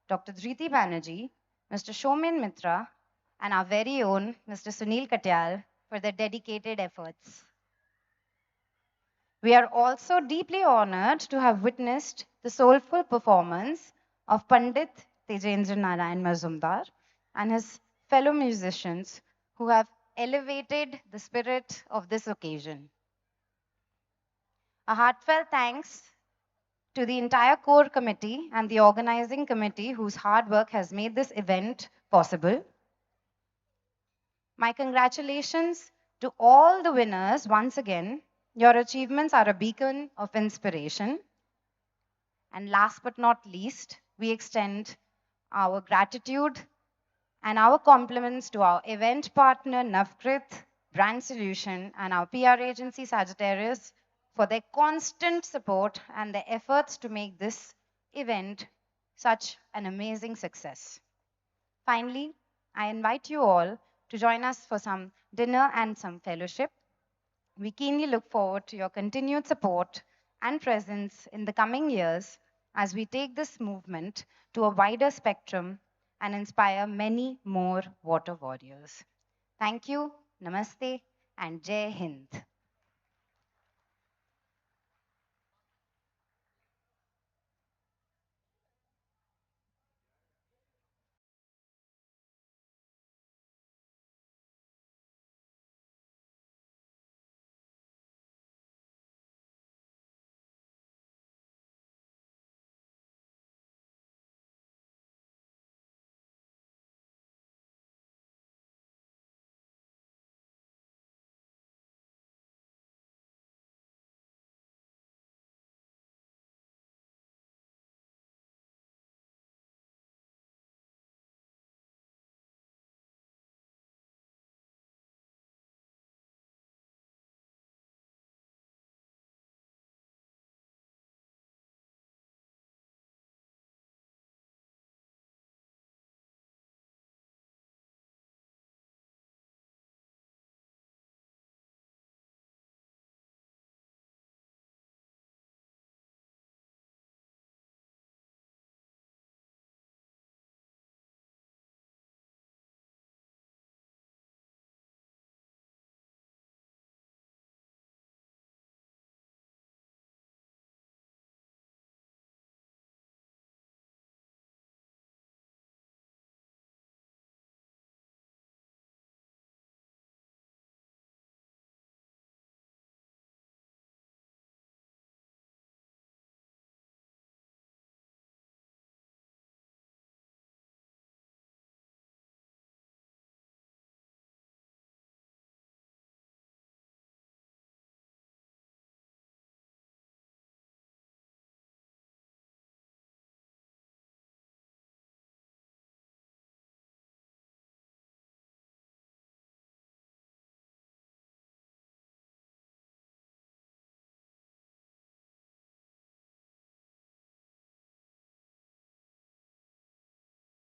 Dr. Dhriti Banerjee, Mr. Shomin Mitra, and our very own Mr. Sunil Katyal for their dedicated efforts. We are also deeply honored to have witnessed the soulful performance of Pandit Tejendra Narayan Mazumdar and his fellow musicians who have elevated the spirit of this occasion. A heartfelt thanks to the entire core committee and the organizing committee whose hard work has made this event possible. My congratulations to all the winners once again. Your achievements are a beacon of inspiration. And last but not least, we extend our gratitude and our compliments to our event partner, Navkrit, Brand Solution, and our PR agency, Sagittarius, for their constant support and their efforts to make this event such an amazing success. Finally, I invite you all to join us for some dinner and some fellowship. We keenly look forward to your continued support and presence in the coming years as we take this movement to a wider spectrum and inspire many more water warriors. Thank you, Namaste, and Jai Hind.